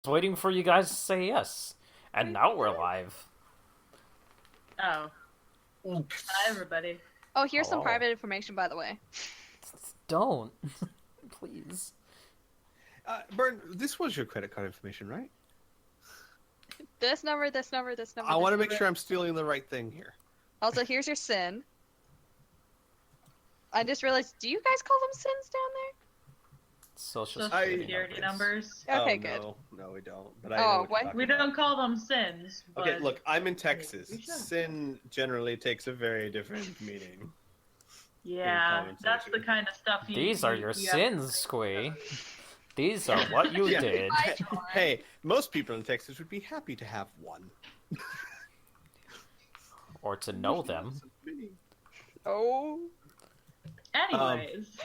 waiting for you guys to say yes. And now we're live. Oh, Oops. hi everybody. Oh, here's some Hello. private information, by the way. Don't. Please. Bern, this was your credit card information, right? This number, this number, this number. I this want to make number. sure I'm stealing the right thing here. Also, here's your sin. I just realized, do you guys call them sins down Social Social security, security numbers. there? Okay, Oh, good. No, we don't. But I Oh, know what what? you're We talking about. don't call them sins. But... Okay, look, I'm in Texas. We should. Sin generally takes a very different meaning. Yeah, common that's the sense. kind of stuff you. These are your you have sins, to- Squee. These are what you Yeah. did. Hey, most people in Texas would be happy to have one. Or to know them. Oh. Anyways,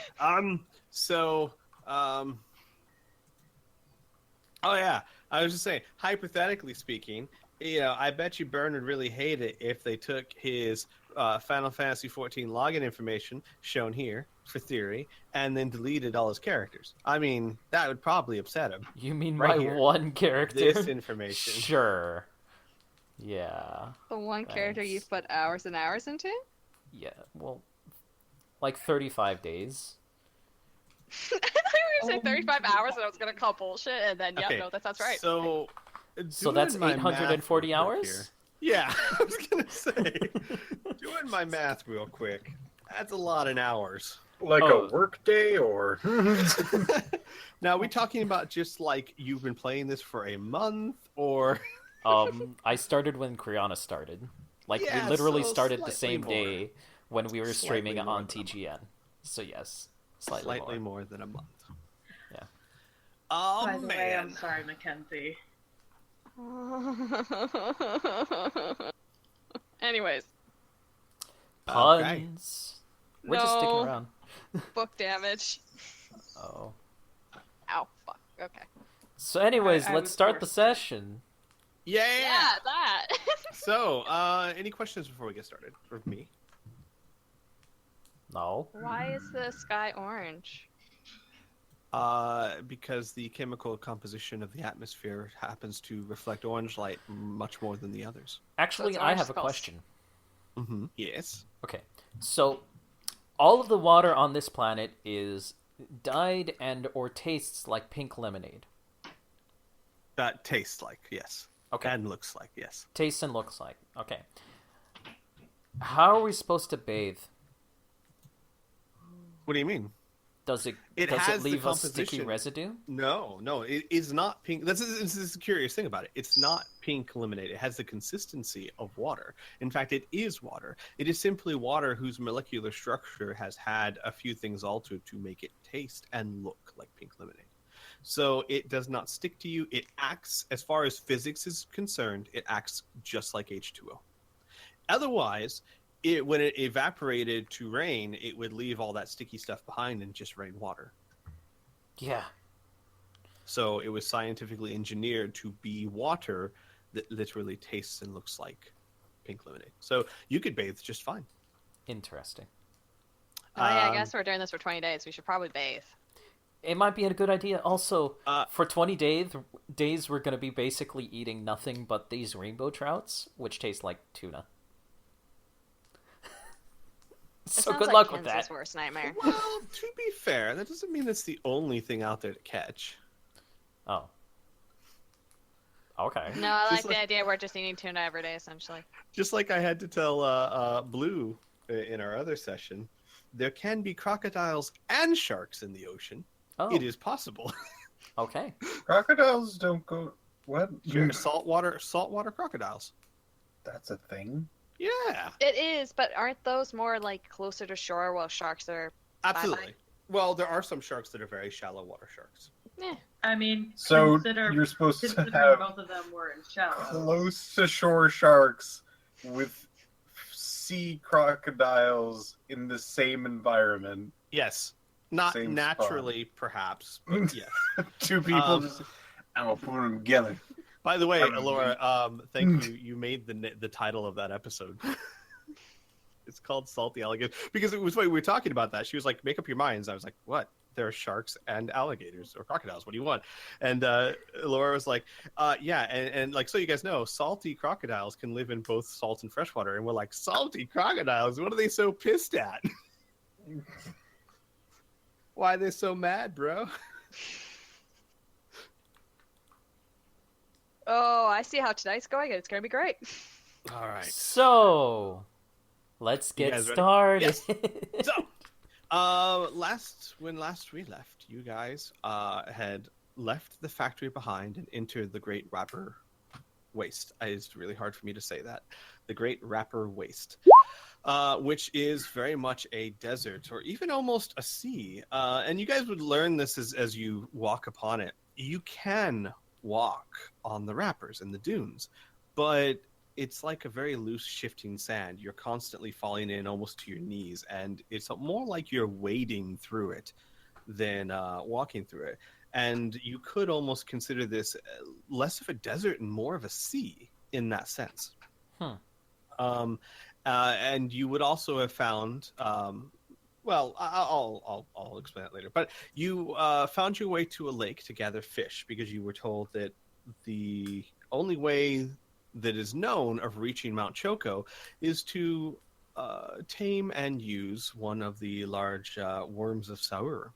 Oh yeah, I was just saying, hypothetically speaking, I bet you Bern would really hate it if they took his Final Fantasy XIV login information, shown here, for theory, and then deleted all his characters. I mean, that would probably upset him. You mean Right my here. one character? This information. Sure. Yeah. The one character Thanks. you've put hours and hours into? Yeah, well, like 35 days. I thought you were going to say 35 hours and I was going to call bullshit, and then, yeah, Okay, no, that sounds right. So, So doing that's my 840 math real quick hours? here- Yeah, I was gonna say, doing my math real quick. That's a lot in hours. Like Oh. a work day, or Now, are we talking about just like you've been playing this for a month, or I started when Kriana started. Like, Yeah, we literally so started the slightly same more. day when we were streaming Slightly more on than a TGN. So yes, slightly slightly more. more than a month? Yeah. Oh by the way, I'm man. sorry, Mackenzie. Anyways, Okay. Puns. We're just sticking No. around. book damage. Oh. Ow, fuck. Okay. So anyways, I let's was start the forced. session. Yeah. Yeah, that. So, any questions before we get started for me? No. Why is the sky orange? Because the chemical composition of the atmosphere happens to reflect orange light much more than the others. Actually, it's I orange have a skulls. question. Mm-hmm. Yes. Okay. So, all of the water on this planet is dyed and or tastes like pink lemonade. That tastes like, yes. Okay. And looks like, yes. Tastes and looks like. Okay. How are we supposed to bathe? What do you mean? Does it It does has it the leave a sticky composition. residue? No, it is not pink. This is the curious thing about it. It's not pink lemonade. It has the consistency of water. In fact, it is water. It is simply water whose molecular structure has had a few things altered to make it taste and look like pink lemonade. So it does not stick to you. It acts, as far as physics is concerned, it acts just like H2O. Otherwise, when it evaporated to rain, it would leave all that sticky stuff behind and just rain water. Yeah. So it was scientifically engineered to be water that literally tastes and looks like pink lemonade. So you could bathe just fine. Interesting. Oh, yeah, I Um, guess we're doing this for 20 days. We should probably bathe. It might be a good idea. Also, Uh, for 20 days, we're going to be basically eating nothing but these rainbow trouts, which taste like tuna. It So sounds good like luck with Kenz's that. worst nightmare. Well, to be fair, that doesn't mean it's the only thing out there to catch. Oh. Okay. No, I like Just the like- idea we're just eating tuna every day, essentially. Just like I had to tell Blue in our other session, there can be crocodiles and sharks in the ocean. Oh, It is possible. okay. crocodiles don't go. What? Sure, saltwater crocodiles. That's a thing. Yeah, It is, but aren't those more like closer to shore while sharks are... absolutely. Well, there are some sharks that are very shallow water sharks. Eh. I mean, So consider, you're supposed to considering have both of them were in shallow. close to shore sharks with sea crocodiles in the same environment. Yes, not Same naturally, perhaps, but yes. Two people Um, just. I'm gonna put them together. By the way, Um, Laura, thank you. You made the title of that episode. It's called Salty Alligator because it was when we were talking about that. She was like, "Make up your minds." I was like, "What?" there are sharks and alligators or crocodiles. What do you want? And Laura was like, yeah, and like, so you guys know, salty crocodiles can live in both salt and freshwater. And we're like, salty crocodiles? What are they so pissed at? Why are they so mad, bro? Oh, I see how tonight's going, and it's going to be great. All right. So, let's You get guys ready? started. Yes. So, last we left, you guys had left the factory behind and entered the Great Wrapper Waste. It's really hard for me to say that. The Great Wrapper Waste, which is very much a desert or even almost a sea. And you guys would learn this as you walk upon it. You can walk on the wrappers and the dunes, but it's like a very loose shifting sand. You're constantly falling in almost to your knees, and it's more like you're wading through it than walking through it. And you could almost consider this less of a desert and more of a sea in that sense. And you would also have found well, I'll explain that later. But you found your way to a lake to gather fish because you were told that the only way that is known of reaching Mount Choco is to tame and use one of the large worms of Saur.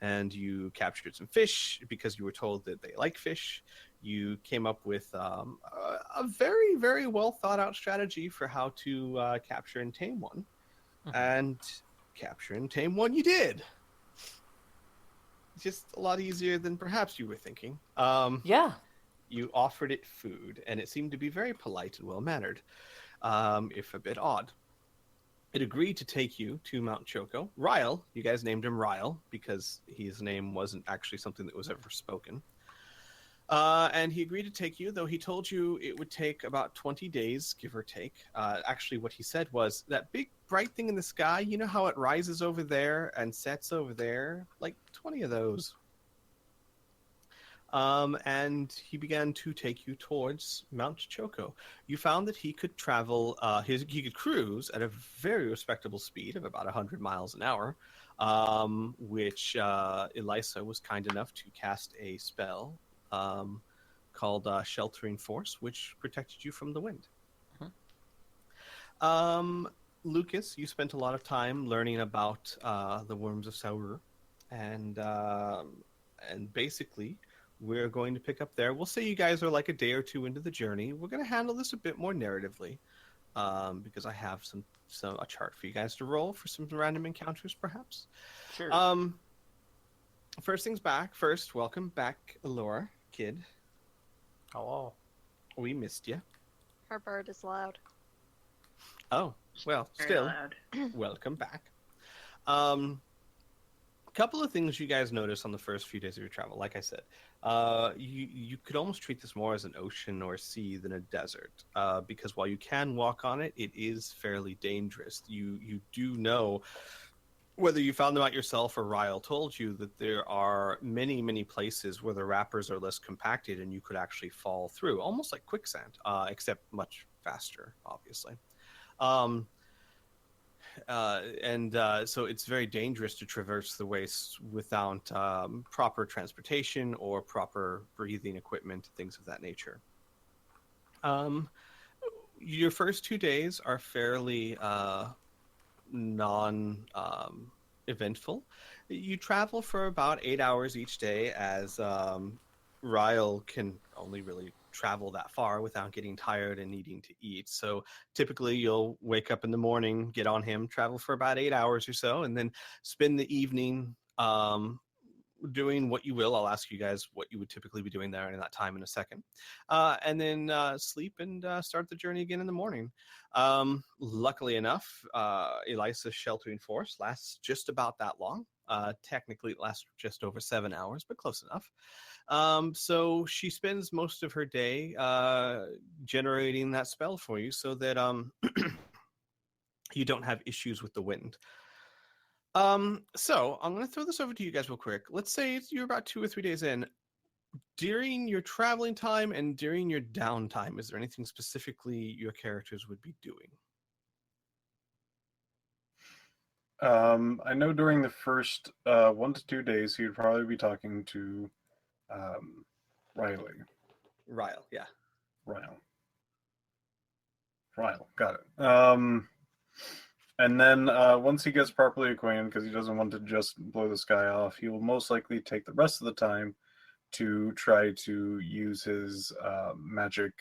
And you captured some fish because you were told that they like fish. You came up with a very, very well thought out strategy for how to capture and tame one. And capture and tame one you did. Just a lot easier than perhaps you were thinking. Yeah. You offered it food, and it seemed to be very polite and well-mannered, if a bit odd. It agreed to take you to Mount Choco. Ryle, you guys named him Ryle because his name wasn't actually something that was ever spoken. And he agreed to take you, though he told you it would take about 20 days, give or take. Actually, what he said was, that big bright thing in the sky, you know how it rises over there and sets over there? Like 20 of those. And he began to take you towards Mount Choco. You found that he could travel, he could cruise at a very respectable speed of about 100 miles an hour, which Elisa was kind enough to cast a spell called Sheltering Force, which protected you from the wind. Lucas, you spent a lot of time learning about the worms of Saur, and basically we're going to pick up there. We'll say you guys are like a day or two into the journey. We're going to handle this a bit more narratively, because I have a chart for you guys to roll for some random encounters, perhaps. Sure. First things first, welcome back, Laura, kid. Hello. We missed you. Our bird is loud. Oh, well, Very still, loud. welcome back. Couple of things you guys notice on the first few days of your travel. Like I said, you could almost treat this more as an ocean or sea than a desert, because while you can walk on it, it is fairly dangerous. You do know, whether you found them out yourself or Ryle told you, that there are many, many places where the wrappers are less compacted and you could actually fall through, almost like quicksand, except much faster, obviously. So it's very dangerous to traverse the waste without proper transportation or proper breathing equipment, things of that nature. Your first 2 days are fairly eventful. You travel for about 8 hours each day, as Ryle can only really travel that far without getting tired and needing to eat. So typically you'll wake up in the morning, get on him, travel for about 8 hours or so, and then spend the evening doing what you will. I'll ask you guys what you would typically be doing there in that time in a second. And then sleep and start the journey again in the morning. Luckily enough, Elisa's Sheltering Force lasts just about that long. Technically it lasts just over 7 hours, but close enough. So she spends most of her day generating that spell for you so that you don't have issues with the wind. So I'm going to throw this over to you guys real quick. Let's say you're about 2 or 3 days in. During your traveling time and during your downtime, is there anything specifically your characters would be doing? I know during the first 1 to 2 days, he would probably be talking to Riley. Ryle, yeah. Ryle, got it. And then once he gets properly acquainted, because he doesn't want to just blow this guy off, he will most likely take the rest of the time to try to use his magic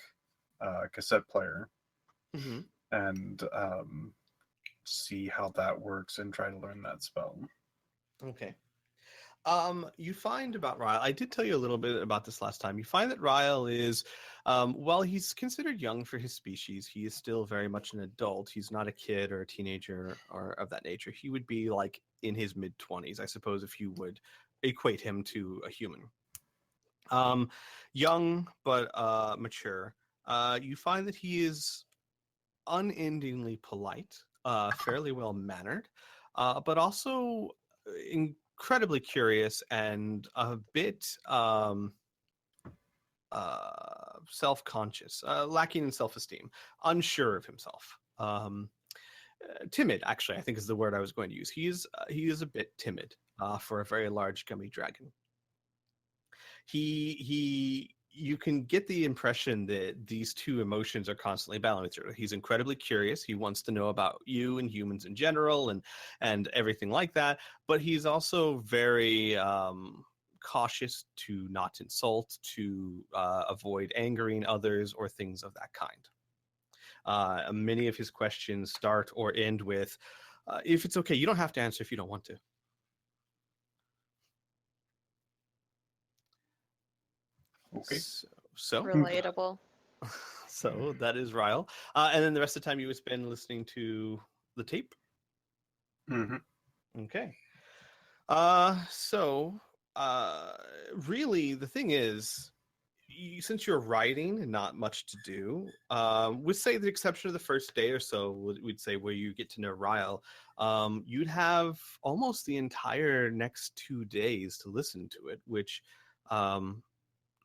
cassette player Mm-hmm. and see how that works and try to learn that spell. Okay. You find about Ryle, I did tell you a little bit about this last time. You find that Ryle is, while he's considered young for his species, he is still very much an adult. He's not a kid or a teenager or of that nature. He would be like in his mid-20s, I suppose, if you would equate him to a human. Young, but mature. You find that he is unendingly polite, fairly well-mannered, but also incredibly curious and a bit self-conscious, lacking in self-esteem, unsure of himself. Timid, actually, I think is the word I was going to use. He is a bit timid for a very large gummy dragon. You can get the impression that these two emotions are constantly battling with each other. He's incredibly curious. He wants to know about you and humans in general and everything like that. But he's also very cautious to not insult, to avoid angering others or things of that kind. Many of his questions start or end with, if it's okay, you don't have to answer if you don't want to. Okay. So Relatable. so that is Ryle. And then the rest of the time you would spend listening to the tape. Mm-hmm. Okay. Really, the thing is, since you're writing and not much to do, we'd say the exception of the first day or so, we'd say where you get to know Ryle, you'd have almost the entire next 2 days to listen to it, which,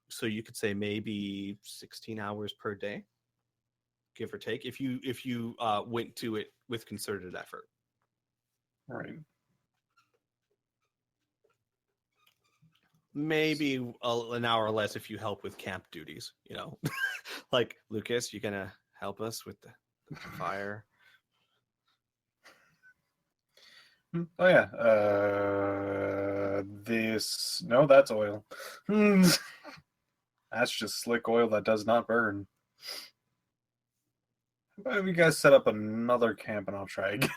so you could say maybe 16 hours per day, give or take, if you went to it with concerted effort. Right. Maybe an hour or less if you help with camp duties, like Lucas, you're gonna help us with the fire. Oh yeah. That's oil. That's just slick oil that does not burn. How about you guys set up another camp and I'll try again?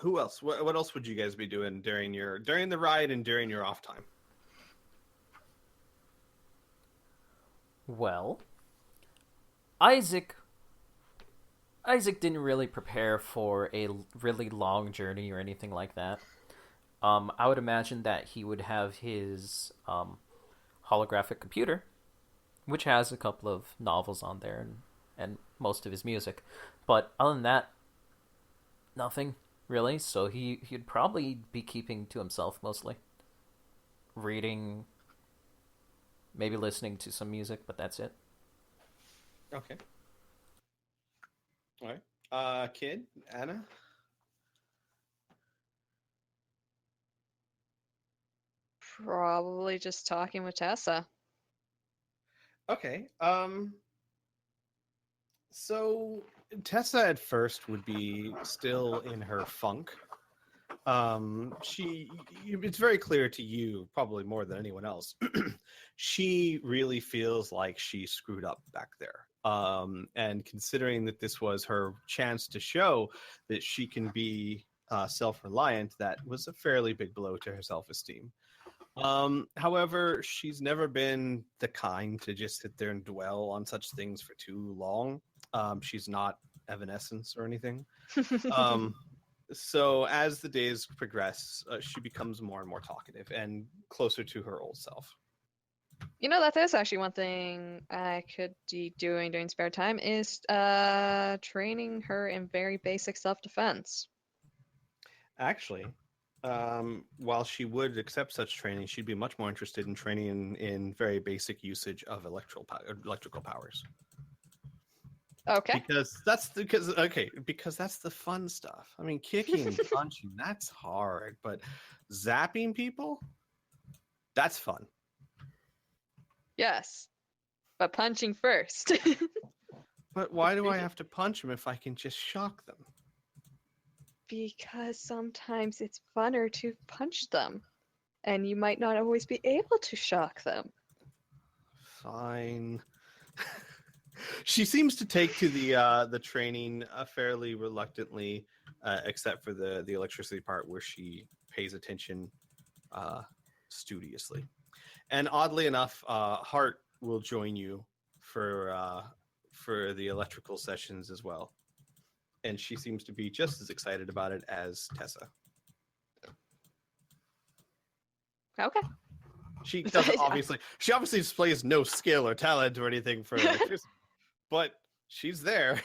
Who else? What else would you guys be doing during the ride and during your off time? Well, Isaac didn't really prepare for a really long journey or anything like that. I would imagine that he would have his holographic computer, which has a couple of novels on there and most of his music. But other than that, nothing really. So he'd probably be keeping to himself mostly. Reading, maybe listening to some music, but that's it. Okay. All right. Kid, Anna? Probably just talking with Tessa. Okay. So Tessa at first would be still in her funk. It's very clear to you, probably more than anyone else. She really feels like she screwed up back there. And considering that this was her chance to show that she can be self-reliant, that was a fairly big blow to her self-esteem. However, she's never been the kind to just sit there and dwell on such things for too long. She's not Evanescence or anything. So as the days progress, she becomes more and more talkative and closer to her old self. That is actually one thing I could be doing during spare time is training her in very basic self-defense. Actually, while she would accept such training, she'd be much more interested in training in very basic usage of electrical powers. Okay. because that's the fun stuff. I mean, kicking and punching, that's hard, but zapping people, that's fun. Yes. But punching first. But why do I have to punch them if I can just shock them? Because sometimes it's funner to punch them. And you might not always be able to shock them. Fine. She seems to take to the training fairly reluctantly, except for the electricity part where she pays attention studiously. And oddly enough, Hart will join you for the electrical sessions as well. And she seems to be just as excited about it as Tessa. Okay. She doesn't obviously displays no skill or talent or anything for electricity, but she's there.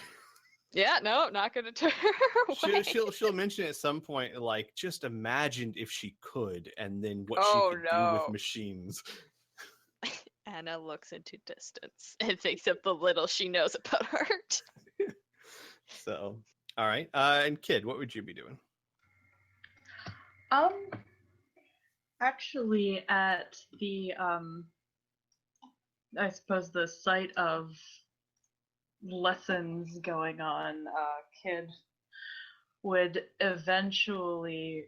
Yeah, no, not gonna turn her away. She'll mention at some point, like, just imagine if she could, and then what Oh, she could do no. with machines. Anna looks into distance and thinks of the little she knows about art. So, all right. And Kid, what would you be doing? Actually, at the I suppose the site of lessons going on, Kid would eventually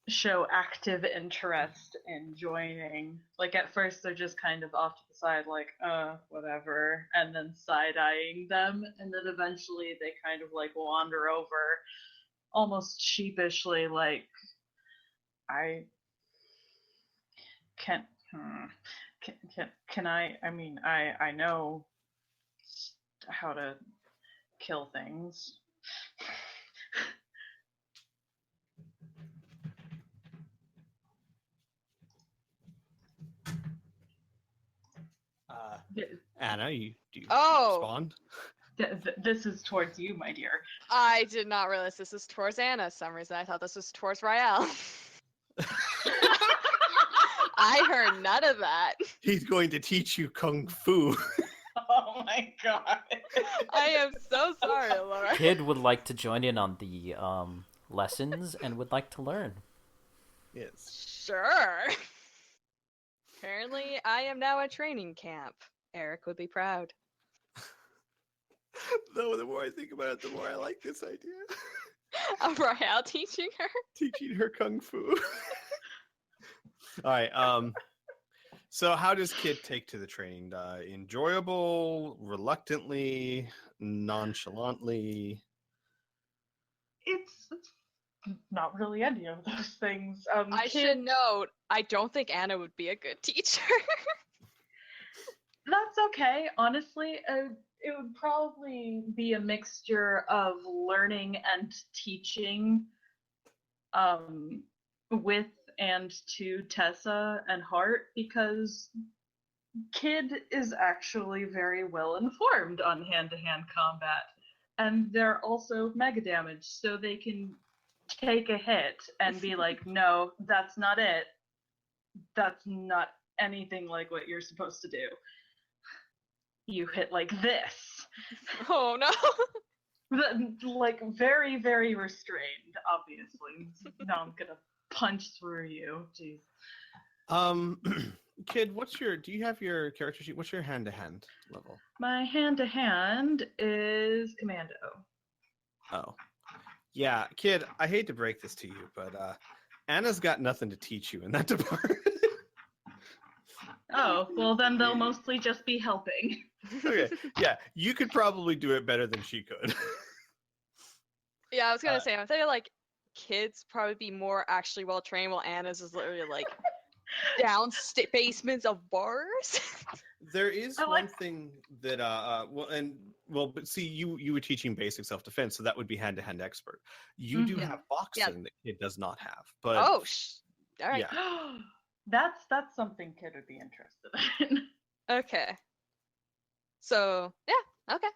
show active interest in joining. Like, at first they're just kind of off to the side, like, whatever, and then side-eyeing them, and then eventually they kind of like wander over almost sheepishly, like, I can I mean, I know how to kill things. Anna, do you Oh. respond? This is towards you, my dear. I did not realize this was towards Anna. For some reason I thought this was towards Ryle. I heard none of that. He's going to teach you kung fu. Oh my god. I am so sorry, Laura. Kid would like to join in on the lessons and would like to learn. Yes. Sure. Apparently, I am now at training camp. Eric would be proud. Though the more I think about it, the more I like this idea. Ryle teaching her? Teaching her kung fu. All right. So how does Kid take to the training? Enjoyable, reluctantly, nonchalantly? It's not really any of those things. I should note, I don't think Anna would be a good teacher. That's okay. Honestly, it would probably be a mixture of learning and teaching with and to Tessa and Hart, because Kid is actually very well informed on hand-to-hand combat, and they're also mega damaged, so they can take a hit and be like, no, that's not it. That's not anything like what you're supposed to do. You hit like this. Oh no. Like, very, very restrained, obviously. Now I'm gonna punch through you. Jeez. Kid, do you have your character sheet? What's your hand-to-hand level? My hand-to-hand is Commando. Oh. Yeah, Kid, I hate to break this to you, but Anna's got nothing to teach you in that department. Oh, well then they'll mostly just be helping. Okay, yeah, you could probably do it better than she could. Yeah, I was gonna say, I think like Kids probably be more actually well trained, while Anna's is literally like down basements of bars. There is one thing that but see, you were teaching basic self-defense, so that would be hand-to-hand expert. You do have boxing that Kid does not have, but all right. Yeah. That's something Kid would be interested in. Okay. So yeah, okay.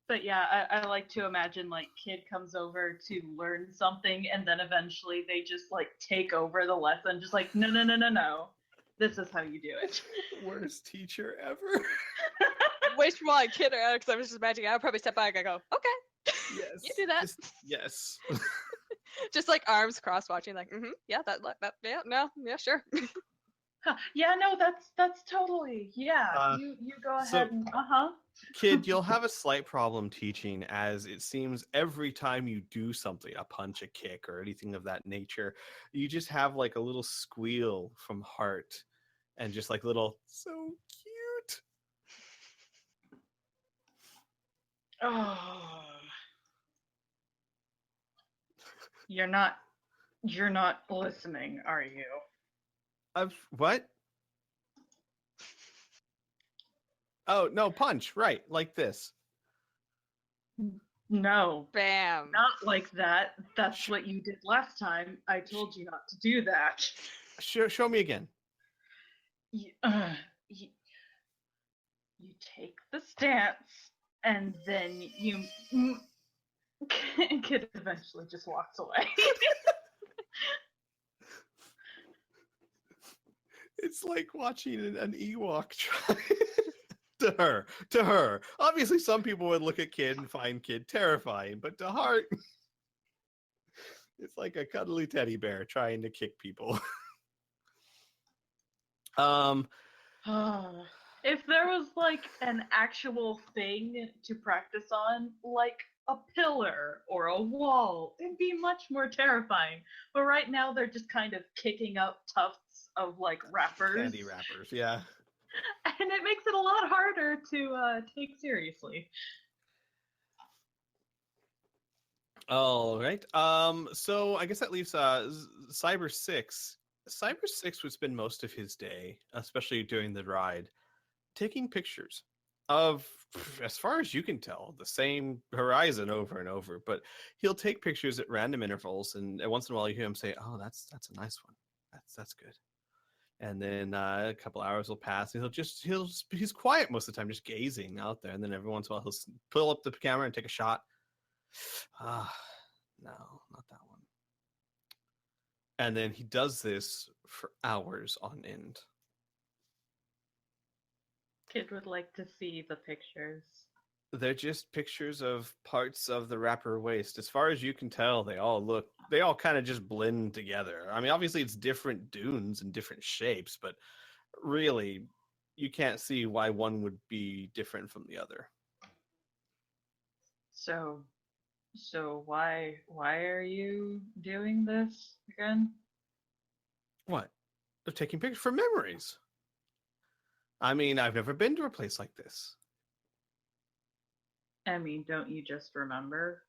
But yeah, I like to imagine, like, Kid comes over to learn something, and then eventually they just, like, take over the lesson, just like, no. This is how you do it. Worst teacher ever. which one, kid or adult? Because I was just imagining I would probably step back and go, okay, Yes. you do that. Yes. Just like arms crossed, watching, like, yeah, that, yeah, no, yeah, sure. Yeah, no, that's totally, yeah. You go so- ahead and Kid, you'll have a slight problem teaching, as it seems every time you do something, a punch, a kick, or anything of that nature, you just have like a little squeal from heart and just like little, so cute. Oh, you're not listening, are you? What? Oh, no, punch, right, like this. No, Bam. not like that. That's what you did last time. I told you not to do that. Show me again. You take the stance, and then you. Kid eventually just walks away. It's like watching an Ewok try. To her. Obviously, some people would look at Kid and find Kid terrifying, but to Heart, it's like a cuddly teddy bear trying to kick people. If there was like an actual thing to practice on, like a pillar or a wall, it'd be much more terrifying. But right now, they're just kind of kicking up tufts of like wrappers. Candy wrappers, yeah. And it makes it a lot harder to take seriously. All right. So I guess that leaves Cyber 6. Cyber 6 would spend most of his day, especially during the ride, taking pictures of, as far as you can tell, the same horizon over and over. But he'll take pictures at random intervals, and once in a while you hear him say, "Oh, that's a nice one. That's good." And then a couple hours will pass, and he's quiet most of the time, just gazing out there. And then every once in a while he'll pull up the camera and take a shot. No, not that one. And then he does this for hours on end. Kid would like to see the pictures. They're just pictures of parts of the wrapper waist. As far as you can tell, they all kind of just blend together. I mean, obviously it's different dunes and different shapes, but really you can't see why one would be different from the other. So why are you doing this again? What? They're taking pictures for memories. I mean, I've never been to a place like this. I mean, don't you just remember?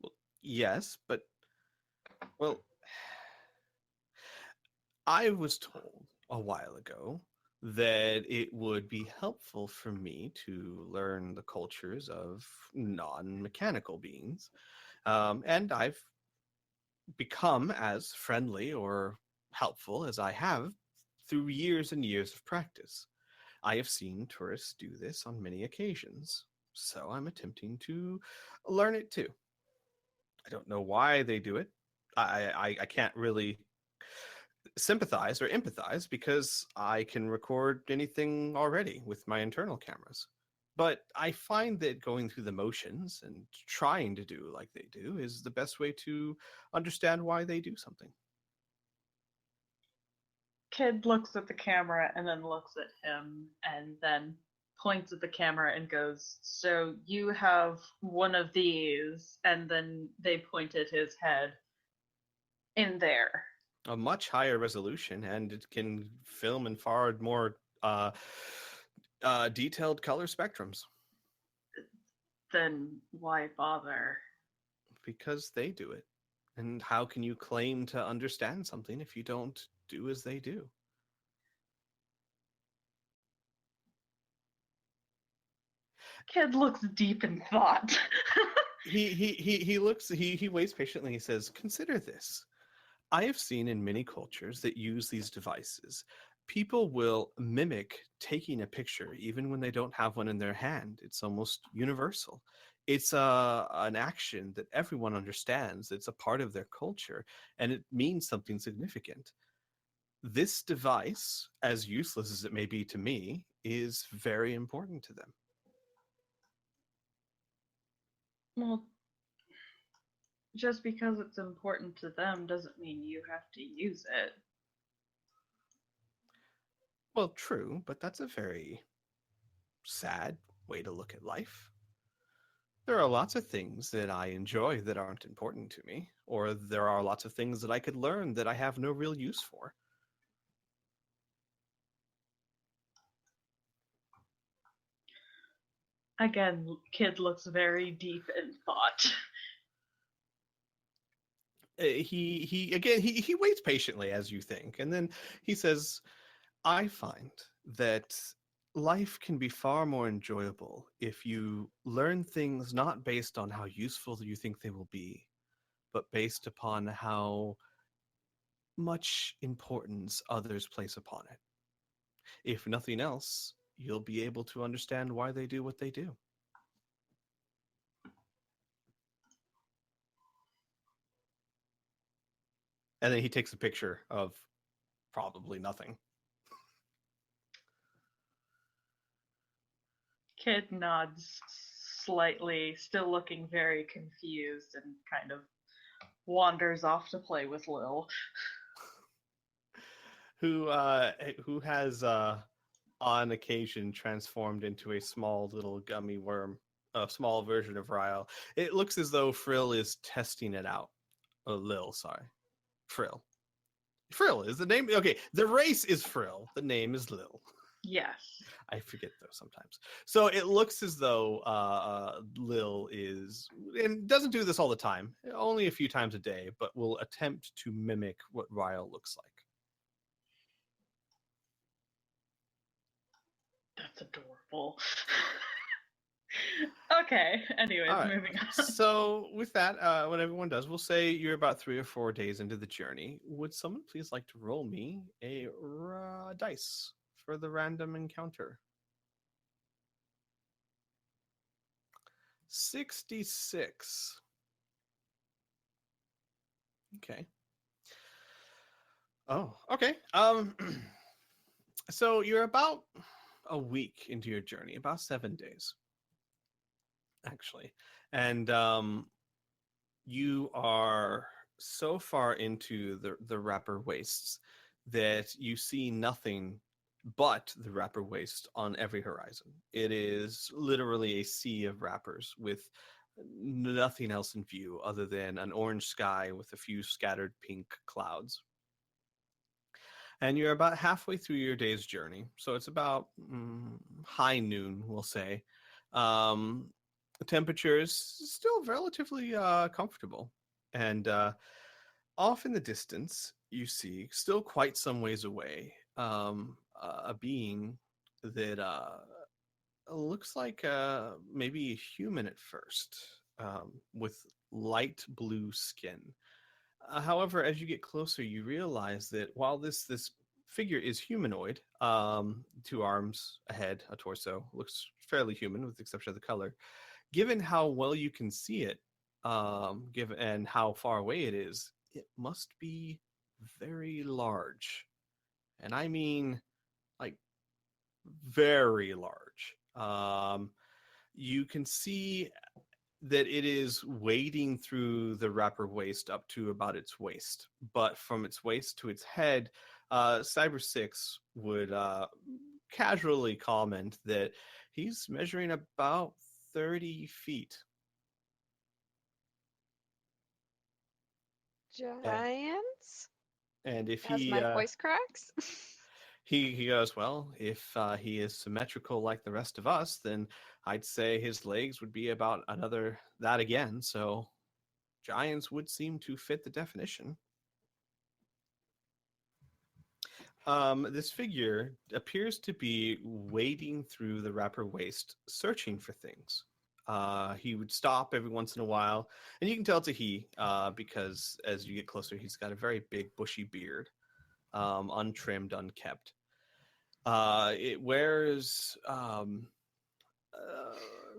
Well, yes, but, well, I was told a while ago that it would be helpful for me to learn the cultures of non-mechanical beings. And I've become as friendly or helpful as I have through years and years of practice. I have seen tourists do this on many occasions, so I'm attempting to learn it too. I don't know why they do it. I can't really sympathize or empathize because I can record anything already with my internal cameras. But I find that going through the motions and trying to do like they do is the best way to understand why they do something. Kid looks at the camera and then looks at him and then points at the camera and goes, "So you have one of these," and then they point at his head in there. A much higher resolution, and it can film in far more detailed color spectrums. Then why bother? Because they do it. And how can you claim to understand something if you don't do as they do? Kid looks deep in thought. He waits patiently. He says, "Consider this. I have seen in many cultures that use these devices, people will mimic taking a picture even when they don't have one in their hand. It's almost universal. It's an action that everyone understands. It's a part of their culture, and it means something significant. This device, as useless as it may be to me, is very important to them. Well, just because it's important to them doesn't mean you have to use it. Well, true, but that's a very sad way to look at life. There are lots of things that I enjoy that aren't important to me, or there are lots of things that I could learn that I have no real use for. Again, kid looks very deep in thought. He waits patiently as you think, and then he says, I find that life can be far more enjoyable if you learn things not based on how useful you think they will be, but based upon how much importance others place upon it. If nothing else, you'll be able to understand why they do what they do. And then he takes a picture of probably nothing. Kid nods slightly, still looking very confused, and kind of wanders off to play with Lil. Who has on occasion transformed into a small little gummy worm, a small version of Ryle. It looks as though Frill is testing it out. Oh, Lil, sorry. Frill. Frill is the name. Okay, the race is Frill. The name is Lil. Yes. I forget though sometimes. So it looks as though Lil is, and doesn't do this all the time, only a few times a day, but will attempt to mimic what Ryle looks like. That's adorable. Okay, anyways, All right. moving on. So with that, what everyone does, we'll say you're about 3 or 4 days into the journey. Would someone please like to roll me a dice for the random encounter? 66. Okay. Oh, okay. So you're about a week into your journey, about 7 days, actually, and you are so far into the wrapper wastes that you see nothing but the wrapper waste on every horizon. It is literally a sea of wrappers with nothing else in view other than an orange sky with a few scattered pink clouds. And you're about halfway through your day's journey, so it's about high noon, we'll say. The temperature is still relatively comfortable, and off in the distance, you see, still quite some ways away, a being that looks like maybe a human at first, with light blue skin. However, as you get closer, you realize that while this figure is humanoid, 2 arms, a head, a torso, looks fairly human with the exception of the color. Given how well you can see it, given and how far away it is, it must be very large, and I mean like very large. You can see that it is wading through the wrapper waist up to about its waist, but from its waist to its head, Cyber 6 would casually comment that he's measuring about 30 feet. Giants? And if As he my voice cracks? he goes, well, if he is symmetrical like the rest of us, then I'd say his legs would be about another that again. So giants would seem to fit the definition. This figure appears to be wading through the wrapper waist, searching for things. He would stop every once in a while, and you can tell it's a he because as you get closer, he's got a very big bushy beard, untrimmed, unkept. It wears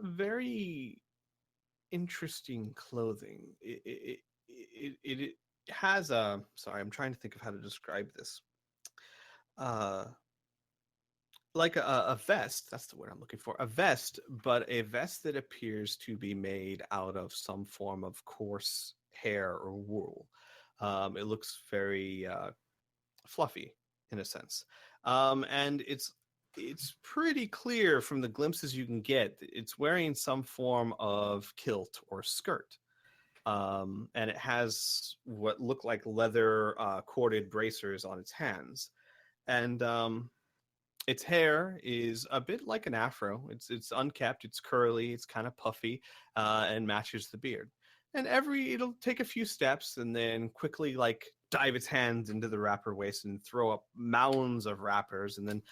very interesting clothing. It has a. Sorry, I'm trying to think of how to describe this. like a vest. That's the word I'm looking for. A vest, but a vest that appears to be made out of some form of coarse hair or wool. It looks very fluffy in a sense, and it's pretty clear from the glimpses you can get that it's wearing some form of kilt or skirt. And it has what look like leather corded bracers on its hands, and its hair is a bit like an afro. It's unkept, it's curly, it's kind of puffy, and matches the beard. And it'll take a few steps and then quickly like dive its hands into the wrapper waist and throw up mounds of wrappers, and then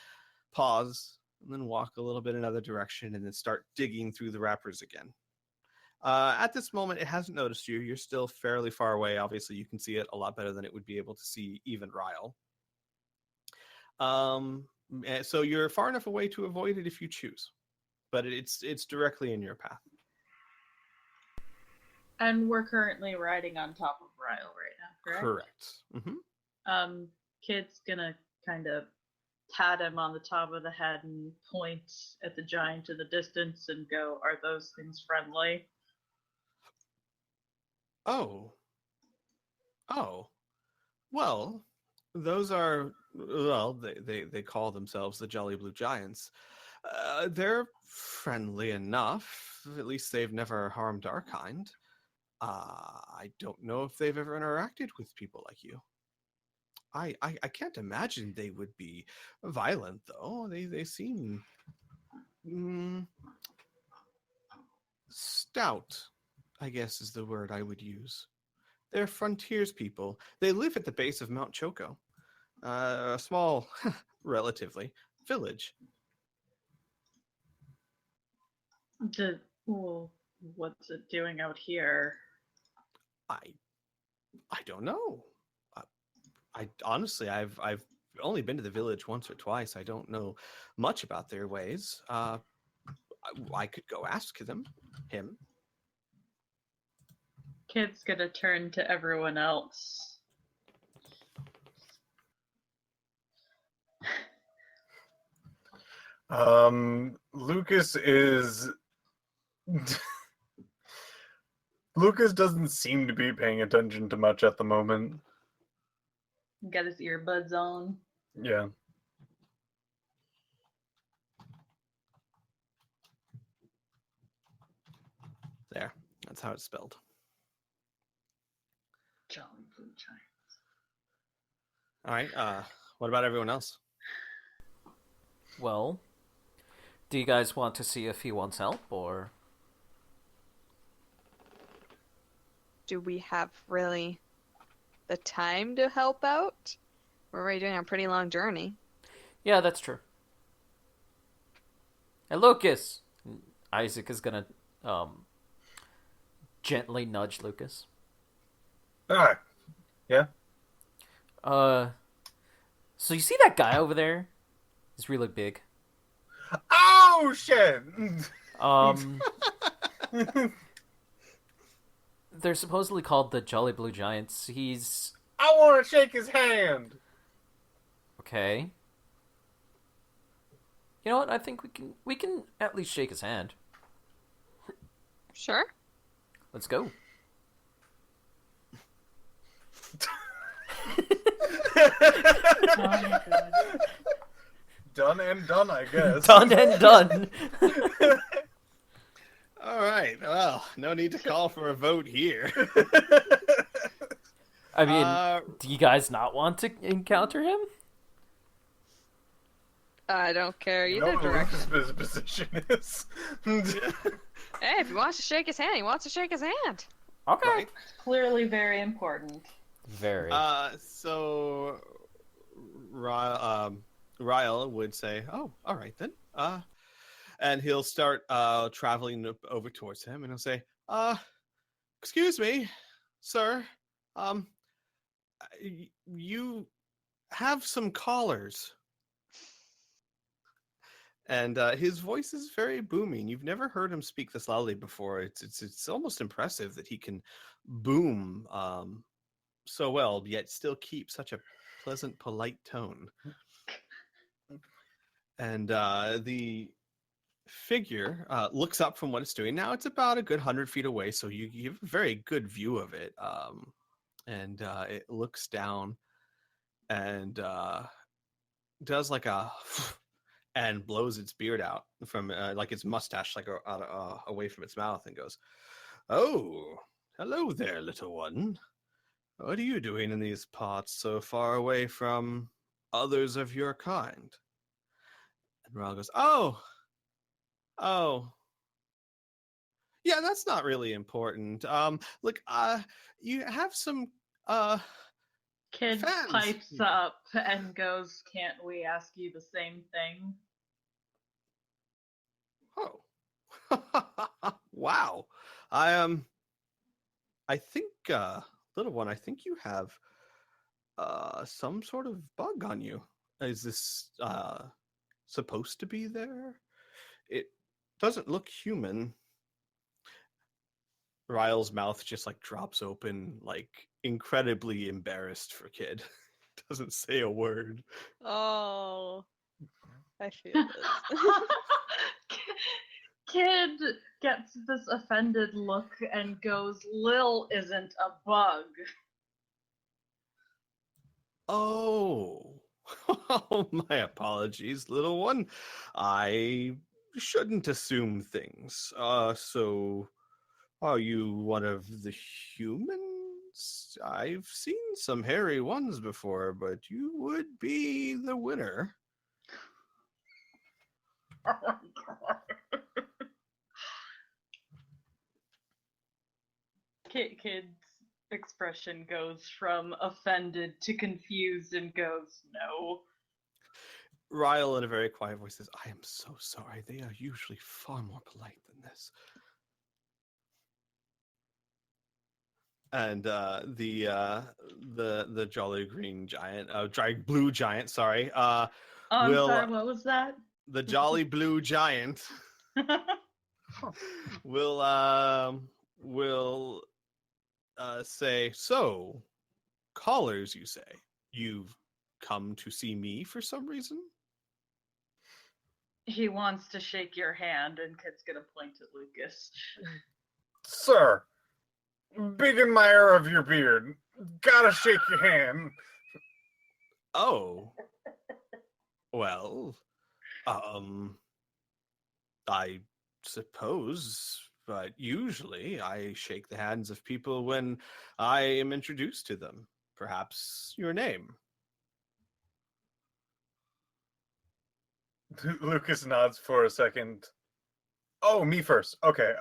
pause and then walk a little bit another direction and then start digging through the wrappers again. At this moment, it hasn't noticed you. You're still fairly far away. Obviously, you can see it a lot better than it would be able to see even Ryle. So you're far enough away to avoid it if you choose, but it's directly in your path. And we're currently riding on top of Ryle right now, correct? Mm-hmm. Kid's gonna kind of pat him on the top of the head and point at the giant in the distance and go, "Are those things friendly?" Oh. Well, those are, well, they call themselves the Jolly Blue Giants. They're friendly enough. At least they've never harmed our kind. I don't know if they've ever interacted with people like you. I can't imagine they would be violent, though. They seem stout, I guess is the word I would use. They're frontiers people. They live at the base of Mount Choco, a small, relatively, village. Well, what's it doing out here? I don't know. I honestly, I've only been to the village once or twice. I don't know much about their ways. I could go ask him. Kid's gonna turn to everyone else. Lucas Lucas doesn't seem to be paying attention to much at the moment. Got his earbuds on. Yeah. There. That's how it's spelled. Jolly Blue Giants. All right. What about everyone else? Well, do you guys want to see if he wants help, or Do we have really the time to help out? We're already doing a pretty long journey. yeah, that's true. Hey, Lucas. Isaac is gonna gently nudge Lucas. Ah, yeah. So you see that guy over there? He's really big. Oh shit! They're supposedly called the Jolly Blue Giants. He's I want to shake his hand. okay. You know what? I think we can at least shake his hand. Sure. Let's go. Oh my god. Done and done, I guess. Done and done. All right. Well, no need to call for a vote here. I mean, do you guys not want to encounter him? I don't care You either know direction. what his position is. Hey, if he wants to shake his hand, he wants to shake his hand. Okay. Right. Clearly very important. Very. So Ryle would say, "Oh, all right then." And he'll start traveling over towards him, and he'll say, "Excuse me, sir. You have some collars." And his voice is very booming. You've never heard him speak this loudly before. It's almost impressive that he can boom so well, yet still keep such a pleasant, polite tone. And the figure looks up from what it's doing. Now it's about a good 100 feet away, so you have a very good view of it. And it looks down and does like a and blows its beard out from like its mustache, like away from its mouth, and goes, "Oh, hello there, little one. What are you doing in these parts so far away from others of your kind?" And Ryle goes, "Oh, yeah, that's not really important. Look, you have some Kid fans." pipes up and goes, "Can't we ask you the same thing?" Oh, wow. I think, little one, I think you have some sort of bug on you. Is this supposed to be there? It doesn't look human. Ryle's mouth just like drops open, like incredibly embarrassed for Kid. Doesn't say a word. Oh, I feel this. Kid gets this offended look and goes, "Lil isn't a bug." Oh. Oh, my apologies, little one. I shouldn't assume things. So are you one of the humans? I've seen some hairy ones before, but you would be the winner. Oh my god. Kid's expression goes from offended to confused and goes, "No." Ryle, in a very quiet voice, says, "I am so sorry. They are usually far more polite than this." And the jolly green giant, blue giant, sorry, Oh, I'm will sorry, what was that? the jolly blue giant will say, "So, callers, you say you've come to see me for some reason?" He wants to shake your hand, and Kid's gonna point at Lucas. Sir, big admirer of your beard. Gotta shake your hand. Oh, well, I suppose, but usually I shake the hands of people when I am introduced to them. Perhaps your name. Lucas nods for a second. Oh, me first. Okay.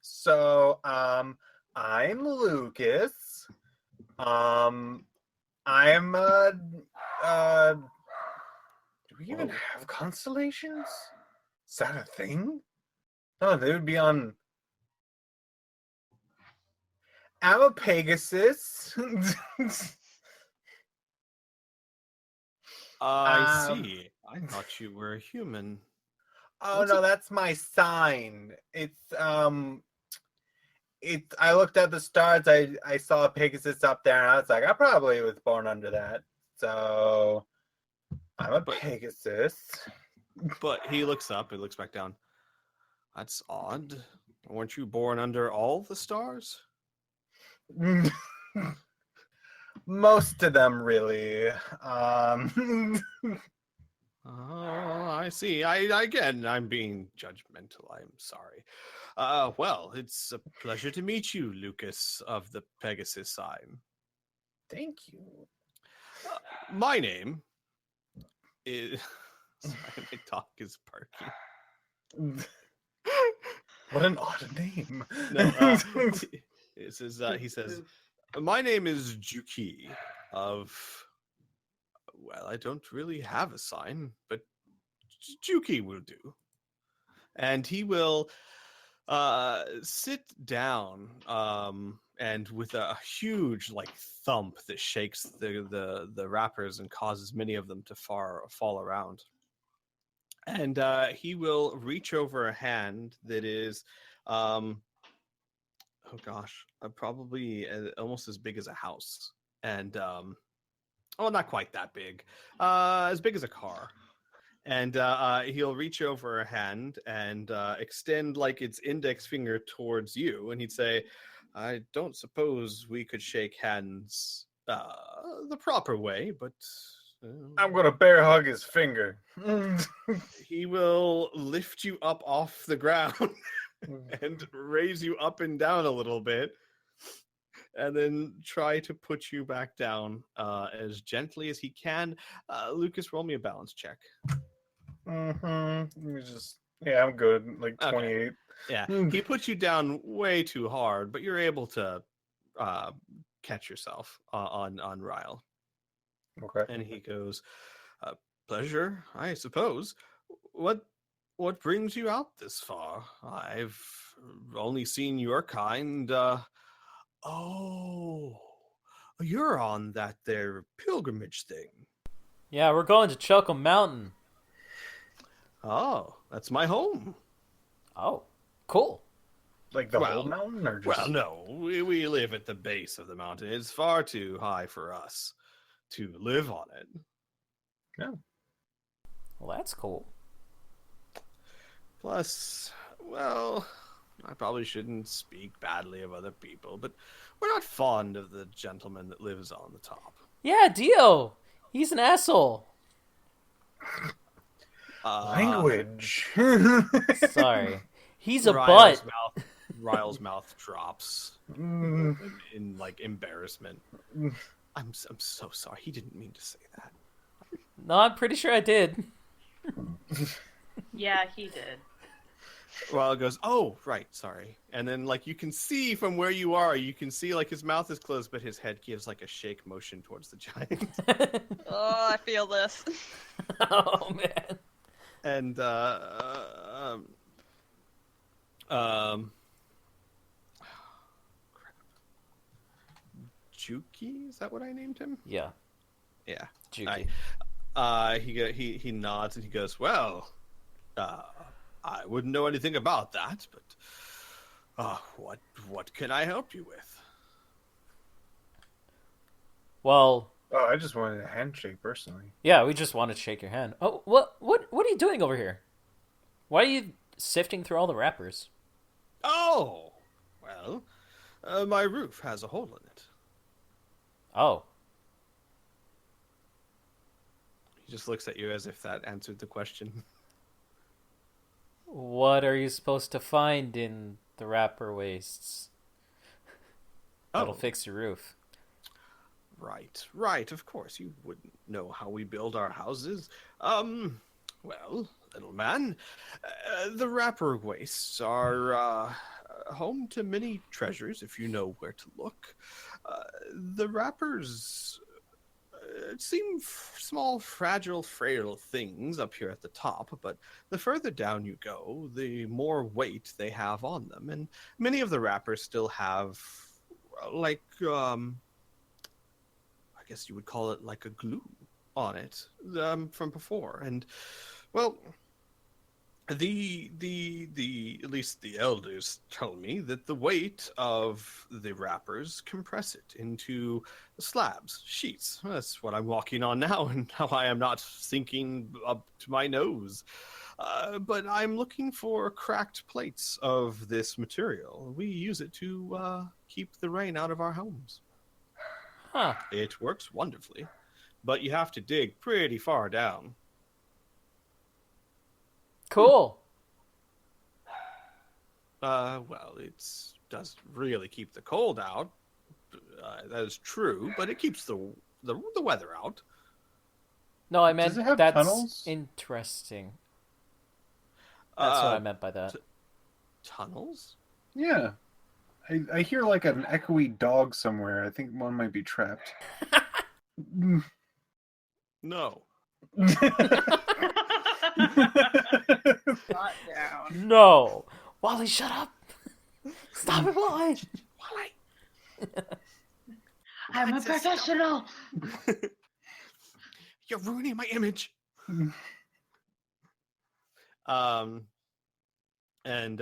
So, I'm Lucas. I'm do we even have constellations? Is that a thing? No, they would be on. I'm a Pegasus. I see. I thought you were a human. Oh What's no, it- that's my sign. I looked at the stars, I saw Pegasus up there, and I was like, I probably was born under that. So I'm a Pegasus. But he looks up and looks back down. That's odd. Weren't you born under all the stars? Most of them, really. Oh, I see. I'm being judgmental. I'm sorry. Well, it's a pleasure to meet you, Lucas of the Pegasus sign. Thank you. My name is. Sorry, my dog is barking. What an odd name. No, he says, "My name is Juki of. Well, I don't really have a sign, but Juki will do." And he will sit down and with a huge like thump that shakes the wrappers and causes many of them to fall around. And he will reach over a hand that is oh gosh, probably almost as big as a house. And well, not quite that big. As big as a car. And he'll reach over a hand and extend like its index finger towards you, and he'd say, "I don't suppose we could shake hands the proper way, but I'm gonna bear hug his finger. he will lift you up off the ground and raise you up and down a little bit, and then try to put you back down as gently as he can. Lucas, roll me a balance check." Yeah, I'm good. Like Okay. 28. Yeah, he puts you down way too hard, but you're able to catch yourself on Ryle. Okay. And he goes, "Pleasure, I suppose. What brings you out this far? I've only seen your kind. Oh, you're on that there pilgrimage thing. Yeah, we're going to Choco Mountain. Oh, that's my home. Oh, cool. Like the whole mountain, or just? Well, no, we live at the base of the mountain. It's far too high for us to live on it." Yeah. Well, that's cool. Plus, well, I probably shouldn't speak badly of other people, but we're not fond of the gentleman that lives on the top. Yeah, Dio. He's an asshole. Language. Sorry. He's a Ryle's butt. Ryle's mouth drops in like embarrassment. I'm so sorry. He didn't mean to say that. No, I'm pretty sure I did. Yeah, he did. Ryle goes, "Oh, right, sorry." And then like you can see from where you are, you can see like his mouth is closed, but his head gives like a shake motion towards the giant. Oh, I feel this. Oh, man. And Juki, is that what I named him? Yeah, Yeah. Juki. He nods and he goes, "Well, I wouldn't know anything about that, but what can I help you with?" Well, Oh, I just wanted a handshake personally. yeah, we just wanted to shake your hand. Oh, what are you doing over here? Why are you sifting through all the wrappers? Oh, well, my roof has a hole in it. Oh. He just looks at you as if that answered the question. What are you supposed to find in the wrapper wastes? That'll fix your roof. Right, of course. You wouldn't know how we build our houses. Well, little man, the wrapper wastes are home to many treasures if you know where to look. The wrappers seem small, fragile, frail things up here at the top, but the further down you go, the more weight they have on them. And many of the wrappers still have, like, I guess you would call it like a glue on it from before. And, well, the at least the elders tell me that the weight of the wrappers compress it into slabs, sheets. That's what I'm walking on now, and how I am not sinking up to my nose. But I'm looking for cracked plates of this material. We use it to keep the rain out of our homes. Huh. It works wonderfully, but you have to dig pretty far down. Cool. Well, it doesn't really keep the cold out. That is true, but it keeps the weather out. No, I meant Does it have that's tunnels? interesting. That's what I meant by that. Tunnels? Yeah. I hear like an echoey dog somewhere. I think one might be trapped. No. Not down. No! Wally, shut up! Stop it, Wally! I'm a professional. You're ruining my image. And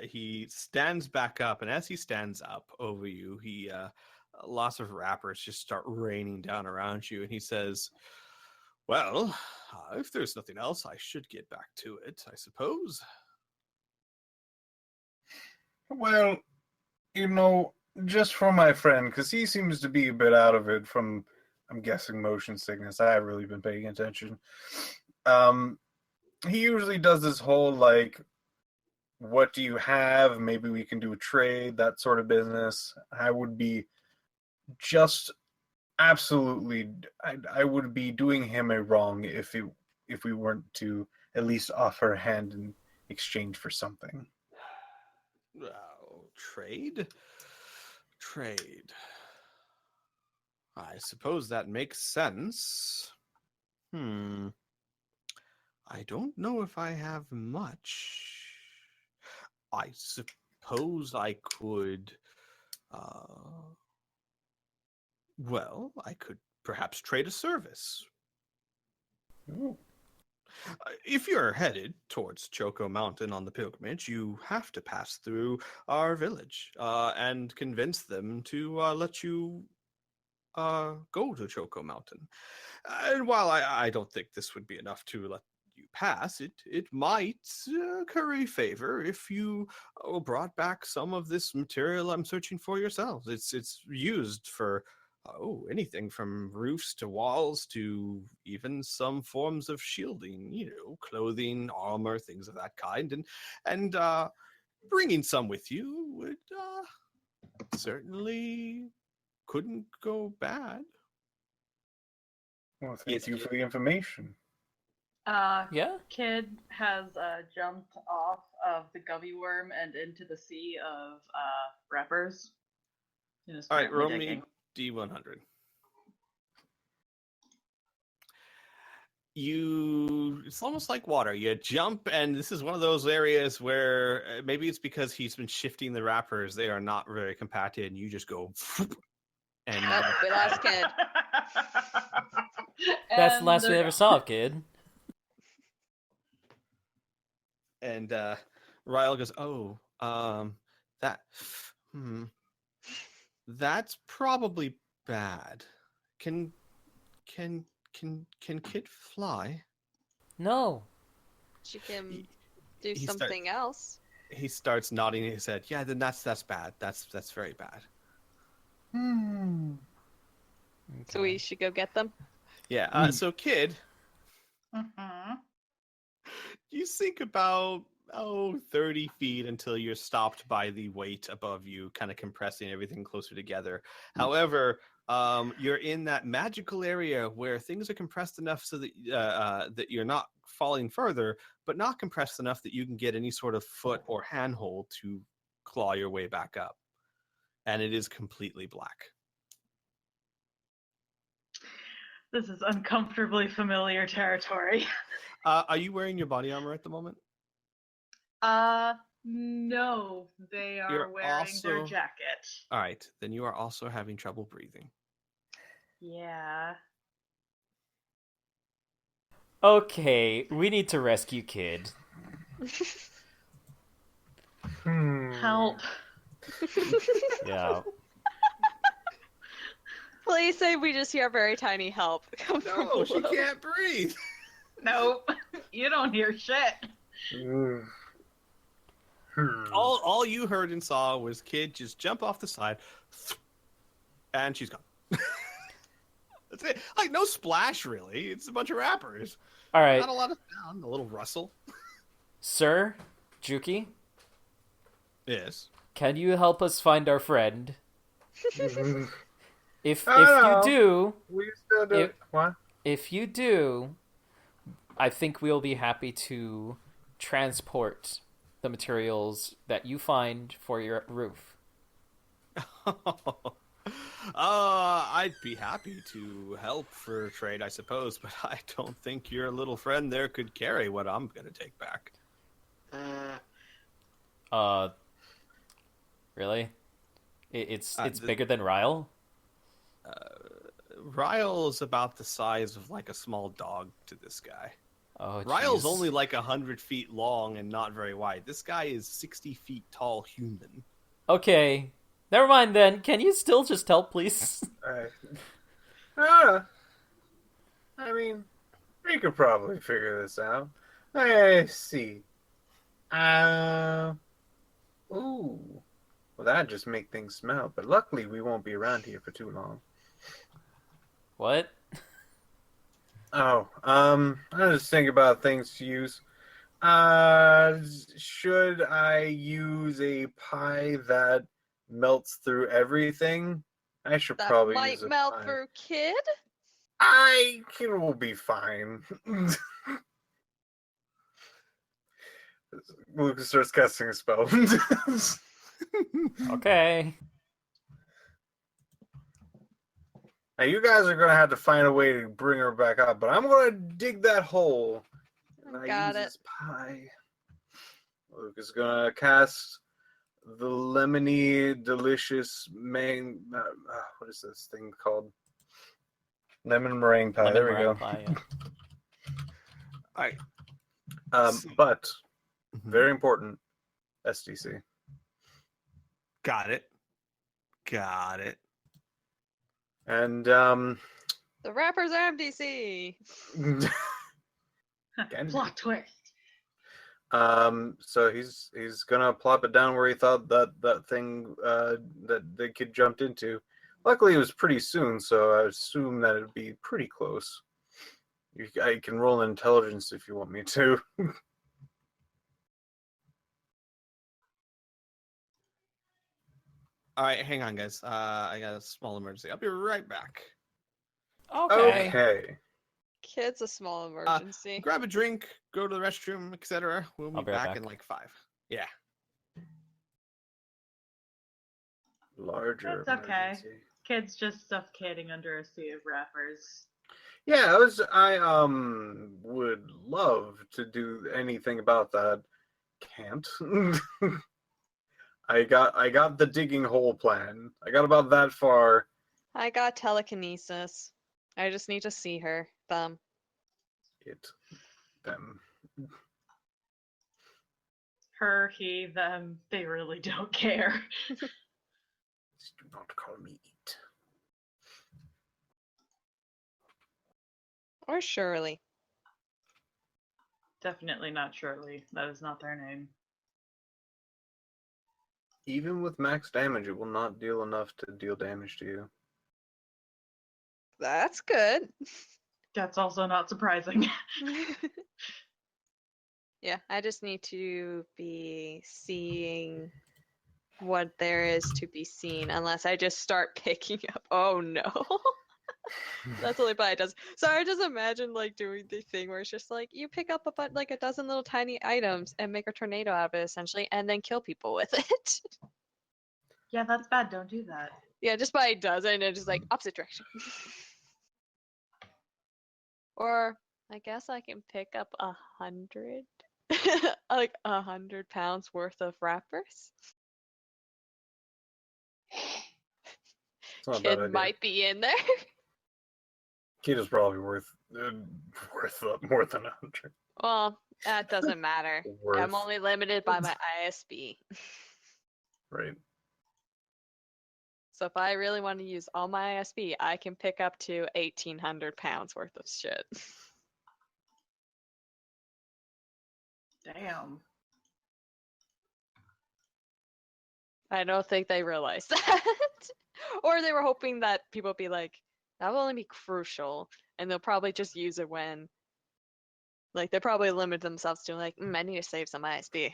he stands back up, and as he stands up over you, he lots of wrappers just start raining down around you, and he says, "Well, if there's nothing else, I should get back to it, I suppose." Well, just for my friend, because he seems to be a bit out of it from, I'm guessing, motion sickness. I haven't really been paying attention. He usually does this whole, like, what do you have? Maybe we can do a trade, that sort of business. I would be just absolutely, I would be doing him a wrong if we weren't to at least offer a hand in exchange for something. Trade? Trade. I suppose that makes sense. I don't know if I have much. I suppose I could. Well, I could perhaps trade a service. Ooh. If you're headed towards Choco Mountain on the pilgrimage, you have to pass through our village and convince them to let you go to Choco Mountain. And while I don't think this would be enough to let you pass, it might curry favor if you brought back some of this material I'm searching for yourselves. It's used for anything from roofs to walls to even some forms of shielding, clothing, armor, things of that kind. And bringing some with you would certainly couldn't go bad. Well, thank you for the information. Yeah? Kid has jumped off of the gummy worm and into the sea of wrappers. All right, roll me D100. It's almost like water. You jump, and this is one of those areas where maybe it's because he's been shifting the wrappers. They are not very compacted, and you just go. And We lost Kid. That's the last we ever saw of Kid. And Ryle goes, that's probably bad. Can Kid fly? No. She can do something else. He starts nodding his head. Yeah, then that's bad. That's very bad. Okay. So we should go get them? Yeah, so Kid, Mm-hmm. you sink about 30 feet until you're stopped by the weight above you, kind of compressing everything closer together. However, you're in that magical area where things are compressed enough so that that you're not falling further, but not compressed enough that you can get any sort of foot or handhold to claw your way back up. And it is completely black. This is uncomfortably familiar territory. Are you wearing your body armor at the moment? No, they are wearing their jacket. All right, then you are also having trouble breathing. Yeah. Okay, we need to rescue Kid. Help. Yeah. Please say we just hear very tiny help come from No, she below. can't breathe. Nope. You don't hear shit. All you heard and saw was Kid just jump off the side, and she's gone. That's it. Like, no splash, really. It's a bunch of wrappers. All right. Not a lot of sound, a little rustle. Sir, Juki, Yes. can you help us find our friend? If Oh, you do, We still do If- what? if you do, I think we'll be happy to transport the materials that you find for your roof. I'd be happy to help for trade, I suppose, but I don't think your little friend there could carry what I'm gonna take back. Really? It's the- bigger than Ryle? Ryle is about the size of like a small dog to this guy. Oh, Ryle's jeez. only like 100 feet long and not very wide. This guy is 60 feet tall human. Okay, Never mind then. Can you still just tell, please? I mean, we could probably figure this out. I see. Ooh. Well, that'd just make things smell. But luckily, we won't be around here for too long. What? Oh, I just think about things to use. Should I use a pie that melts through everything? I should That probably might use a melt pie. through Kid. It will be fine. Lucas starts casting a spell. Okay. Now you guys are gonna have to find a way to bring her back up, but I'm gonna dig that hole. And I Got use it. this pie. Luke is gonna cast the lemony, delicious what is this thing called? Lemon meringue pie. Lemon There we meringue go. pie, yeah. All right. But Mhm. very important, SDC. Got it. Got it. And The wrappers are MDC. Plot twist. so he's gonna plop it down where he thought that thing that the kid jumped into. Luckily, it was pretty soon, so I assume that it'd be pretty close. I can roll intelligence if you want me to. All right, hang on, guys. I got a small emergency. I'll be right back. Okay. Okay. Kid's a small emergency. Grab a drink, go to the restroom, etc. We'll I'll be be right back back. in like 5. Yeah. Larger That's okay. emergency. Kid's just suffocating under a sea of wrappers. Yeah, I would love to do anything about that. Can't. I got the digging hole plan. I got about that far. I got telekinesis. I just need to see her. Them. Them. Her, he, them, they really don't care. Do not call me it. Or Shirley. Definitely not Shirley. That is not their name. Even with max damage, it will not deal enough to deal damage to you. That's good. That's also not surprising. Yeah, I just need to be seeing what there is to be seen, unless I just start picking up. Oh no. That's only by it does. So I just imagine like doing the thing where it's just like you pick up like a dozen little tiny items and make a tornado out of it essentially, and then kill people with it. Yeah, that's bad. Don't do that. Yeah, just by a dozen and just like opposite direction. Or I guess I can pick up 100, like 100 pounds worth of wrappers. It's not a bad Kid idea. might be in there. Kid is probably worth more than 100. Well, that doesn't matter. Worth. I'm only limited by my ISB. Right. So if I really want to use all my ISB, I can pick up to 1,800 pounds worth of shit. Damn. I don't think they realized that. Or they were hoping that people would be like, that will only be crucial, and they'll probably just use it when, like, they probably limit themselves to, like, I need to save some ISB.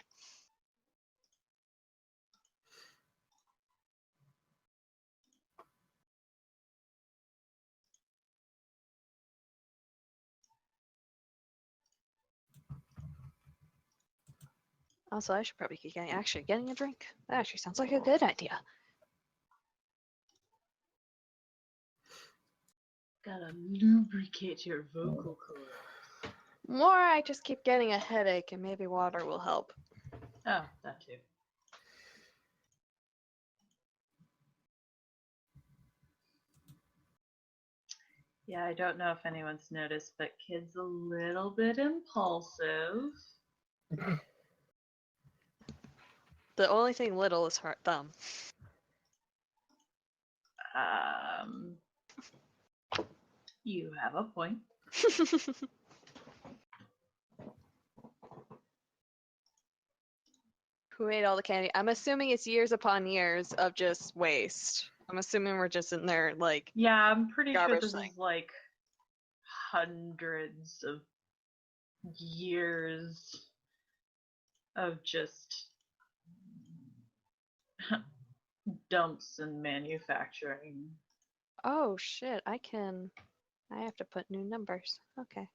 Also, I should probably keep getting a drink. That actually sounds like a good idea. Gotta lubricate your vocal cords. Or I just keep getting a headache and maybe water will help. Oh, that too. Yeah, I don't know if anyone's noticed, but Kid's a little bit impulsive. The only thing little is her thumb. Um, you have a point. Who ate all the candy? I'm assuming it's years upon years of just waste. I'm assuming we're just in there like Yeah, I'm pretty sure garbage this thing. is like hundreds of years of just dumps and manufacturing. Oh shit, I have to put new numbers. Okay.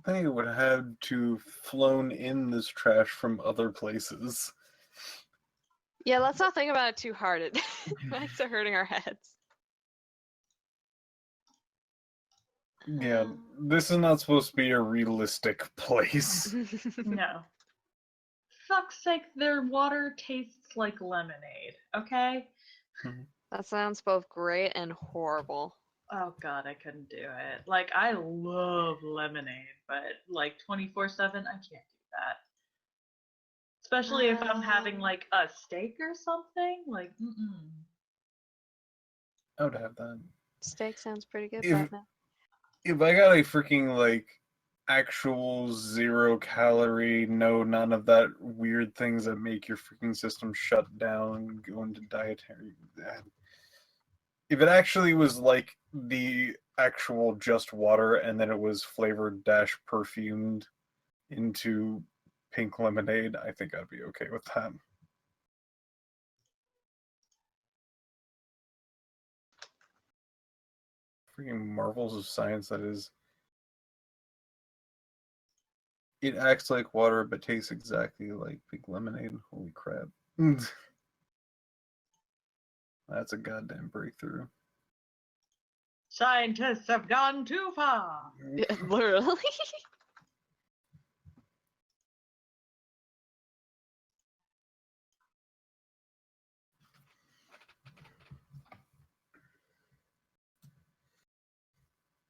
I think it would have to flown in this trash from other places. Yeah, let's not think about it too hard. It might start hurting our heads. Yeah, this is not supposed to be a realistic place. No. Fuck's sake, their water tastes like lemonade, okay? That sounds both great and horrible. Oh god, I couldn't do it. Like, I love lemonade, but like 24/7, I can't do that. Especially if I'm having like a steak or something. Like, I would have that. Steak sounds pretty good, If- Batman. If I got a freaking, like, actual 0-calorie, no, none of that weird things that make your freaking system shut down, go into dietary. If it actually was like the actual just water and then it was flavored - perfumed into pink lemonade, I think I'd be okay with that. Freaking marvels of science that is. It acts like water but tastes exactly like pink lemonade. Holy crap. That's a goddamn breakthrough. scientists have gone too far. Yeah, literally.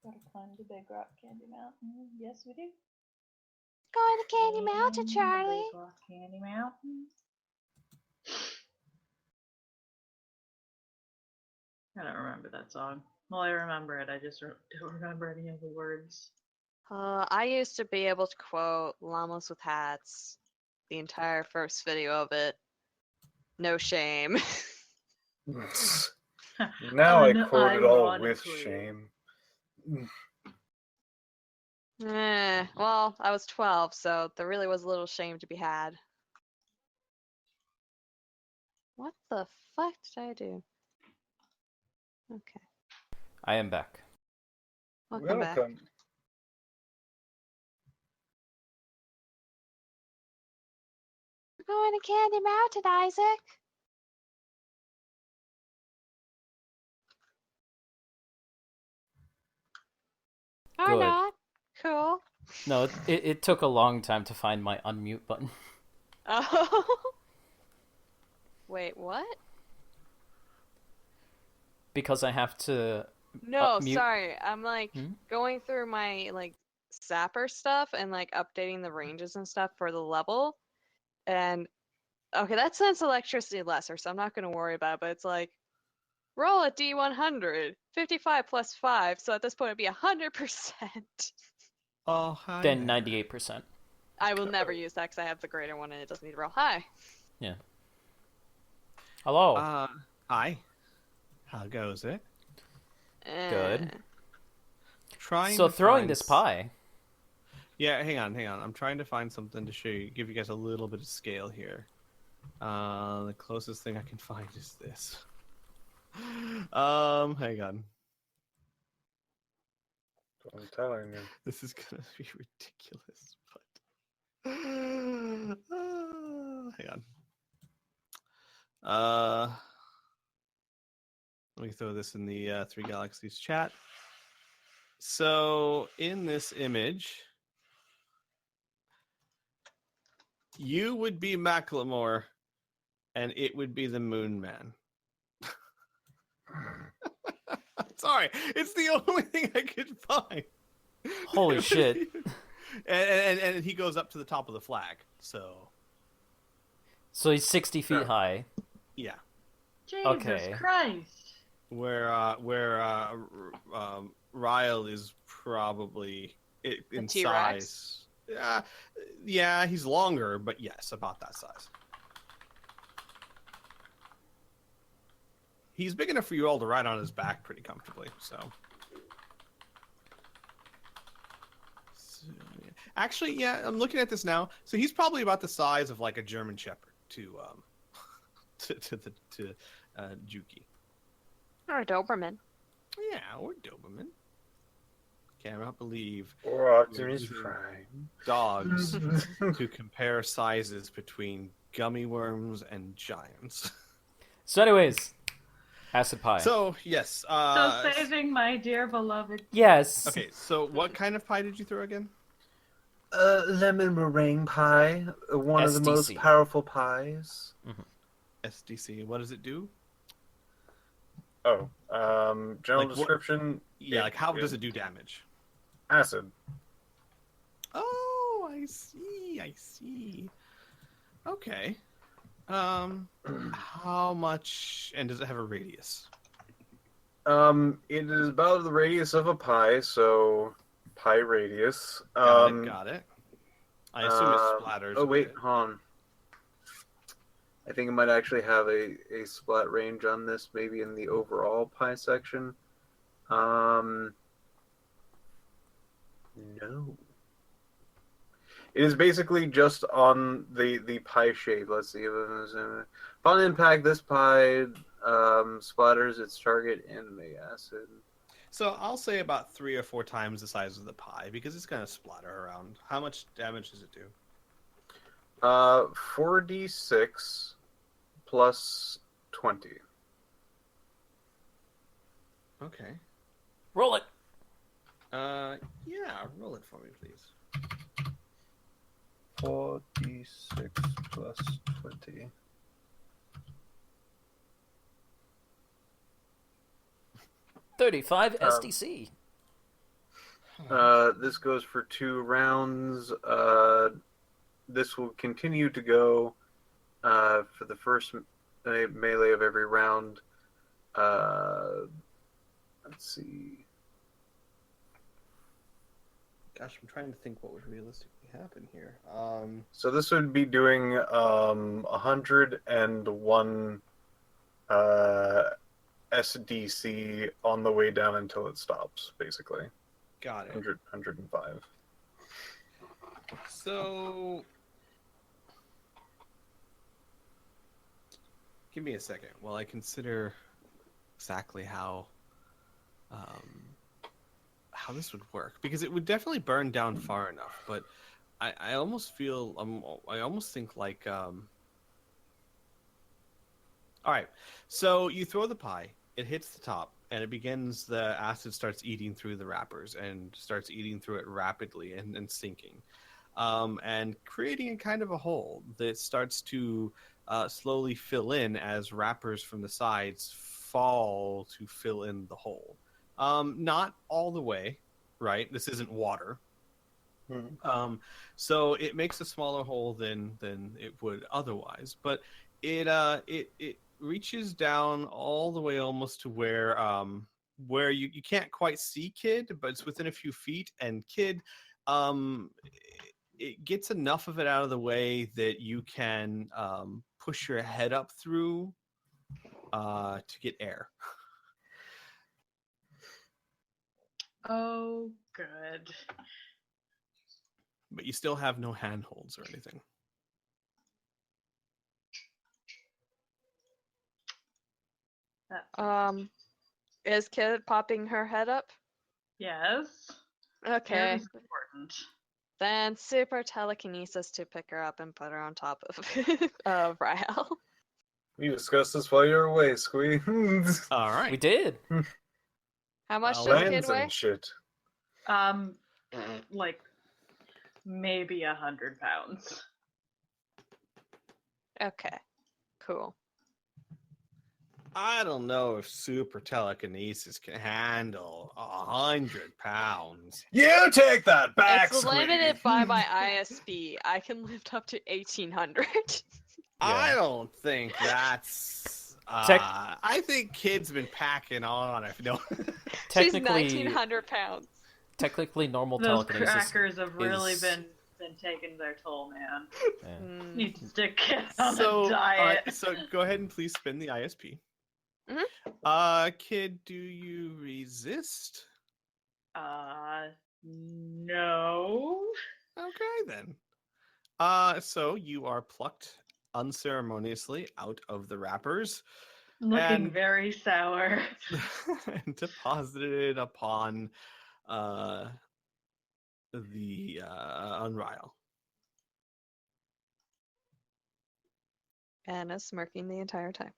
Gotta climb the big rock candy mountain. Yes, we do. Going to Candy Mountain, The Charlie. Big Rock Candy Mountain. I don't remember that song. Well, I remember it. I just don't remember any of the words. I used to be able to quote Llamas with Hats, the entire first video of it. No shame. Now I quote it all with Unironically. shame. Well, I was 12, so there really was a little shame to be had. What the fuck did I do? Okay, I am back. welcome back. We're going to Candy Mountain, Isaac. Or Good. not. Cool. No, it took a long time to find my unmute button. Oh. Wait, what? Because I have to... No, mute- sorry. I'm like Hmm? going through my like Zapper stuff and like updating the ranges and stuff for the level. And okay, that sends electricity lesser, so I'm not gonna worry about it, but it's like roll a D100, 55 plus 5, so at this point it'd be 100%. Oh, hi. Then there. 98%. I will never use that because I have the greater one and it doesn't need to roll high. Yeah. Hello. Hi. How goes it? Good. Trying So to throwing find this pie. Yeah, hang on. I'm trying to find something to show you, give you guys a little bit of scale here. The closest thing I can find is this. Hang on. I'm telling you. This is gonna be ridiculous, but hang on. Let me throw this in the Three Galaxies chat. So in this image, you would be Macklemore, and it would be the Moon Man. Sorry, it's the only thing I could find. Holy shit. And he goes up to the top of the flag. So So he's 60 feet high. yeah. Jesus Okay. Christ. Where Ryle is probably in T-Rex? size. Yeah, he's longer, but yes, about that size. He's big enough for you all to ride on his back pretty comfortably. So yeah. Actually, yeah, I'm looking at this now. So he's probably about the size of like a German Shepherd to Juki. Or a Doberman. Yeah, or Doberman. Cannot believe Or Optimus using Prime. dogs to compare sizes between gummy worms and giants. So, anyways, acid pie. So yes. So saving my dear beloved. yes. Okay, so what kind of pie did you throw again? Lemon meringue pie, one of the most SDC. powerful pies. SDC. What does it do? Oh, general Like what- description. Yeah, like how does it do damage? Acid. Oh, I see. I see. Okay. How much? And does it have a radius? It is about the radius of a pie, so pi radius. Got it. I assume it splatters. Oh a wait, bit. hold on. I think it might actually have a splat range on this, maybe in the overall pi section. No. It is basically just on the pie shape. Let's see. Upon impact, this pie splatters its target in the acid. So I'll say about 3 or 4 times the size of the pie because it's gonna splatter around. How much damage does it do? 4d6 plus 20. Okay. Roll it. Yeah, roll it for me, please. 4d6 plus 20. 35 SDC. This goes for 2 rounds. This will continue to go for the first melee of every round. Let's see. Gosh, I'm trying to think what would realistically happen here. So this would be doing 101 SDC on the way down until it stops, basically. Got it. 105. So, give me a second while I consider exactly how this would work, because it would definitely burn down far enough. But I almost feel I almost think like all right. So you throw the pie, it hits the top, and it begins. The acid starts eating through the wrappers and starts eating through it rapidly and sinking. And creating a kind of a hole that starts to slowly fill in as wrappers from the sides fall to fill in the hole. Not all the way, right? This isn't water. Mhm. So it makes a smaller hole than it would otherwise, but it reaches down all the way almost to where you can't quite see Kid, but it's within a few feet, and Kid it gets enough of it out of the way that you can push your head up through to get air. Oh, good. But you still have no handholds or anything. Is Kid popping her head up? Yes. Okay. Air is important. Then super telekinesis to pick her up and put her on top of Ryle. We discussed this while you were away, Squee. All right. We did. How much Well, does Kid Lands weigh? and shit. Like maybe 100 pounds. Okay, cool. I don't know if super telekinesis can handle 100 pounds. You take that back, It's Squee. limited by my ISB. I can lift up to 1800. I don't think that's I think Kid's been packing on. If no, She's Technically, 1,900 pounds. technically normal Those telekinesis crackers have really is- been taking their toll, man. yeah. Need to stick Kid on so a diet. so go ahead and please spin the ISP. Kid, do you resist? No. Okay then. So you are plucked unceremoniously out of the wrappers Looking And- very sour. and deposited upon on Ryle. Anna smirking the entire time.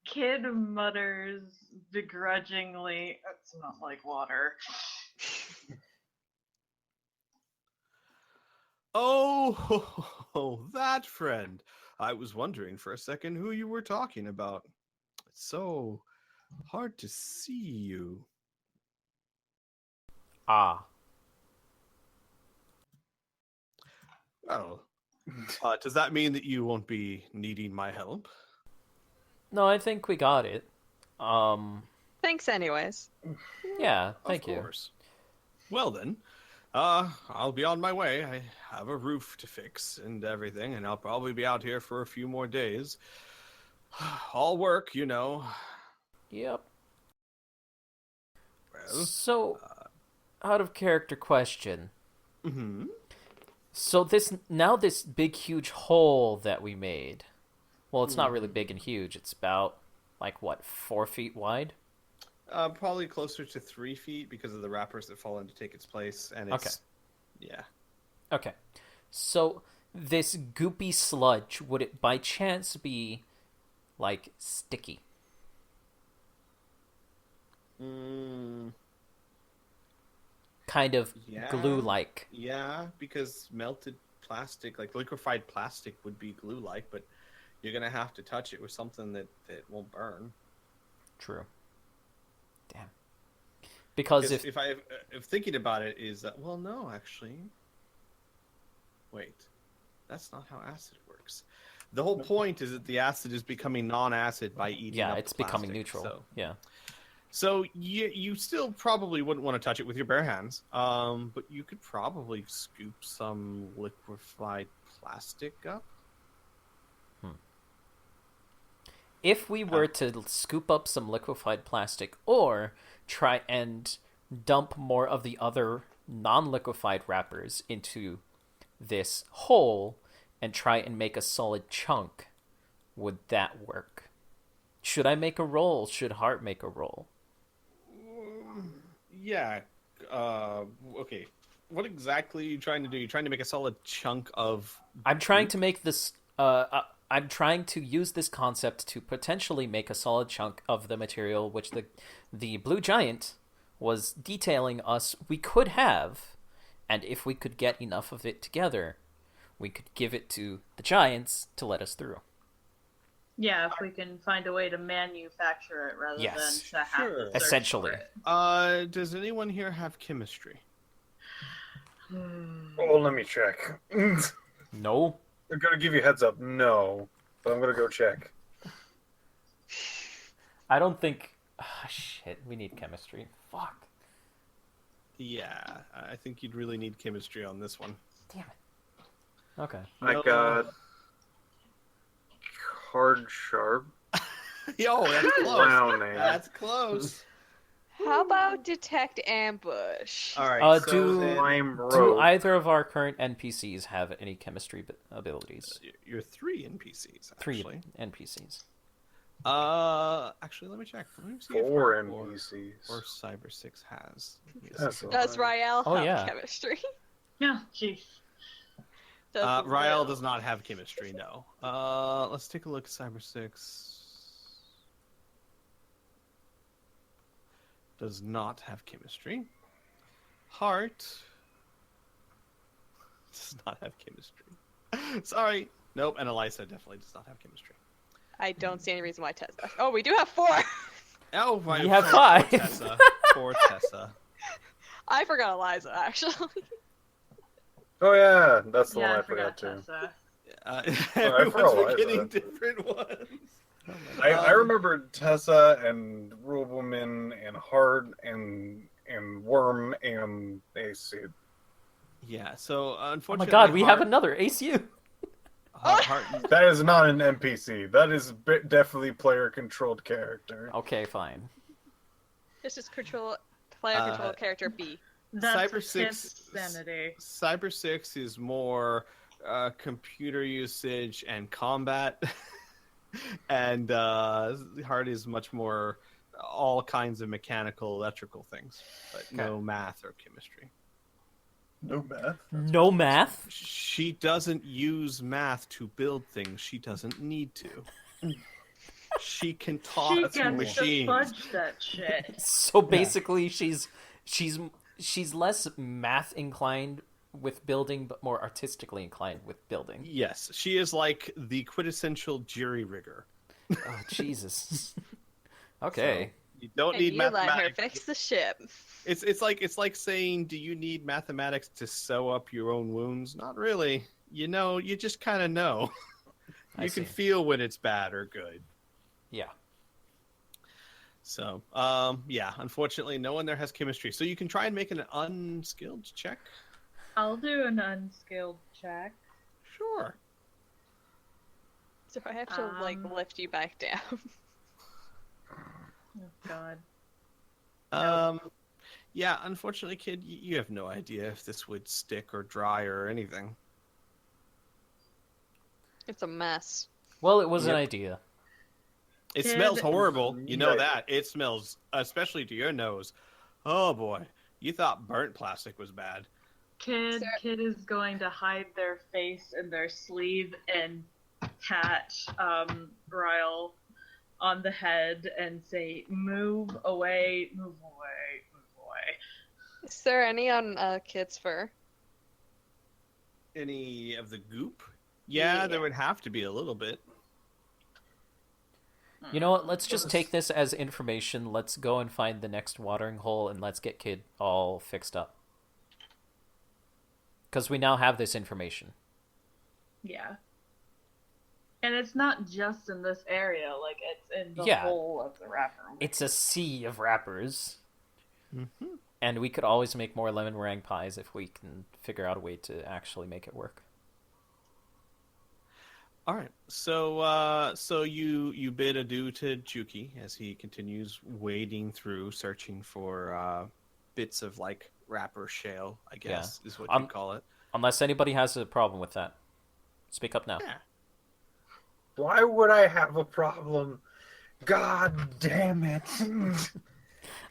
Kid mutters begrudgingly, "It's not like water." Oh, that friend. I was wondering for a second who you were talking about. It's so hard to see you. Ah. Well, does that mean that you won't be needing my help? No, I think we got it. Thanks, anyways. Yeah, thank Of you. course. Well then, I'll be on my way. I have a roof to fix and everything, and I'll probably be out here for a few more days. All work, you know. Yep. Well, So, out of character question. mm-hmm. So this big huge hole that we made. Well, it's not really big and huge. It's about like what, 4 feet wide? Probably closer to 3 feet because of the wrappers that fall in to take its place, and it's yeah. Okay. So this goopy sludge, would it by chance be like sticky? Kind of Yeah. glue-like. Yeah, because melted plastic, like liquefied plastic, would be glue-like, but you're gonna have to touch it with something that won't burn. True. Damn. Because If thinking about it is well, no, actually. Wait, that's not how acid works. The whole point is that the acid is becoming non-acid by eating. yeah, up it's the becoming plastic, neutral. So. Yeah. So you still probably wouldn't want to touch it with your bare hands, but you could probably scoop some liquefied plastic up. If we were to scoop up some liquefied plastic or try and dump more of the other non-liquefied wrappers into this hole and try and make a solid chunk, would that work? Should I make a roll? Should Hart make a roll? Yeah. Okay. What exactly are you trying to do? You're trying to make a solid chunk of. I'm trying to make this. I'm trying to use this concept to potentially make a solid chunk of the material which the blue giant was detailing us we could have, and if we could get enough of it together, we could give it to the giants to let us through. Yeah, if we can find a way to manufacture it rather Yes, than to have sure. to search Essentially. for it. Does anyone here have chemistry? Oh, let me check. I'm No. gonna give you a heads up. No, but I'm gonna go check. I don't think... shit, we need chemistry. Fuck. Yeah, I think you'd really need chemistry on this one. Damn it. Okay. I got hard sharp. Yo, that's close. Browning. That's close. How about detect ambush? All right. Slime Do rope. either of our current NPCs have any chemistry abilities? You're 3 NPCs. Three Actually. NPCs. Actually, let me check. Let me see 4 if NPCs. or Cyber 6 has. That's Does Ryle Oh, have yeah. chemistry? Yeah, jeez. Does Ryle Will? does not have chemistry. No. Let's take a look at Cyber 6. Does not have chemistry. Heart does not have chemistry. Sorry. Nope. And Elisa definitely does not have chemistry. I don't see any reason why Tessa. Oh, we do have 4. Oh, We have 5. Poor Tessa. Poor Tessa. I forgot Eliza, actually. Oh yeah, that's the Yeah, one I I forgot forgot too. Tessa. Everyone's Eliza. forgetting different ones. Oh my I remember Tessa and Rule Woman and Heart and Worm and AC. Yeah. So Oh my unfortunately, god, we have Hart- another ACU. Hart- That is not an NPC. That is definitely player-controlled character. Okay, fine. This is player control character B. That's Cyber Pip's 6 sanity. Cyber 6 is more computer usage and combat, and Hard is much more all kinds of mechanical, electrical things, but no math or chemistry. No math. No math? She doesn't use math to build things. She doesn't need to. She can She talk to gets to machines. fudge that shit. So basically, she's less math inclined with building, but more artistically inclined with building. Yes, she is like the quintessential jury rigger. Oh Jesus. Okay. So, you don't And need you let her mathematics. fix the ship. It's like saying, do you need mathematics to sew up your own wounds? Not really. You know, you just kind of know. I You can see. feel when it's bad or good. Yeah. So, yeah, unfortunately, no one there has chemistry. So you can try and make an unskilled check. I'll do an unskilled check. Sure. So I have to lift you back down. Oh god. Yeah, unfortunately, kid, you have no idea if this would stick or dry or anything. It's a mess. Well, it was an Yep. idea. It Kid- smells horrible. You know Right. that. It smells, especially to your nose. Oh boy, you thought burnt plastic was bad. Kid is going to hide their face in their sleeve and pat Ryle on the head and say, "Move away, move away, move away." Is there any on Kid's fur? Any of the goop? Yeah, there would have to be a little bit. You know what? Let's just take this as information. Let's go and find the next watering hole and let's get Kid all fixed up. Because we now have this information. Yeah. And it's not just in this area, like it's in the Yeah. whole of the wrapper. It's a sea of wrappers. Mm-hmm. And we could always make more lemon meringue pies if we can figure out a way to actually make it work. All right, so you bid adieu to Juki as he continues wading through, searching for bits of like wrapper shale, I guess is what you call it. Unless anybody has a problem with that. Speak up now. Yeah. Why would I have a problem? God damn it.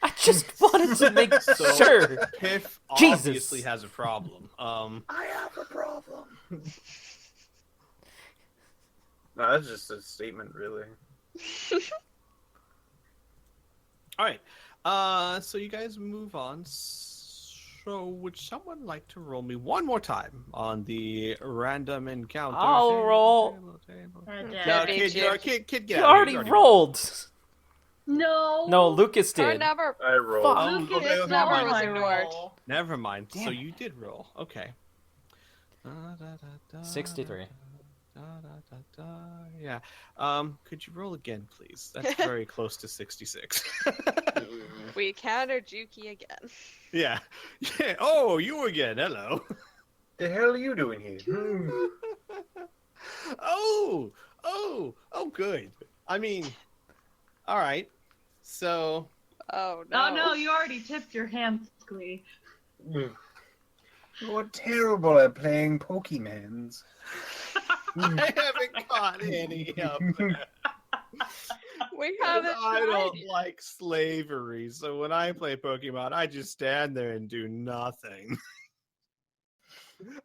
I just wanted to make So- sure. Piph Jesus. obviously has a problem. I have a problem. No, that's just a statement, really. All right, so you guys move on. So would someone like to roll me one more time on the random encounter? I'll roll. Yeah. No, kid, you. Kid, get You out of already here. rolled. No. No, Lucas Or did. never. I rolled. Fuck. Oh, Lucas okay, never never was my ignored. roll. Never mind. Damn So it. you did roll. Okay. 63. Yeah. Could you roll again, please? That's very close to 66. We countered Juki again. Yeah. Yeah. Oh, you again. Hello. The hell are you doing here? Oh, good. I mean, all right. So, Oh no. Oh no, you already tipped your hand, Squee. You're terrible at playing Pokemans. I haven't got any of that. We haven't I tried. don't like slavery, so when I play Pokemon, I just stand there and do nothing.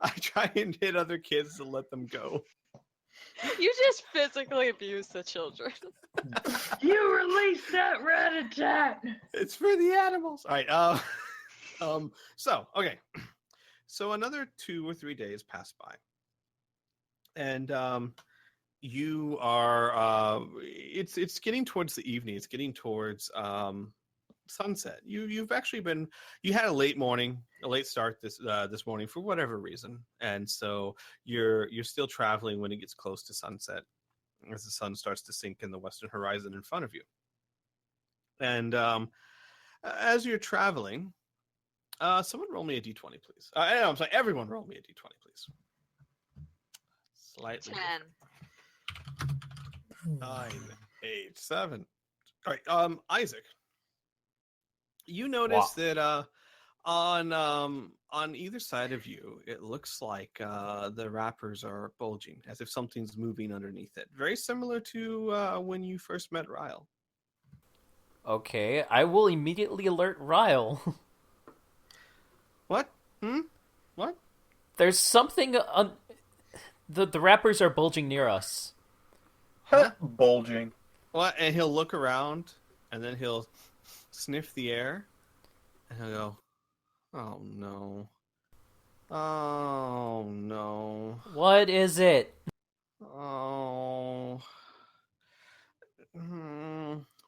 I try and hit other kids to let them go. You just physically abuse the children. You released that rat attack. It's for the animals. All right. So okay. So another 2 or 3 days pass by, and you are. It's getting towards the evening. It's getting towards sunset. You've actually been. You had a late start this morning for whatever reason, and so you're still traveling when it gets close to sunset. as the sun starts to sink in the western horizon in front of you. And as you're traveling, someone roll me a d20, please. No, I'm sorry, everyone roll me a d20, please. Slightly 10. different. 9, 8, 7. All right, Isaac, you notice that on either side of you, it looks like the wrappers are bulging, as if something's moving underneath it. Very similar to when you first met Ryle. Okay, I will immediately alert Ryle. What? What? There's something the wrappers are bulging near us. Bulging. What? And he'll look around, and then he'll sniff the air, and he'll go, "Oh no. Oh no. What is it? Oh.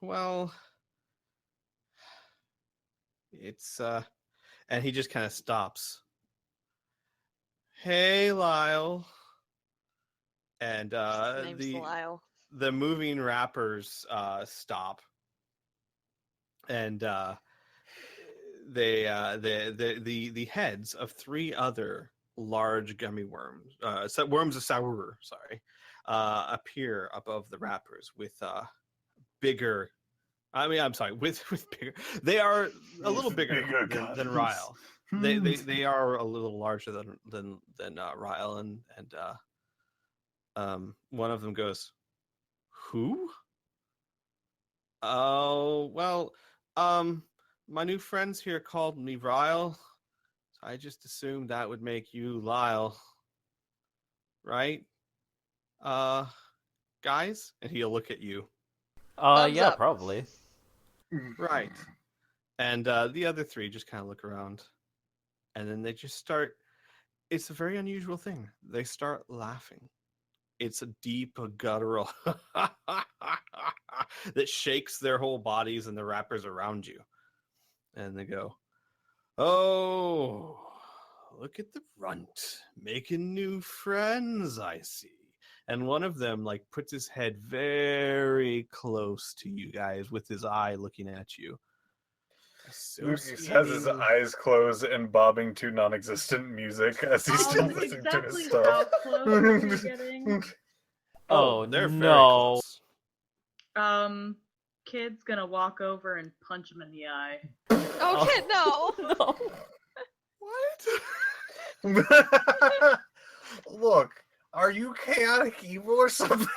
Well, it's and he just kind of stops. Hey, Lyle. And His name's Lyle. the moving wrappers stop, and the heads of 3 other large gummy worms, worms of Saur, appear above the wrappers with bigger. With bigger. They are a little bigger than Ryle. They are a little larger than Ryle, and one of them goes, "Who? Oh, well, my new friends here called me Ryle, so I just assumed that would make you Lyle, right? Guys?" And he'll look at you. Thumbs Yeah, up. probably. Right. And the other 3 just kind of look around, and then they just start. It's a very unusual thing. They start laughing. It's a deep, guttural that shakes their whole bodies and the wrappers around you. And they go, "Oh, look at the runt, making new friends, I see." And one of them puts his head very close to you guys with his eye looking at you. Lucius has his eyes closed and bobbing to non-existent music as he's still listening to his Exactly stuff. how close are we getting? Oh, they're very no. close. Kid's gonna walk over and punch him in the eye. Oh, kid, no! What? Look, are you chaotic evil or something?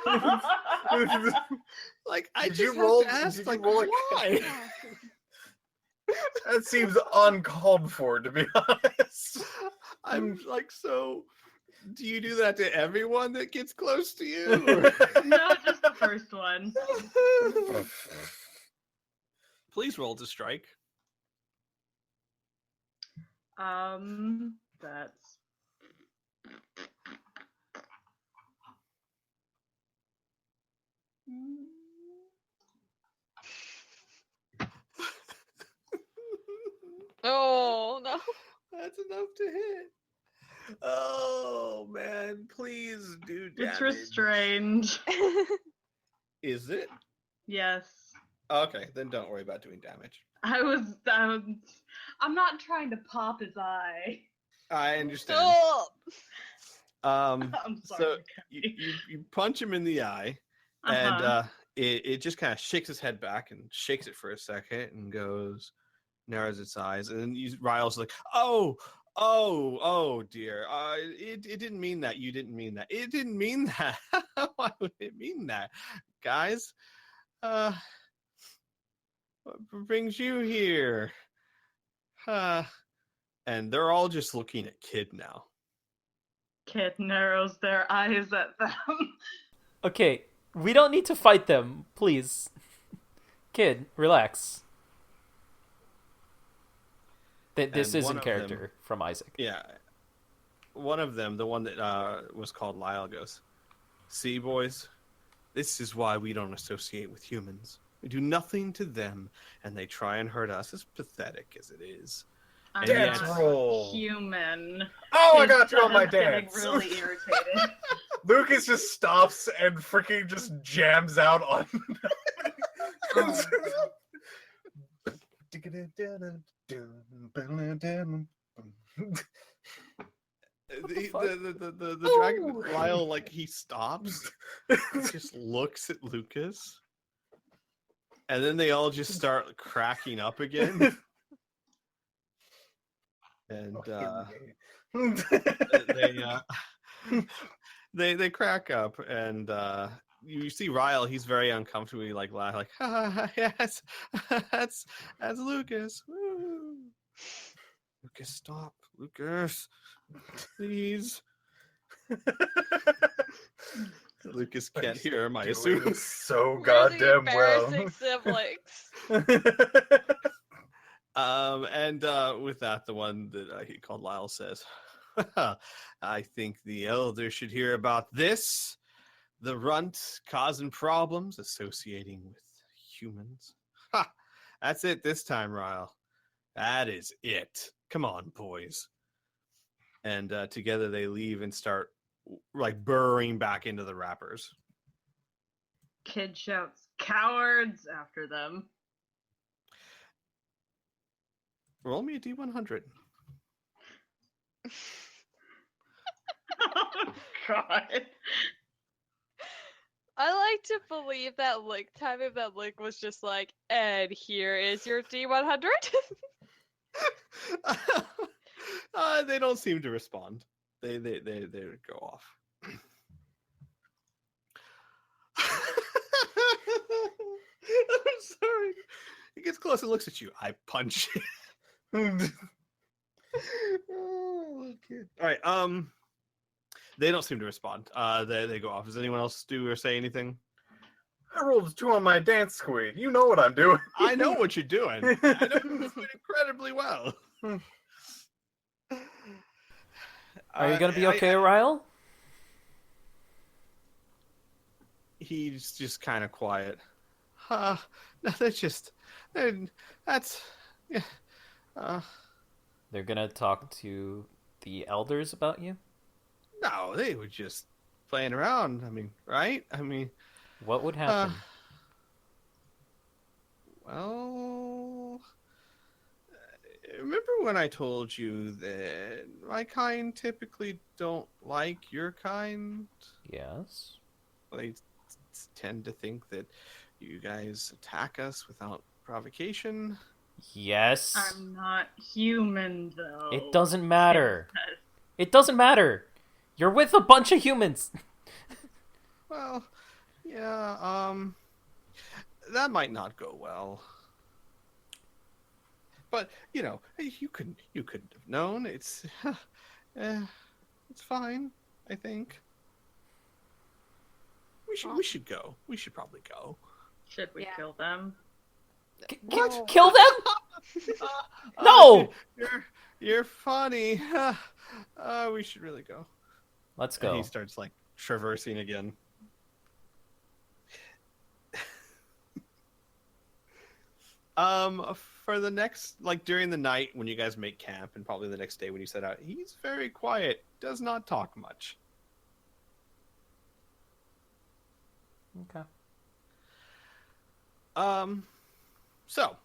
I Did just you have roll? to ask, Did you roll why? That seems uncalled for, to be honest. I'm so. Do you do that to everyone that gets close to you? No, just the first one. Please roll to strike. That's Oh, no. That's enough to hit. Oh man, please do damage. it's restrained. Is it? Yes. Okay, then don't worry about doing damage. I'm not trying to pop his eye. I understand. Stop! Um, I'm so sorry. you punch him in the eye, and it just kind of shakes his head back and shakes it for a second and narrows its eyes, and then Ryle's like, oh dear, it didn't mean that. You didn't mean that. It didn't mean that. Why would it mean that, guys? What brings you here? And they're all just looking at Kid now. Kid narrows their eyes at them. Okay, we don't need to fight them, please. Kid, relax. This And is one in of character them- from Isaac. Yeah. One of them, the one that was called Lyle, goes, "See, boys, this is why we don't associate with humans. We do nothing to them, and they try and hurt us, as pathetic as it is." I'm Dance not roll. human. Oh, I His got you on my son's getting dance. really irritated. Lucas just stops and freaking just jams out on. The dragon Ryle, like, he stops, just looks at Lucas, and then they all just start cracking up again. And they crack up, and you see Ryle. He's very uncomfortably like laugh, like, yes, that's Lucas. Woo. Lucas, stop, Lucas, please. Lucas can't hear him, I assume. So We're the goddamn well. embarrassing siblings. And with that, the one that he called Lyle says, I think the elder should hear about this. The runt causing problems associating with humans. Ha! That's it this time, Ryle. That is it. Come on, boys. And together they leave and start like burrowing back into the wrappers. Kid shouts, "Cowards!" after them. Roll me a D100. Oh, God. I like to believe that Link timing that Link was just like, and here is your D100. They don't seem to respond. They go off. I'm sorry. He gets close and looks at you. I punch you. Oh, kid. All right. They don't seem to respond. They go off. Does anyone else do or say anything? I rolled a 2 on my dance squid. You know what I'm doing. I know what you're doing. I know you're doing incredibly well. Are you gonna be okay, Ryle? He's just kind of quiet. No, that's yeah. They're gonna talk to the elders about you? No, they were just playing around. I mean, right? I mean, What would happen? Well, remember when I told you that my kind typically don't like your kind? Yes. They tend to think that you guys attack us without provocation. Yes. I'm not human, though. It doesn't matter. It doesn't matter. You're with a bunch of humans. Well, yeah, that might not go well. But, you know, you couldn't have known. It's fine, I think. We should go. We should probably go. Should we Yeah. kill them? What? Kill them? No! You're funny. We should really go. Let's And go. he starts like traversing again. For the next, like during the night when you guys make camp, and probably the next day when you set out, he's very quiet. Does not talk much. Okay. So,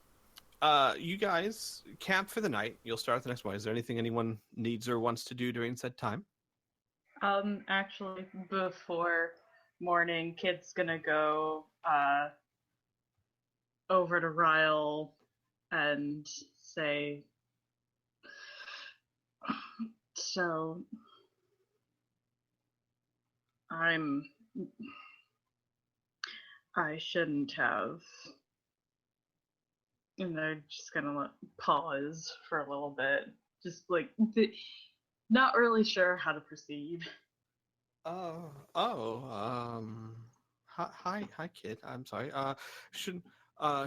you guys camp for the night. You'll start the next morning. Is there anything anyone needs or wants to do during said time? Actually, before morning, Kid's gonna go, over to Ryle and say, so, I shouldn't have. And they're just gonna pause for a little bit. Just like, not really sure how to proceed. Hi, kid. I'm sorry.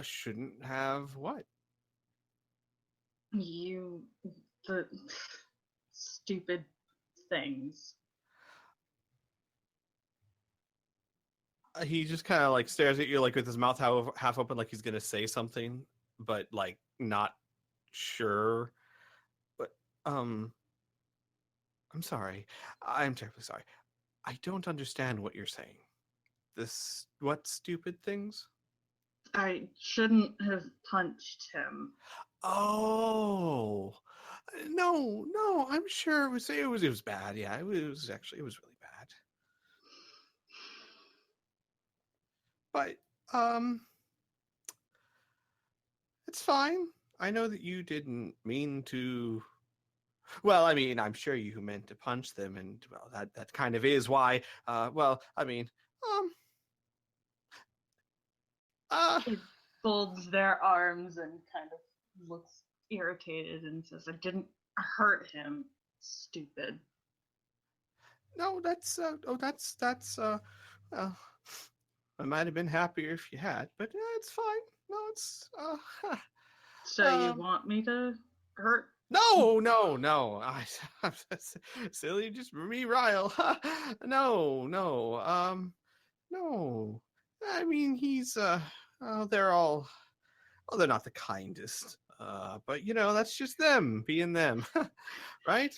Shouldn't have what? The stupid things. He just kind of like stares at you, like with his mouth half open, like he's gonna say something, but like not sure. But I'm sorry. I'm terribly sorry. I don't understand what you're saying. This what stupid things? I shouldn't have punched him. Oh, no, I'm sure it was bad. Yeah, it was really bad. But it's fine. I know that you didn't mean to. Well, I mean, I'm sure you meant to punch them, and well, that kind of is why. Well, I mean, um, He folds their arms and kind of looks irritated and says, I didn't hurt him, stupid. no, well, I might have been happier if you had, but it's fine. No, it's So you want me to hurt? no. I'm silly, just me, Ryle. No. No. I mean, he's they're all, well, they're not the kindest. But that's just them being them, right?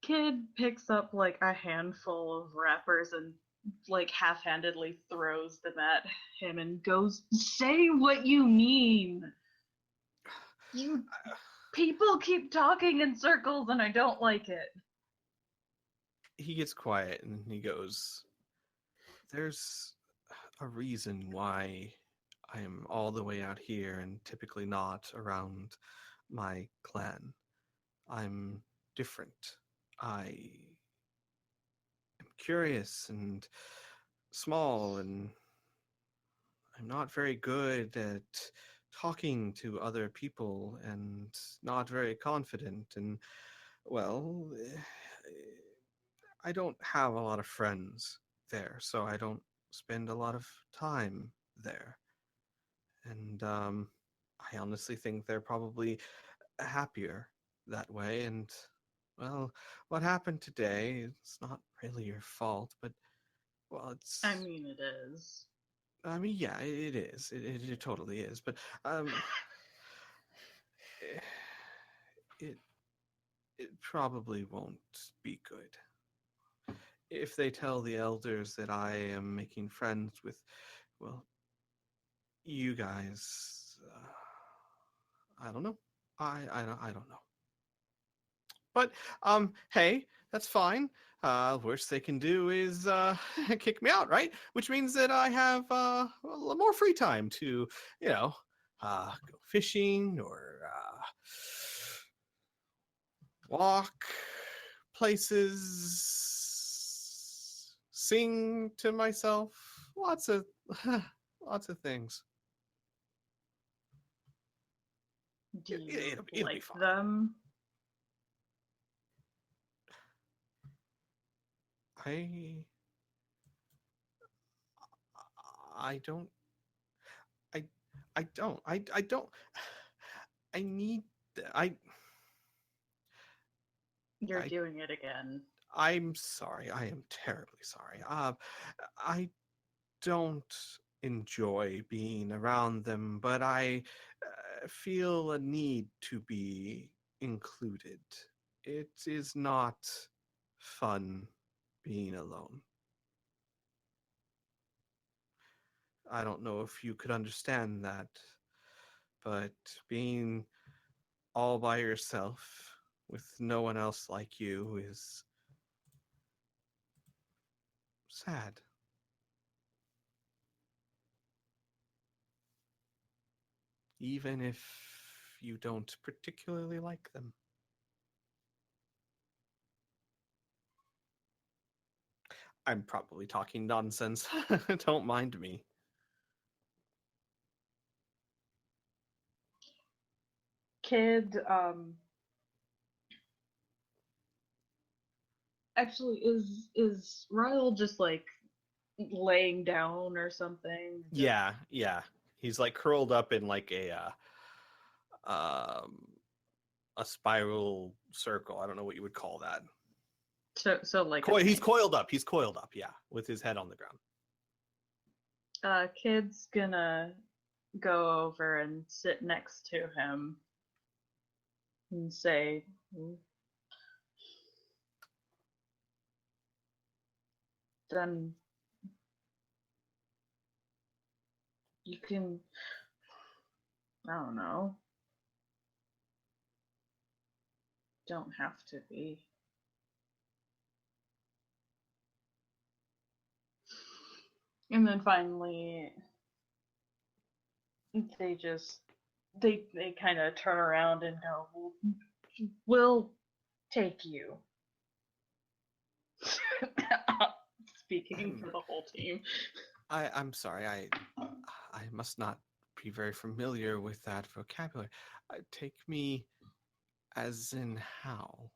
Kid picks up like a handful of wrappers and like half-handedly throws them at him and goes, say what you mean. You people keep talking in circles and I don't like it. He gets quiet and he goes, there's a reason why I am all the way out here and typically not around my clan. I'm different. I am curious and small, and I'm not very good at talking to other people and not very confident. And, well, I don't have a lot of friends there, so I don't spend a lot of time there. And I honestly think they're probably happier that way. And, well, what happened today, it's not really your fault, but, well, it's... I mean, it is. I mean, yeah, it is. It totally is. But it probably won't be good. If they tell the elders that I am making friends with, well, you guys, I don't know. I don't know. But hey, that's fine. Worst they can do is kick me out, right? Which means that I have more free time to, go fishing or walk places, sing to myself, lots of things. Do you It'll be like fine. them? I don't. I don't. I don't. I need. You're doing it again. I'm sorry. I am terribly sorry. I don't enjoy being around them, but I feel a need to be included. It is not fun being alone. I don't know if you could understand that, but being all by yourself with no one else like you is sad. Even if you don't particularly like them. I'm probably talking nonsense. Don't mind me. Kid, actually, is Ryle just like laying down or something? Yeah. He's like curled up in like a spiral circle. I don't know what you would call that. So like He's coiled up. He's coiled up, yeah, with his head on the ground. Kid's gonna go over and sit next to him and say, then you can, I don't know, don't have to be. And then finally, they just, they kind of turn around and go, we'll take you. Speaking for the whole team. I'm sorry. I must not be very familiar with that vocabulary. Take me, as in how?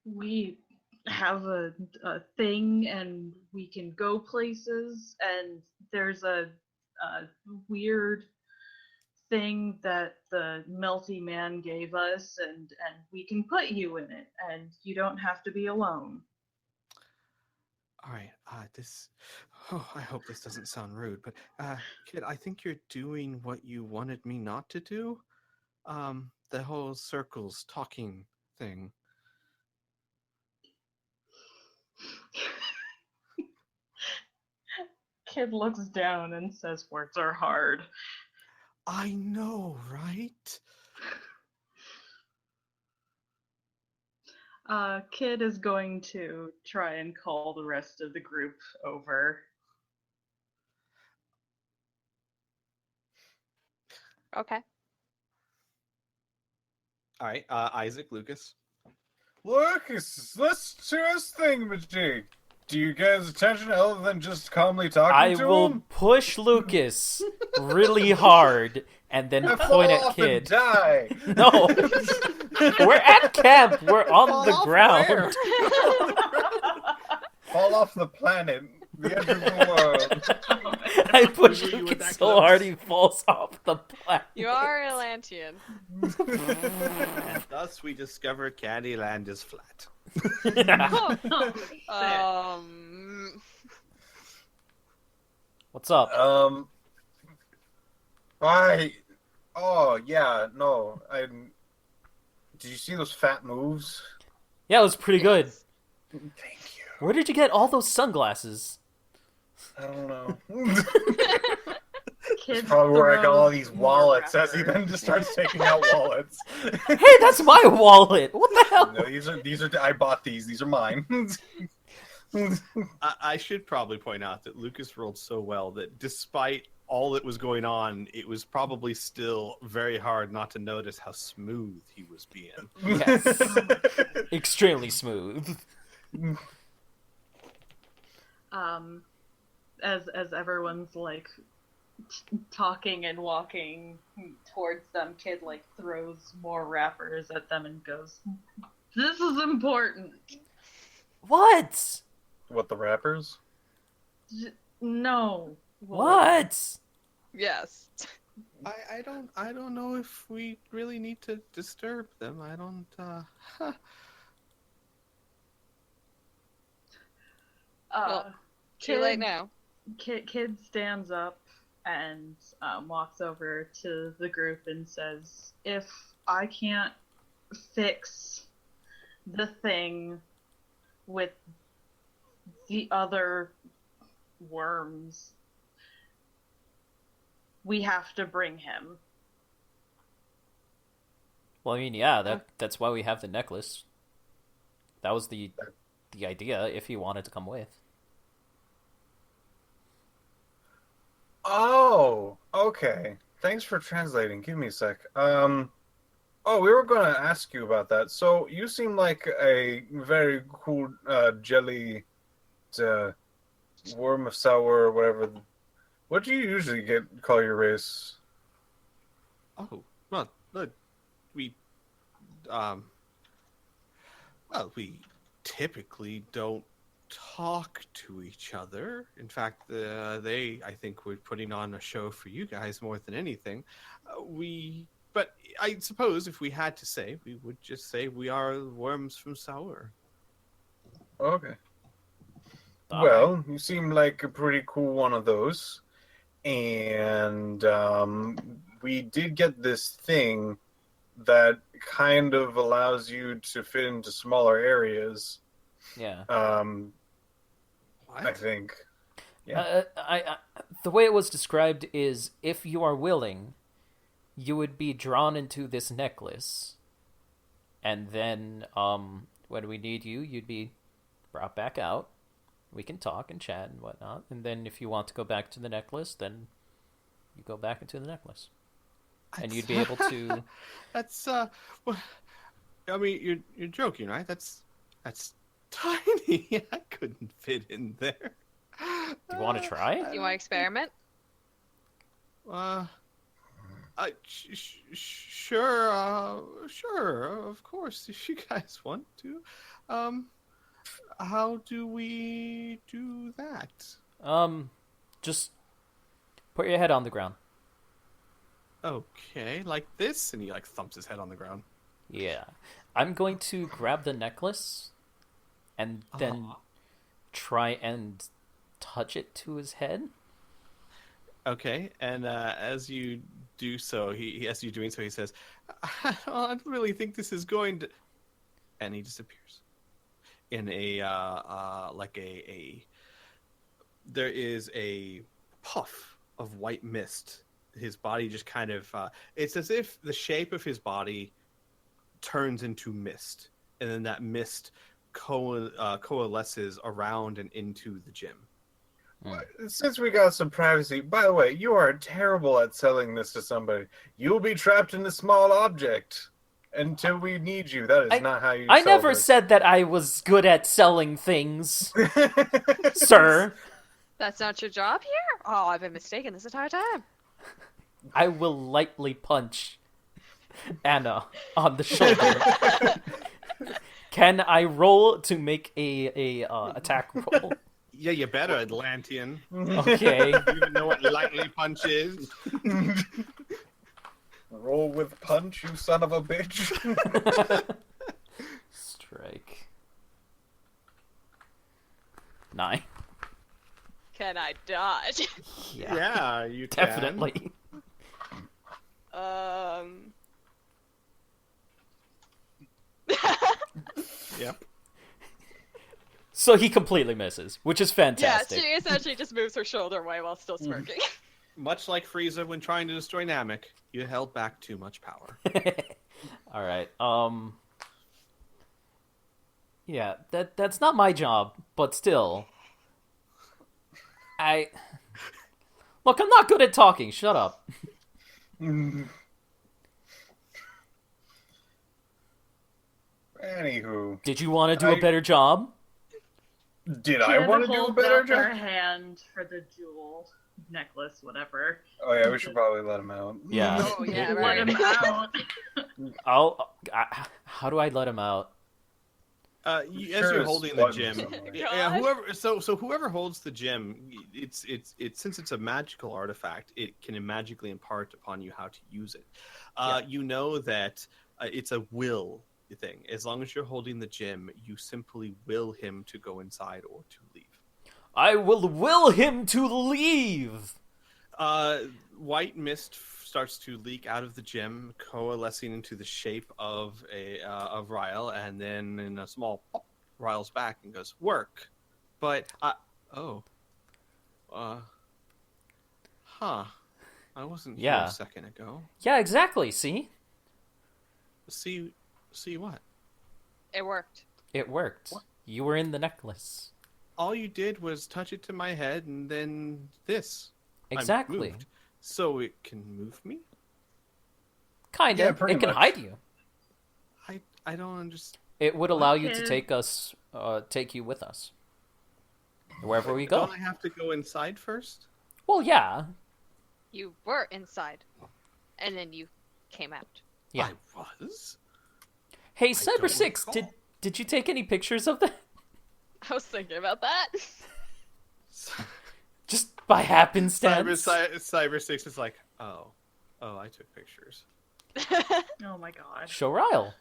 We have a thing, and we can go places, and there's a weird thing that the melty man gave us, and we can put you in it, and you don't have to be alone. All right. This. Oh, I hope this doesn't sound rude, but kid, I think you're doing what you wanted me not to do. The whole circles talking thing. Kid looks down and says, words are hard. I know, right? Kid is going to try and call the rest of the group over. Okay. All right. Isaac, Lucas. Lucas, let's do this thingamajig. Do you get his attention other than just calmly talking I to will him? push Lucas really hard and then I point fall at off and Kid. die. No, we're at camp. We're on Fall the off ground. where? Fall off the planet, the edge of the world. I push You were Lucas that so close. hard he falls off the planet. You are Atlantean. And thus we discover Candyland is flat. What's up? Oh yeah, no. Did you see those fat moves? Yeah, it was pretty good. Thank you. Where did you get all those sunglasses? I don't know. Kid Probably where I got all throws these more wallets as he wrappers. then just starts taking out wallets. Hey, that's my wallet. What the hell? No, these are I bought these. These are mine. I should probably point out that Lucas rolled so well that despite all that was going on, it was probably still very hard not to notice how smooth he was being. Yes. Extremely smooth. As everyone's like talking and walking towards them, Kid like throws more wrappers at them and goes, "This is important." What? What, the rappers? No. What? Yes. I don't know if we really need to disturb them. I don't Well, Too late now. Kid stands up and walks over to the group and says, "If I can't fix the thing with the other worms, we have to bring him." Well, I mean, yeah, that's why we have the necklace. That was the idea, if he wanted to come with. Oh, okay. Thanks for translating. Give me a sec. Oh, we were going to ask you about that. So you seem like a very cool jelly worm of sour or whatever. What do you usually call your race? Oh, well, look, we typically don't talk to each other. In fact, I think, were putting on a show for you guys more than anything. But I suppose if we had to say, we would just say we are worms from Sour. Okay. All Well, right. you seem like a pretty cool one of those. And we did get this thing that kind of allows you to fit into smaller areas. Yeah. I think. The way it was described is, if you are willing, you would be drawn into this necklace, and then when we need you, you'd be brought back out. We can talk and chat and whatnot, and then if you want to go back to the necklace, then you go back into the necklace, and you'd be able to. That's well, I mean, you're joking, right? That's tiny. I couldn't fit in there. Do you want to try? You want to experiment? Sure, sure, of course, if you guys want to. How do we do that? Just put your head on the ground. Okay, like this, and he like thumps his head on the ground. Yeah. I'm going to grab the necklace and then try and touch it to his head. Okay, and as you do so, as you're doing so, he says, "I don't really think this is going to," and he disappears in a like a. There is a puff of white mist. His body just kind of. It's as if the shape of his body turns into mist, and then that mist coalesces around and into the gym. Since we got some privacy, by the way, you are terrible at selling this to somebody. You'll be trapped in a small object until we need you. That is not how you I sell never this. said that I was good at selling things, sir. That's not your job here? Oh, I've been mistaken this entire time. I will lightly punch Anna on the shoulder. Can I roll to make a attack roll? Yeah, you better, Atlantean. Okay. You even know what lightly punch is? Roll with punch, you son of a bitch. Strike. 9. Can I dodge? Yeah, you can. Definitely. Yep. So he completely misses, which is Yeah, fantastic. she essentially just moves her shoulder away while still smirking. Much like Frieza when trying to destroy Namek, you held back too much power. All right. Yeah, that's not my job, but still. Look, I'm not good at talking. Shut up. Anywho. Did you want to do a better job? Did I want to do a holds better up her job? hand for the jewel necklace, whatever. Oh yeah, we should probably let him out. Yeah. Oh, yeah, Let right. him out. How do I let him out? As Sure, you're holding the it's gym, somewhere. yeah, whoever holds the gym, it's since it's a magical artifact, it can magically impart upon you how to use it. You know that it's a will thing. As long as you're holding the gym, you simply will him to go inside or to leave. I will him to leave. White mist starts to leak out of the gym, coalescing into the shape of Ryle, and then in a small pop, Ryle's back and goes, "Work," but I wasn't here Yeah. a second ago. Yeah, exactly. See? See what? It worked. It worked. What? You were in the necklace. All you did was touch it to my head, and then this. I Exactly. moved. So it can move me? Kinda. Yeah, pretty It can much. hide you. I don't understand. It would allow you to Okay. take you with us. Wherever we go. Don't I have to go inside first? Well, yeah. You were inside, and then you came out. Yeah. I was? Hey, don't Cyber Six, recall. did you take any pictures of that? I was thinking about that. Just by happenstance? Cyber 6 is like, oh, I took pictures. Oh my gosh. Show Ryle.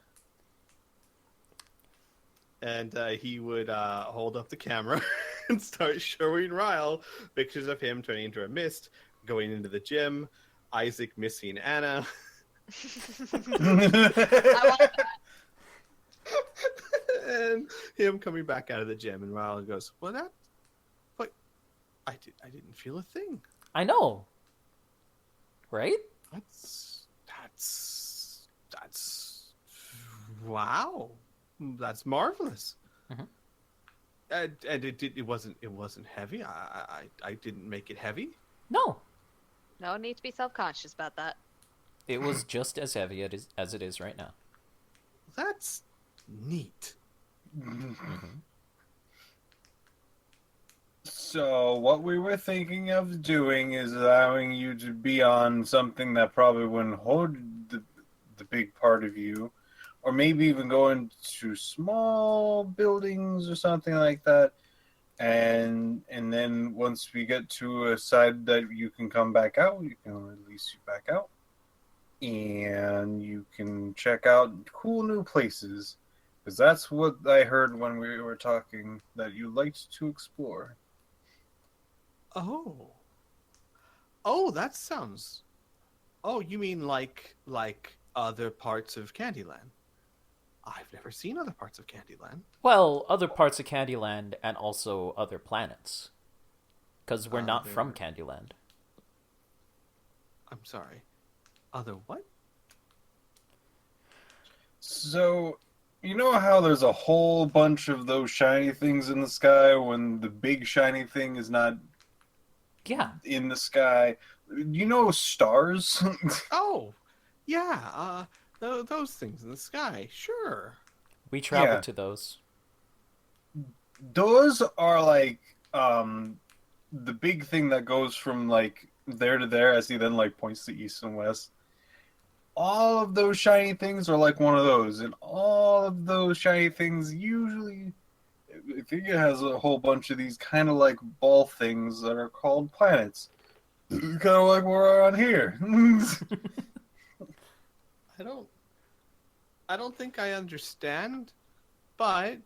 And he would hold up the camera and start showing Ryle pictures of him turning into a mist, going into the gym, Isaac missing Anna. I want that. And him coming back out of the gym, and Ryle goes, "Well, I didn't feel a thing. I know. Right? That's wow. That's marvelous. Mhm. And it wasn't heavy. I didn't make it heavy. No. No need to be self-conscious about that. It was just as heavy as it is right now. That's neat. Mm-hmm. So what we were thinking of doing is allowing you to be on something that probably wouldn't hold the big part of you, or maybe even go into small buildings or something like that. And then once we get to a side that you can come back out, you can release you back out. And you can check out cool new places. Because that's what I heard when we were talking, that you liked to explore. Oh, that sounds. Oh, you mean like other parts of Candyland? I've never seen other parts of Candyland. Well, other parts of Candyland and also other planets. Because we're not from Candyland. I'm sorry. Other what? So, you know how there's a whole bunch of those shiny things in the sky when the big shiny thing is not Yeah. in the sky? You know stars? Oh, yeah. Those things in the sky. Sure. We traveled Yeah. to those. Those are like the big thing that goes from like there to there as he then like points to east and west. All of those shiny things are like one of those, and all of those shiny things usually, I think it has a whole bunch of these kind of like ball things that are called planets. Kind of like we're on here. I don't think I understand, but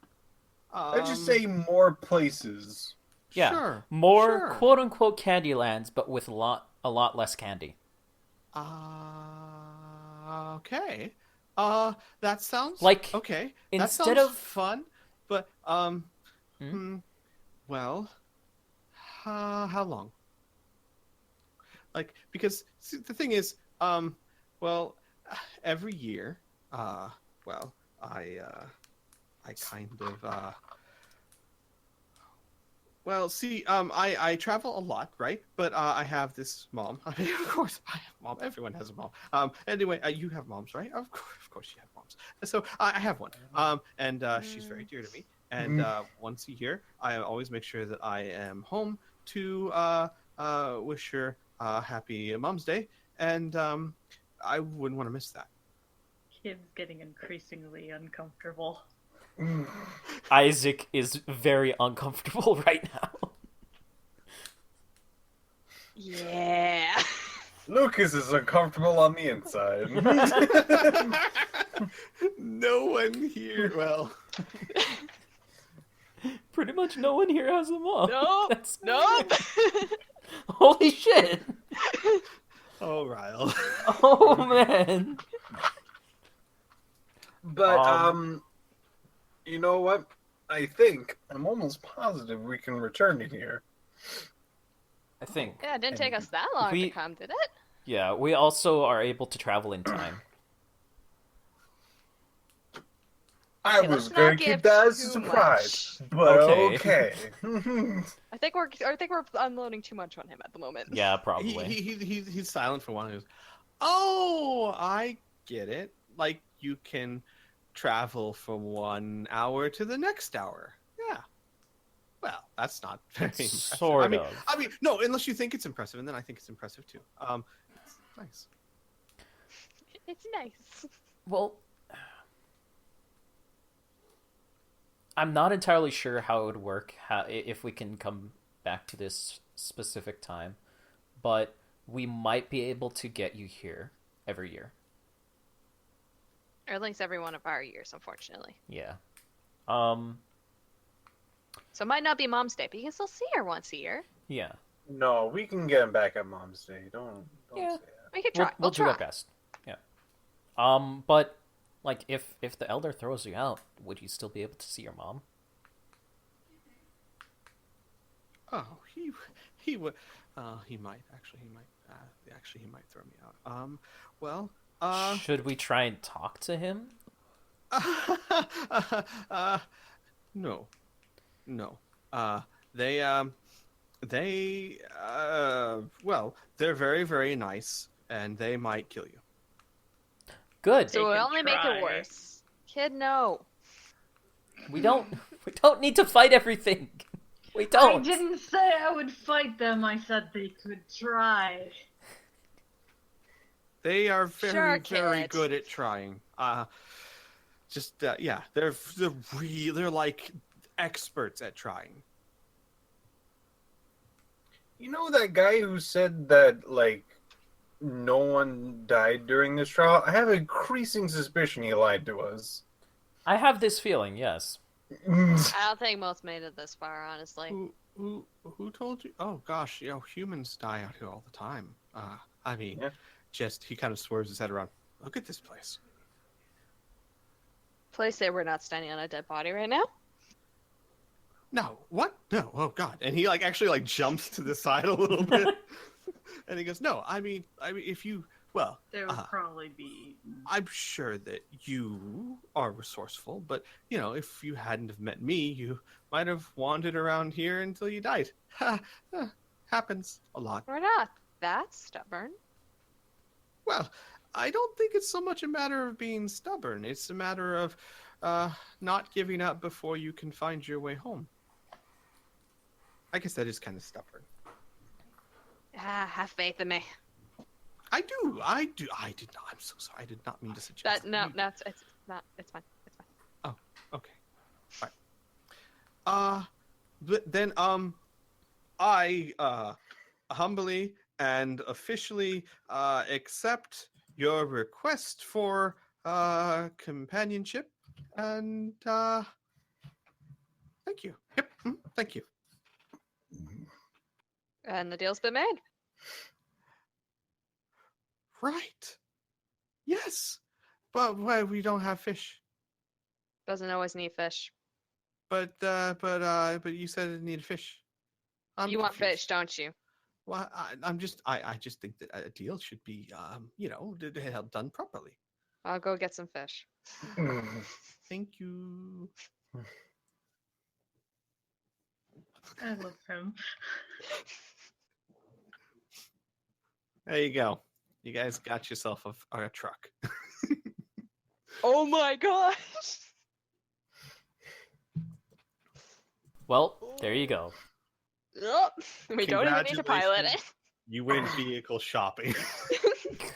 I just say more places. Yeah. Sure. More sure. quote unquote Candylands, but with a lot less candy. Okay. That sounds Like, okay. instead that sounds of- fun, but well, how long? Like, because see, the thing is, well, every year, well, I kind of, well, see, I travel a lot, right? But I have this mom. I mean, of course, I have a mom. Everyone has a mom. Anyway, you have moms, right? Of course, you have moms. So I have one. And she's very dear to me. And once a year, I always make sure that I am home to wish her happy Mom's Day. And I wouldn't want to miss that. Kid's getting increasingly uncomfortable. Isaac is very uncomfortable right now. Yeah. Lucas is uncomfortable on the inside. No one here. Well, Pretty much no one here has a mom. Nope. That's Nope. Holy shit! oh, Ryle. Oh man. But you know what? I'm almost positive we can return to here. I think. Yeah, it didn't take us that long to We- come, did it? Yeah, we also are able to travel in time. I Okay, was let's going not to give keep that as a too surprise, much. but Okay. okay. I think we're unloading too much on him at the moment. Yeah, probably. He's silent for one. He goes, "Oh, I get it. Like you can travel from 1 hour to the next hour. Yeah. Well, that's not very impressive. Sort of. I mean, no, unless you think it's impressive, and then I think it's impressive too. It's nice. It's nice. Well, I'm not entirely sure how it would work, if we can come back to this specific time, but we might be able to get you here every year. Or at least every one of our years, unfortunately. Yeah. So it might not be Mom's Day, but you can still see her once a year. Yeah. No, we can get him back at Mom's Day. Don't Yeah. say that. We could try. We'll do try. our best. Yeah. But like, if the elder throws you out, would you still be able to see your mom? Oh, he would. He might actually. He might. Actually, he might throw me out. Well. Should we try and talk to him? No. Well, they're very, very nice, and they might kill you. Good. So They it can only make try. it worse. Kid, no. We don't need to fight everything. We I don't. didn't say I would fight them. I said they could try. They are very, Sure, very kid. good at trying. Yeah, they're like experts at trying. You know that guy who said that, like, no one died during this trial? I have an increasing suspicion he lied to us. I have this feeling, yes. I don't think most made it this far, honestly. Who told you? Oh gosh, humans die out here all the time. I mean, Yeah. just he kind of swerves his head around. Look at this place. Please say we're not standing on a dead body right now. No, what? No, oh god. And he actually jumps to the side a little bit. And he goes, no, I mean, if you, well, There would probably be. I'm sure that you are resourceful, but if you hadn't have met me, you might have wandered around here until you died. Happens a lot. We're not that stubborn. Well, I don't think it's so much a matter of being stubborn. It's a matter of not giving up before you can find your way home. I guess that is kind of stubborn. Have faith in me. I do. I did not. I'm so sorry. I did not mean to suggest That no, it's not. It's fine. It's fine. Oh, okay. All right. But then I humbly and officially accept your request for companionship, and thank you. Yep. Thank you. And the deal's been made. Right. Yes. But why we don't have fish? Doesn't always need fish. But you said it needed fish. You want confused. fish, don't you? Well, I just think that a deal should be done properly. I'll go get some fish. Thank you. I love him. There you go. You guys got yourself a truck. Oh my gosh! Well, there you go. We don't even need to pilot it. You went vehicle shopping.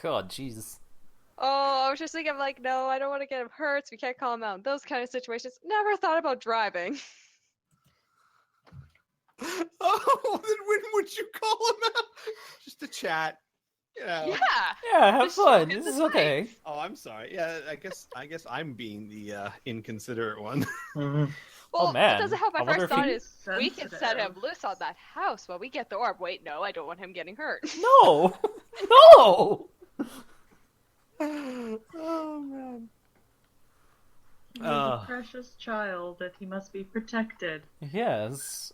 God, Jesus. Oh, I was just thinking, no, I don't want to get him hurt, so we can't call him out in those kind of situations. Never thought about driving. Oh, then when would you call him out? Just a chat. Yeah. Yeah, have This fun. shit is This is nice. okay. Oh, I'm sorry. Yeah, I guess I'm being the inconsiderate one. Well, man. it doesn't help. My I wonder first if thought he- is we can set him Sensitive. loose on that house while we get the orb. Wait, no, I don't want him getting hurt. No! No! Oh man. He's a precious child that he must be protected. Yes.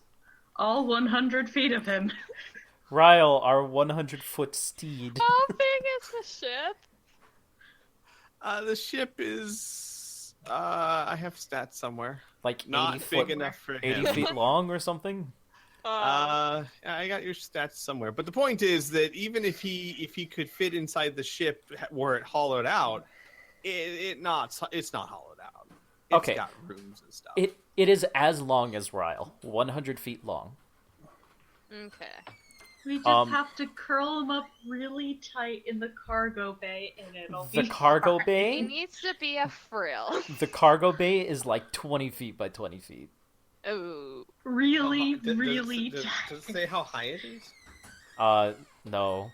All 100 feet of him. Ryle, our 100-foot steed. How big is the ship? The ship is. I have stats somewhere. Like 80 Not foot, big enough for 80 him. feet long or something? I got your stats somewhere. But the point is that even if he could fit inside the ship were it hollowed out, it's not hollowed out. It's Okay. got rooms and stuff. It is as long as Ryle. 100 feet long. Okay. We just have to curl him up really tight in the cargo bay and it'll be The cargo fine. He bay? needs to be a frill. The cargo bay is like 20 feet by 20 feet. Ooh. Really, Does- really does tight. it say how high it is? No.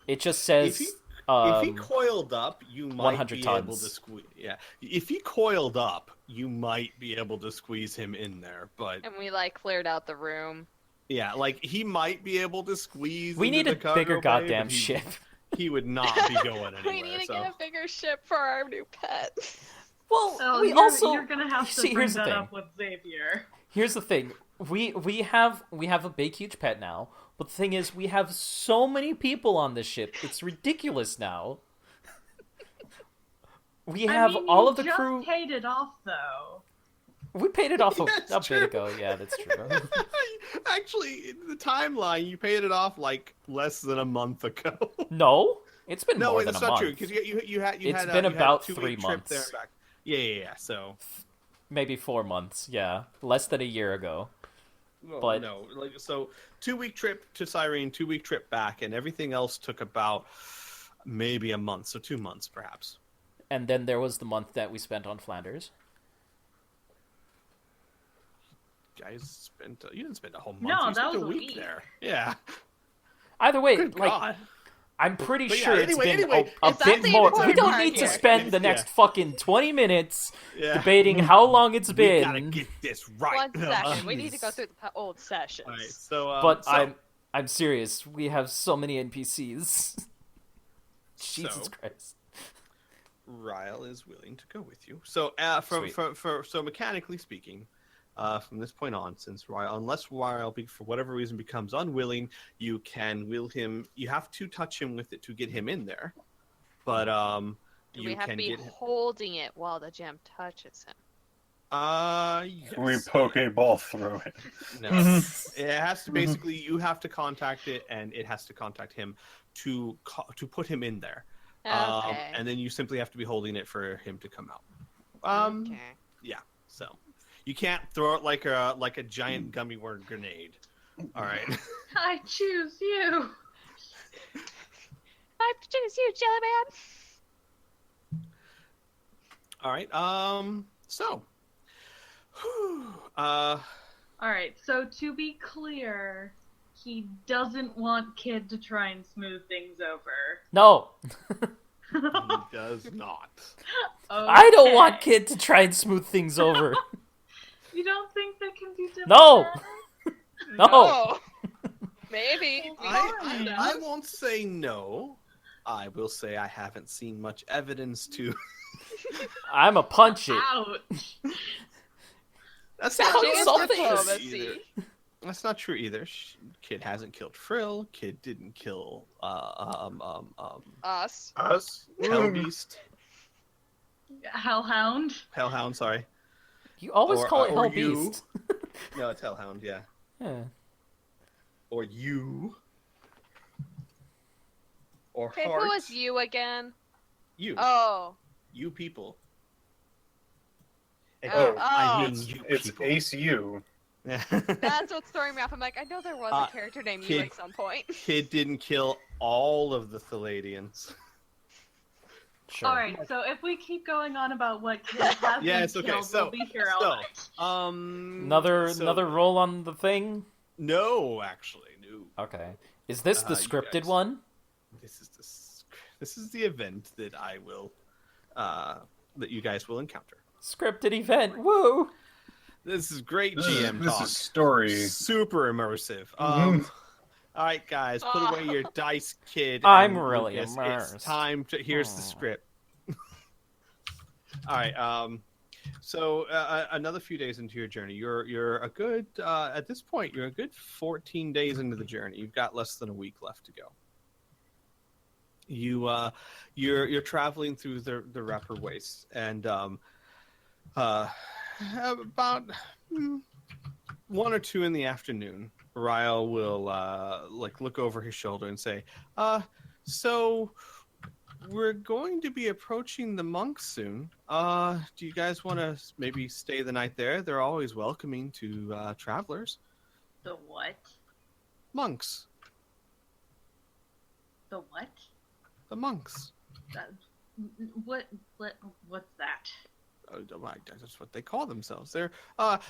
It just says... If he coiled up, you might 100 be tons. able to squeeze. Yeah, if he coiled up, you might be able to squeeze him in there. But And we cleared out the room. yeah, he might be able to squeeze. We into need the a cargo bigger bay, goddamn but he- ship. He would not be going anywhere. We need to so. get a bigger ship for our new pet. Well, Oh, we you're, also... you're gonna have to See, bring here's the that thing. up with Xavier. Here's the thing. we have a big huge pet now, but the thing is, we have so many people on this ship. It's ridiculous now. We have all of the crew. You just paid it off, though. We paid it off a That's bit true. ago. Yeah, that's true. Actually, in the timeline, you paid it off like less than a month ago. No, it's been No, more wait, than that's a not month. true because you had It's you been had a about 2-week 3 trip months. there and back. Yeah. So Maybe 4 months. Yeah, less than a year ago. But- no, like 2-week trip to Cyrene, 2-week trip back, and everything else took about maybe a month, so 2 months perhaps. And then there was the month that we spent on Flanders. You didn't spend a whole month. No, you that spent was a a week week. there. Yeah. Either way, Good like God. I'm pretty But yeah, sure it's anyway- been anyway, a Is that bit the more. important We don't part need to here? spend the Yeah. next fucking 20 minutes Yeah. debating how long it's We gotta been. get this right. 1 second. We need to go through the old sessions. All right, so But so, I'm serious. We have so many NPCs. Jesus So- Christ. Ryle is willing to go with you. So, Sweet. so mechanically speaking, from this point on, since Ryle, unless Ryle, for whatever reason, becomes unwilling, you can will him. You have to touch him with it to get him in there. But Do you we have can to be get him. holding it while the gem touches him? Yes. We Pokeball throw it. No. Mhm. It has to basically. You have to contact it, and it has to contact him to put him in there. Okay. And then you simply have to be holding it for him to come out. Okay. Yeah. So you can't throw it like a giant gummy worm grenade. All right. I choose you. I choose you, Jellyman. All right. So. All right. So to be clear, he doesn't want Kid to try and smooth things over. No, He does not. I don't want Okay. Kid to try and smooth things over. You don't think they can be No. diplomatic? No. Oh. Maybe. I won't say no. I will say I haven't seen much evidence to. I'm a punch it. Ouch. That's Sounds not Touching is selfish. diplomacy. either. That's not true either. Kid hasn't killed Frill. Kid didn't kill Us. Us? Hellbeast. Hellhound. Hellhound, sorry. You always Or- call it or Hell you. Beast. No, it's Hellhound, yeah. Yeah. Or you. Or Okay, Heart. who was you again? You. Oh. You people. And Oh. I mean It's, you it's people. ACU. That's what's throwing me off. I'm like, I know there was a character named you Kid- at some point. Kid didn't kill all of the Palladians. Sure. All right. So if we keep going on about what Kid hasn't Yeah, it's okay. killed, So- we'll be here all so- night. Another roll on the thing. No, actually, no. Okay. Is this the You scripted guys. one? This is the event that I will that you guys will encounter. Scripted event. Woo! This is great This, GM this talk. is story. Super immersive. Mhm. All right, guys, put away your dice, Kid. I'm and really Lucas. immersed. It's time to. Here's the Oh. script. All right. So another few days into your journey, you're a good at this point. You're a good 14 days into the journey. You've got less than a week left to go. You're traveling through the Rapper Wastes, and about 1 or 2 in the afternoon, Ryle will look over his shoulder and say, "So we're going to be approaching the monks soon. Do you guys want to maybe stay the night there? They're always welcoming to travelers. The what? Monks, The what? the monks. That, what's that? That's what they call themselves. Well,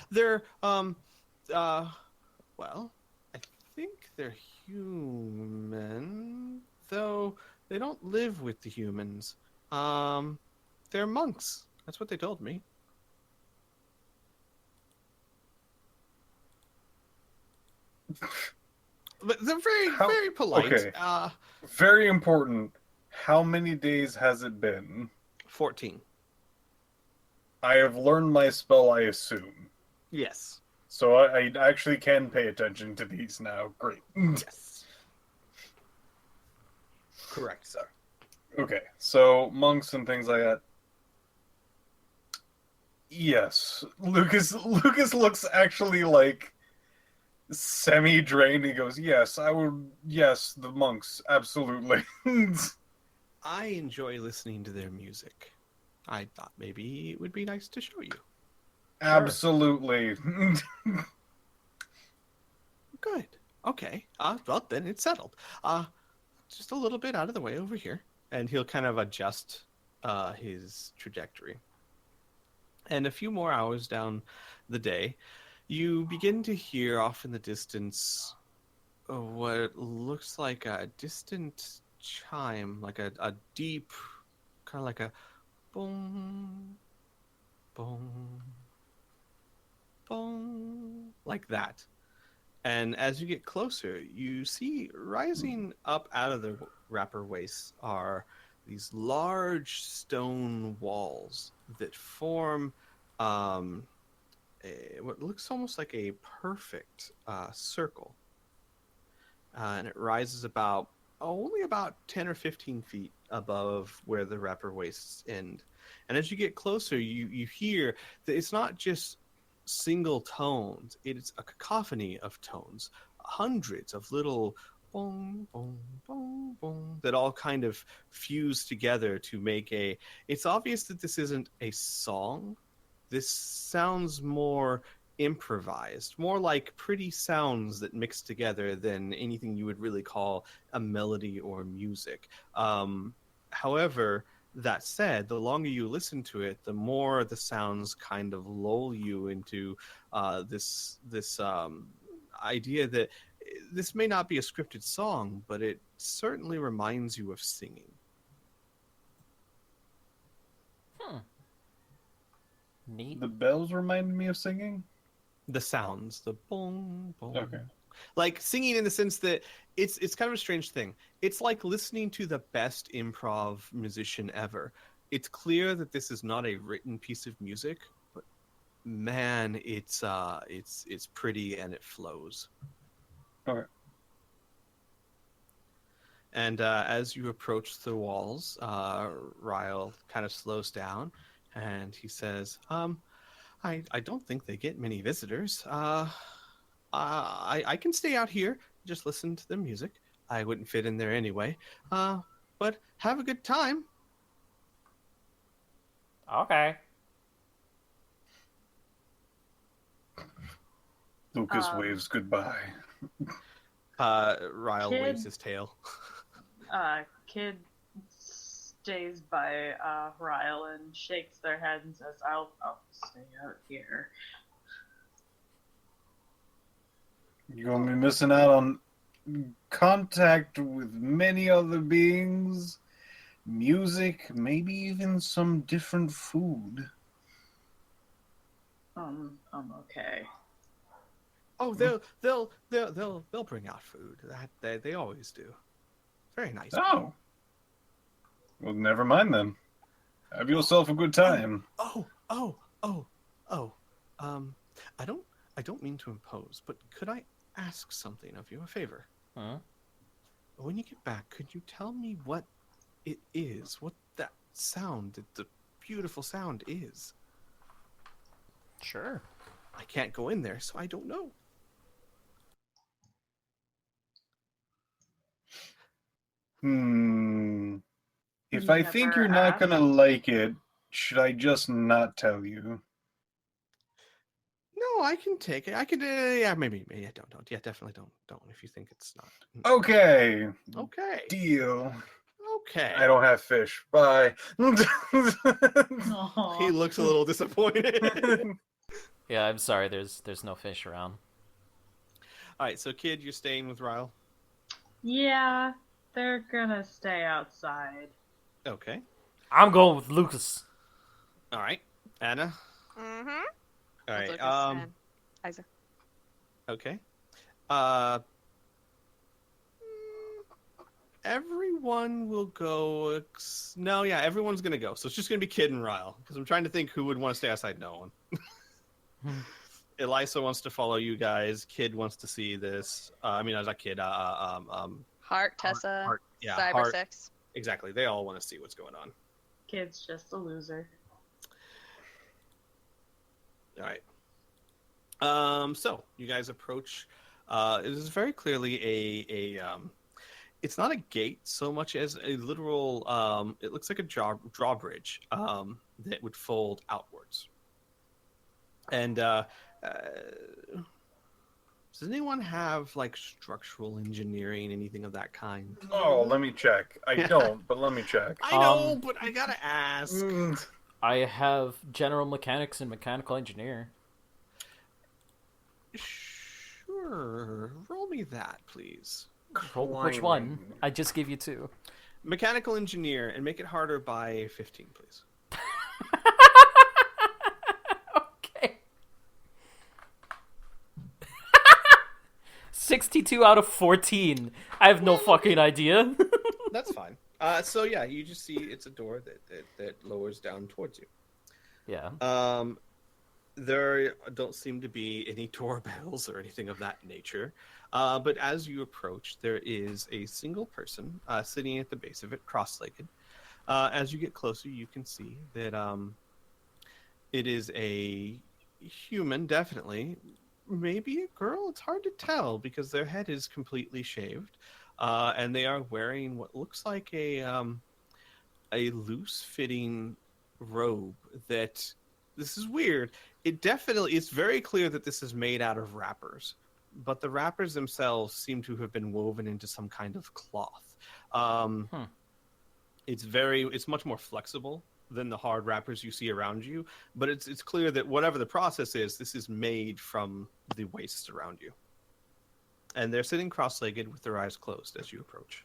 I think they're human, though they don't live with the humans. They're monks. That's what they told me. But they're very polite. Okay. Very important. How many days has it been? 14. I have learned my spell, I assume. Yes. So I actually can pay attention to these now. Great. Yes. Correct, sir. Okay, so monks and things like that. Yes, Lucas looks actually like semi-drained. He goes, "Yes, I would. Yes, the monks, absolutely." I enjoy listening to their music. I thought maybe it would be nice to show you. Absolutely. Good. Okay. Well, then it's settled. Just a little bit out of the way over here. And he'll kind of adjust his trajectory. And a few more hours down the day, you begin to hear off in the distance what looks like a distant chime, like a deep, kind of like a boom, boom, boom, like that. And as you get closer, you see rising up out of the wrapper wastes are these large stone walls that form what looks almost like a perfect circle. And it rises only about 10 or 15 feet above where the wrapper wastes end. And as you get closer, you hear that it's not just single tones, it's a cacophony of tones, hundreds of little boom, boom, boom, boom, that all kind of fuse together to make it's obvious that this isn't a song. This sounds more improvised, more like pretty sounds that mix together than anything you would really call a melody or music. However, that said, the longer you listen to it, the more the sounds kind of lull you into this idea that this may not be a scripted song, but it certainly reminds you of singing. Neat. The bells reminded me of singing. The sounds, the boom, boom. Okay. Like singing in the sense that it's kind of a strange thing. It's like listening to the best improv musician ever. It's clear that this is not a written piece of music, but man, it's pretty and it flows. Okay. And as you approach the walls, Ryle kind of slows down, and he says, I don't think they get many visitors. I can stay out here, just listen to the music. I wouldn't fit in there anyway. But have a good time. Okay. Lucas waves goodbye. Ryle waves his tail. Kid stays by Ryle and shakes their head and says, I'll stay out here. You're going to be missing out on contact with many other beings, music, maybe even some different food. I'm okay. Oh, they'll bring out food. That they always do. Very nice. Oh. Well, never mind then. Have yourself a good time. I don't mean to impose, but could I ask something of you, a favor? Huh? When you get back, could you tell me what it is? What that sound, the beautiful sound is? Sure. I can't go in there, so I don't know. If You I think never you're not asked? gonna like it, should I just not tell you? No, I can take it. I could, yeah, maybe, yeah, don't, yeah, definitely don't. If you think it's not. Okay. Okay. Deal. Okay. I don't have fish. Bye. He looks a little disappointed. Yeah, I'm sorry. There's no fish around. All right, so kid, you're staying with Ryle. Yeah, they're gonna stay outside. Okay. I'm going with Lucas. All right, Anna. Mm-hmm. All right. Lucas and Isaac. Okay. Everyone will go. No, yeah, everyone's gonna go. So it's just gonna be Kid and Ryle because I'm trying to think who would want to stay outside. No one. Elisa wants to follow you guys. Kid wants to see this. I mean, not Kid. Heart, Tessa, Heart. Yeah, Cyber Heart. 6. Exactly. They all want to see what's going on. Kid's just a loser. All right. So you guys approach. It is very clearly a it's not a gate so much as a literal. It looks like a drawbridge that would fold outwards. And does anyone have like structural engineering, anything of that kind? Oh, let me check. I don't, but let me check. I know, but I gotta ask. I have general mechanics and mechanical engineer. Sure. Roll me that, please. Which one? I just gave you 2. Mechanical engineer, and make it harder by 15, please. Okay. 62 out of 14. I have no fucking idea. That's fine. So yeah, you just see it's a door that lowers down towards you. Yeah. There don't seem to be any doorbells or anything of that nature. But as you approach, there is a single person sitting at the base of it, cross-legged. As you get closer, you can see that it is a human, definitely. Maybe a girl. It's hard to tell because their head is completely shaved. And they are wearing what looks like a loose-fitting robe that... This is weird. It's very clear that this is made out of wrappers, but the wrappers themselves seem to have been woven into some kind of cloth. It's much more flexible than the hard wrappers you see around you, but it's clear that whatever the process is, this is made from the waste around you. And they're sitting cross-legged with their eyes closed as you approach.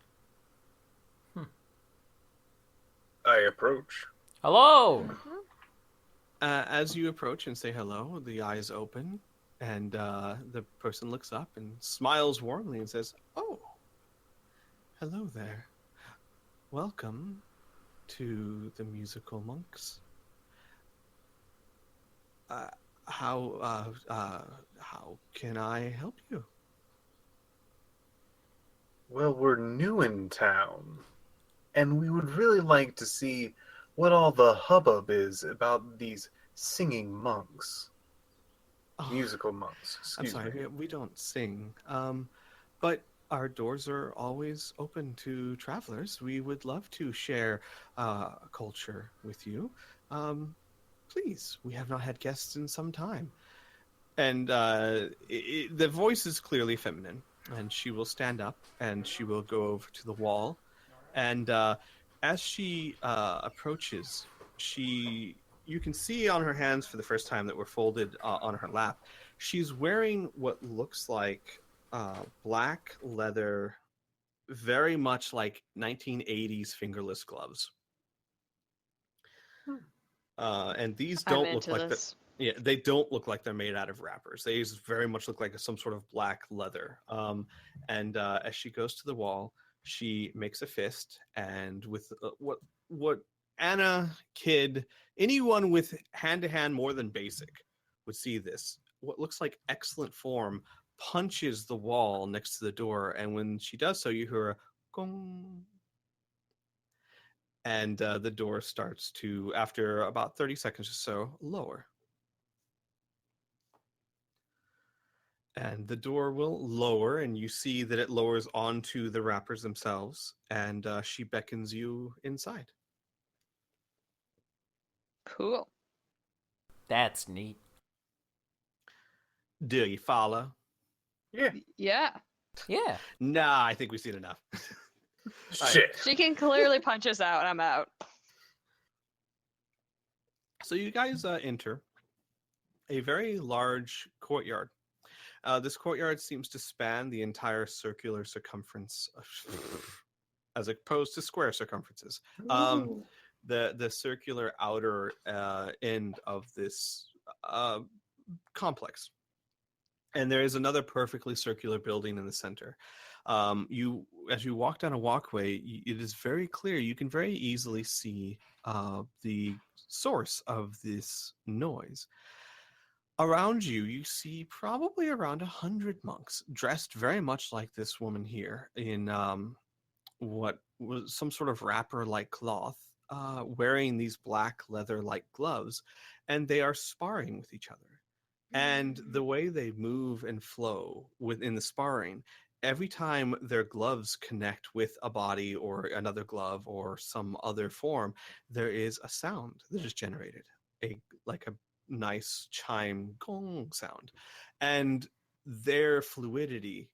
I approach. Hello. As you approach and say hello, the eyes open, and the person looks up and smiles warmly and says, "Oh, hello there. Welcome to the musical monks. How can I help you?" Well, we're new in town, and we would really like to see what all the hubbub is about these singing monks. Musical monks. I'm Excuse sorry, me. we don't sing. But our doors are always open to travelers. We would love to share culture with you. Please, we have not had guests in some time. And the voice is clearly feminine. And she will stand up and she will go over to the wall. And as she approaches, you can see on her hands for the first time that were folded on her lap. She's wearing what looks like black leather, very much like 1980s fingerless gloves. And these don't look like that. Yeah, they don't look like they're made out of wrappers. They very much look like some sort of black leather. And as she goes to the wall, she makes a fist, and with what Anna, Kid, anyone with hand-to-hand more than basic would see this. What looks like excellent form punches the wall next to the door, and when she does so, you hear a gong. And the door starts to, after about 30 seconds or so, lower. And the door will lower, and you see that it lowers onto the wrappers themselves, and she beckons you inside. Cool. That's neat. Do you follow? Yeah. Yeah. Yeah. Nah, I think we've seen enough. Shit. She can clearly punch us out. I'm out. So you guys enter a very large courtyard. This courtyard seems to span the entire circular circumference, as opposed to square circumferences. The circular outer end of this complex. And there is another perfectly circular building in the center. As you walk down a walkway, it is very clear. You can very easily see the source of this noise. Around you, you see probably around 100 monks dressed very much like this woman here in what was some sort of wrapper-like cloth, wearing these black leather-like gloves, and they are sparring with each other. And the way they move and flow within the sparring, every time their gloves connect with a body or another glove or some other form, there is a sound that is generated, like a nice chime gong sound, and their fluidity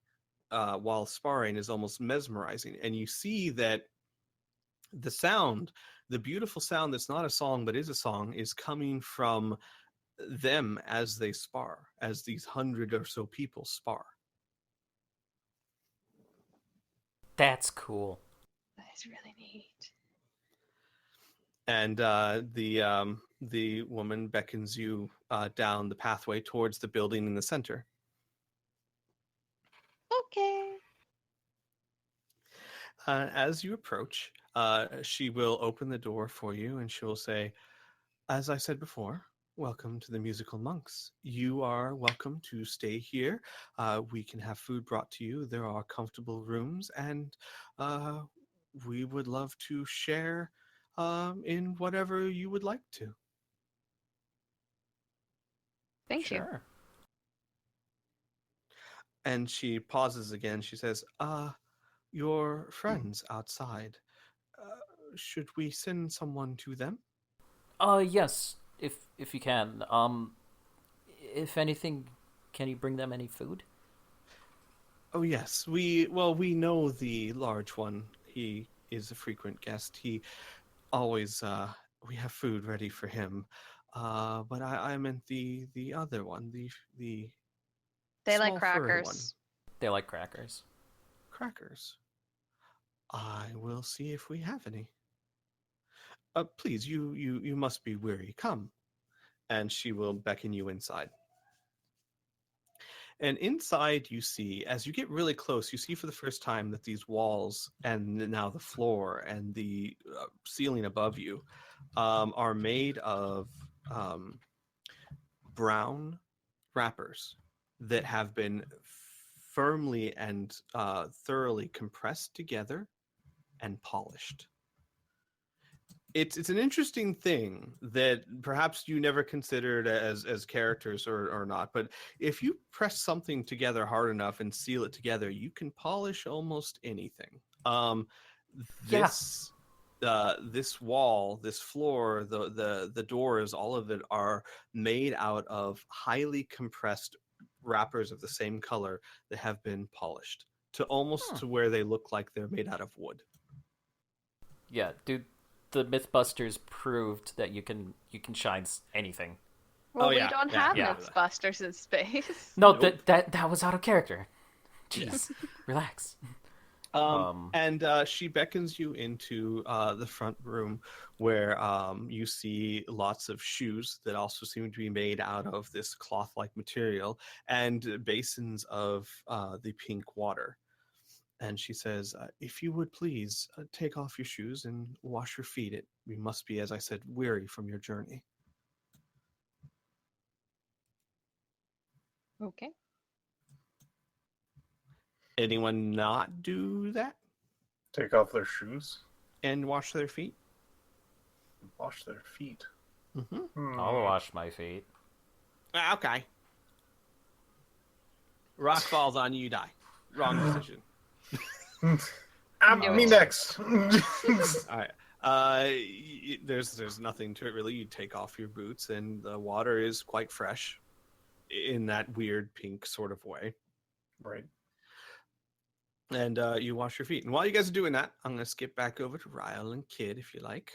while sparring is almost mesmerizing. And you see that the sound, the beautiful sound that's not a song but is a song, is coming from them as they spar, as these 100 or so people spar. That's cool. That's really neat. And the woman beckons you down the pathway towards the building in the center. Okay. As you approach, she will open the door for you and she will say, as I said before, welcome to the Musical Monks. You are welcome to stay here. We can have food brought to you. There are comfortable rooms, and we would love to share in whatever you would like to. Thank you. Sure. And she pauses again. She says, your friends outside, should we send someone to them? Yes, if you can. If anything, can you bring them any food? Oh yes, we know the large one. He is a frequent guest. He always we have food ready for him. But I meant the other one, the They like small furry one. crackers. They like crackers. Crackers. I will see if we have any. Please, you must be weary. Come. And she will beckon you inside. And inside you see, as you get really close, you see for the first time that these walls and now the floor and the ceiling above you are made of brown wrappers that have been firmly and thoroughly compressed together and polished. It's an interesting thing that perhaps you never considered as characters or not, but if you press something together hard enough and seal it together, you can polish almost anything. This wall, this floor, the doors, all of it are made out of highly compressed wrappers of the same color that have been polished to almost to where they look like they're made out of wood. Yeah, dude. The Mythbusters proved that you can shine anything. Well, yeah, we don't yeah, have yeah. Mythbusters in space. No, Nope. that was out of character. Jeez, relax. And she beckons you into the front room where you see lots of shoes that also seem to be made out of this cloth-like material and basins of the pink water. And she says, if you would please take off your shoes and wash your feet. You must be, as I said, weary from your journey. Okay. Anyone not do that Take off their shoes, and wash their feet? wash their feet. Mm-hmm. I'll wash my feet. Okay. Rock falls on you, die. Wrong decision. Me next. All right. There's nothing to it really. You take off your boots, and the water is quite fresh, in that weird pink sort of way. Right. And you wash your feet. And while you guys are doing that, I'm going to skip back over to Ryle and Kid, if you like.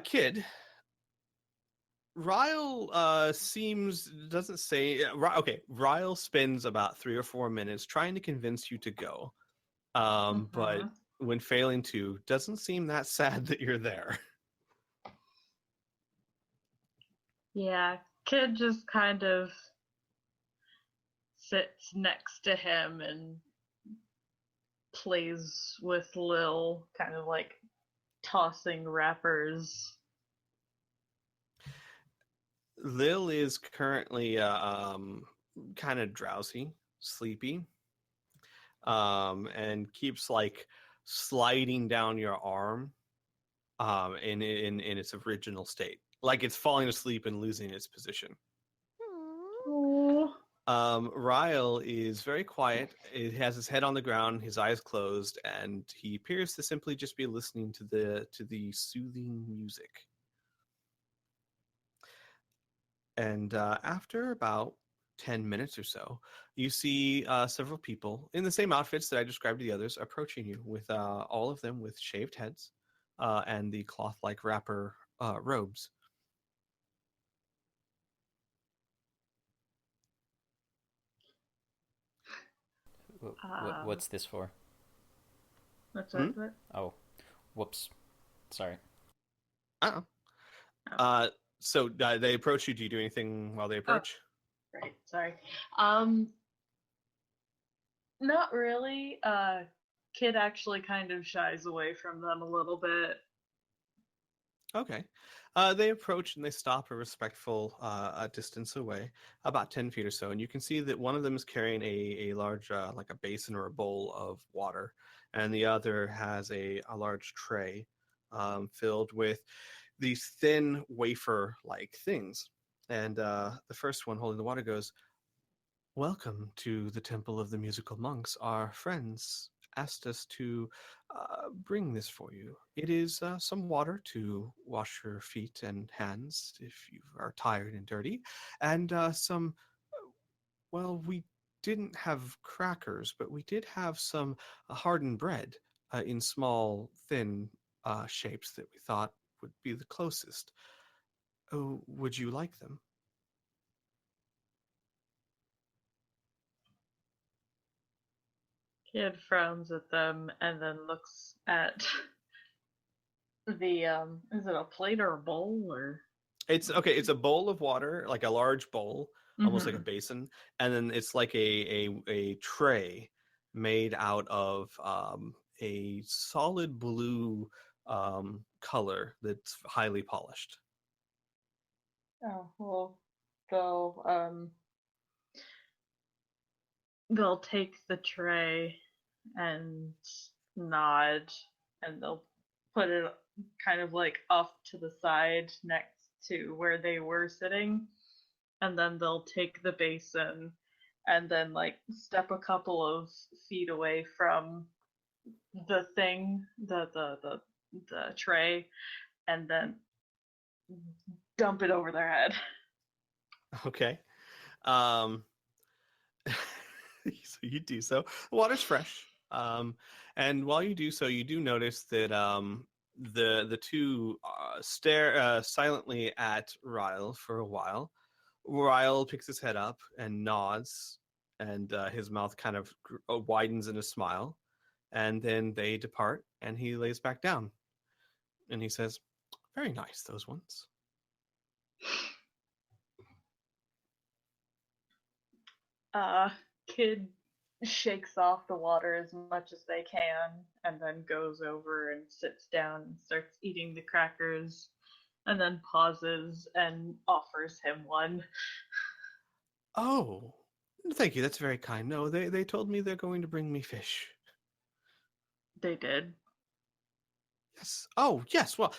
Kid, Ryle doesn't say. Okay, Ryle spends about 3 or 4 minutes trying to convince you to go. But when failing to, doesn't seem that sad that you're there. Yeah, Kid just kind of sits next to him and plays with Lil, kind of like tossing wrappers. Lil is currently kind of drowsy, sleepy, and keeps like sliding down your arm in its original state, like it's falling asleep and losing its position. Oh. Ryle is very quiet. It has his head on the ground, his eyes closed, and he appears to simply just be listening to the soothing music. And after about 10 minutes or so, you see several people in the same outfits that I described to the others approaching you, with all of them with shaved heads and the cloth-like wrapper robes. What's this for? What's Hmm? that? Oh, whoops. Sorry. Uh-oh. So they approach you. Do you do anything while they approach? Right, sorry. Not really. Kid actually kind of shies away from them a little bit. Okay. They approach and they stop a respectful distance away, about 10 feet or so, and you can see that one of them is carrying a large, like a basin or a bowl of water, and the other has a large tray filled with these thin wafer-like things. And the first one holding the water goes, "Welcome to the Temple of the Musical Monks. Our friends asked us to bring this for you. It is some water to wash your feet and hands if you are tired and dirty, and well, we didn't have crackers, but we did have some hardened bread in small, thin shapes that we thought would be the closest. Oh, would you like them?" Kid frowns at them and then looks at the is it a plate or a bowl or It's okay. It's a bowl of water, like a large bowl, almost like a Mhm. basin, and then it's like a tray made out of a solid blue color that's highly polished. Oh, well, they'll they'll take the tray and nod, and they'll put it kind of like off to the side next to where they were sitting, and then they'll take the basin and then like step a couple of feet away from the thing, the tray, and then dump it over their head. Okay. Um, so you do so. The water's fresh. And while you do so, you do notice that the two stare silently at Ryle for a while. Ryle picks his head up and nods, and his mouth kind of widens in a smile. And then they depart, and he lays back down. And he says, "Very nice, those ones." Kid shakes off the water as much as they can and then goes over and sits down and starts eating the crackers and then pauses and offers him one. "Oh, thank you. That's very kind. No, they told me they're going to bring me fish." They did. Yes. Oh, yes. Well,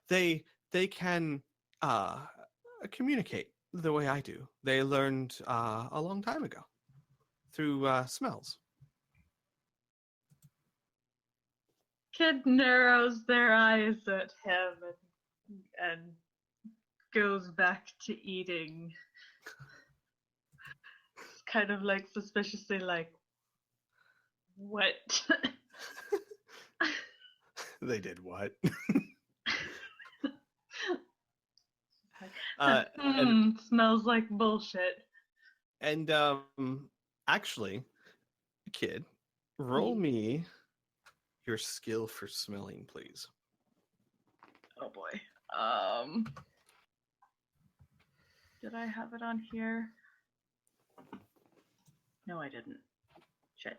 they can uh communicate the way I do. They learned a long time ago through smells. Kid narrows their eyes at him and goes back to eating. It's kind of like suspiciously like, what? They did what? Like, And smells like bullshit. and actually, kid, roll me your skill for smelling, please. Oh boy. Did I have it on here? No, I didn't. Shit.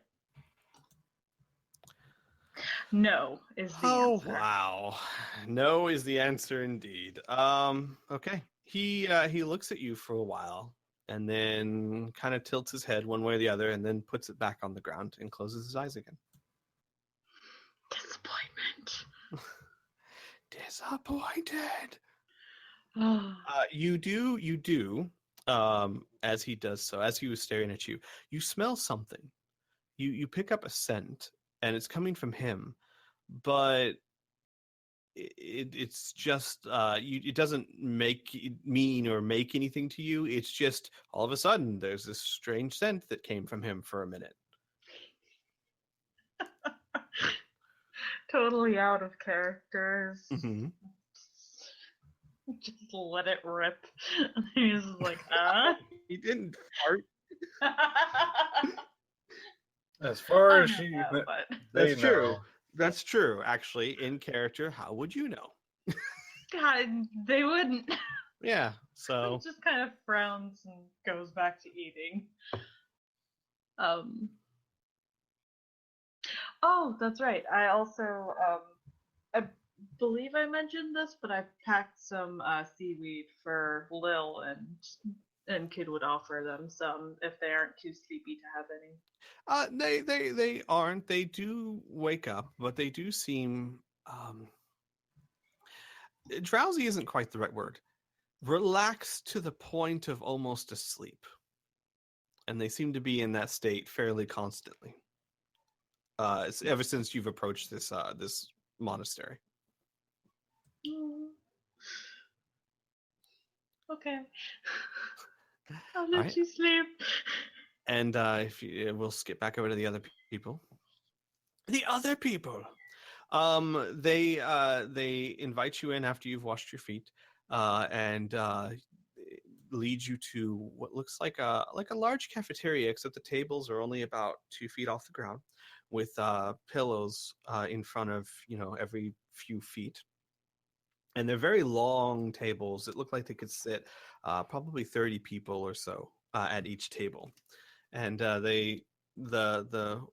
No is the Oh answer. wow. No is the answer indeed. Okay. He looks at you for a while and then kind of tilts his head one way or the other and then puts it back on the ground and closes his eyes again. Disappointment. Disappointed. You do. As he does so, as he was staring at you, you smell something. You pick up a scent, and it's coming from him, but it's just it doesn't mean or make anything to you. It's just all of a sudden there's this strange scent that came from him for a minute. Totally out of character. Mm-hmm. Just let it rip. He's like, He didn't fart. As far I as know she, that, but they That's true. know. That's true. Actually, in character, how would you know? God, they wouldn't. Yeah. So He just kind of frowns and goes back to eating. Oh, that's right. I also, I believe I mentioned this, but I packed some seaweed for Lil, and Kid would offer them some if they aren't too sleepy to have any. they aren't. They do wake up, but they do seem drowsy isn't quite the right word. Relaxed to the point of almost asleep, and they seem to be in that state fairly constantly. Ever since you've approached this monastery. Okay. I'll let right. you sleep. And we'll skip back over to the other people. The other people. They invite you in after you've washed your feet, and lead you to what looks like a large cafeteria, except the tables are only about 2 feet off the ground, with pillows in front of every few feet. And they're very long tables. It looked like they could sit probably 30 people or so at each table. And the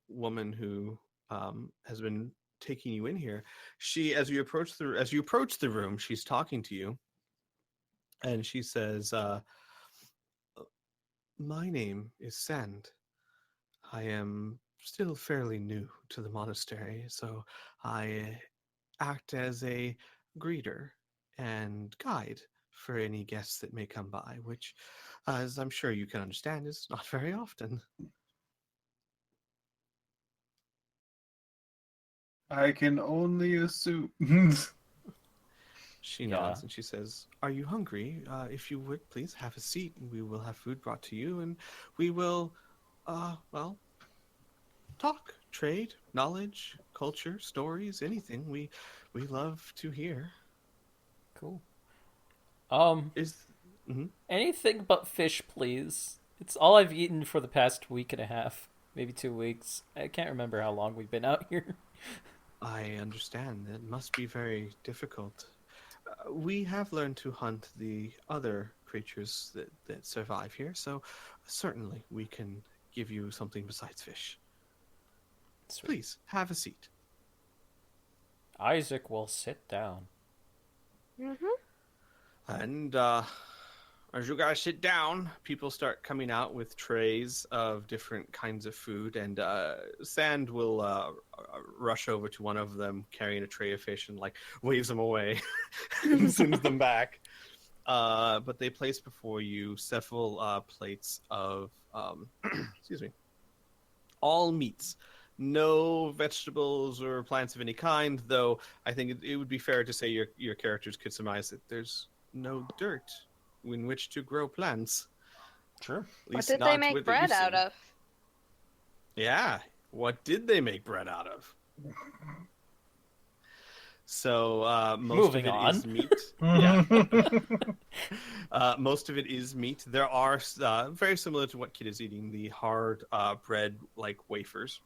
woman who has been taking you in here, she, as you approach the room, she's talking to you, and she says, "My name is Sand. I am still fairly new to the monastery, so I act as a greeter and guide for any guests that may come by, which, as I'm sure you can understand, is not very often." I can only assume. She nods and she says, "Are you hungry? If you would, please have a seat, and we will have food brought to you, and we will, talk, trade, knowledge, culture, stories, anything. We love to hear." Cool. Anything but fish, please. It's all I've eaten for the past week and a half, maybe 2 weeks. I can't remember how long we've been out here. I understand. It must be very difficult. We have learned to hunt the other creatures that survive here, so certainly we can give you something besides fish. Sweet. Please, have a seat. Isaac will sit down. And as you guys sit down, people start coming out with trays of different kinds of food, and Sand will rush over to one of them carrying a tray of fish and waves them away and sends them back. But they place before you several plates of excuse me, all meats. No vegetables or plants of any kind, though I think it would be fair to say your characters could surmise that there's no dirt in which to grow plants. Sure. What did they make bread out of? Yeah, what did they make bread out of? So most of it is meat. Yeah. Most of it is meat. There are very similar to what Kid is eating, the hard bread like wafers.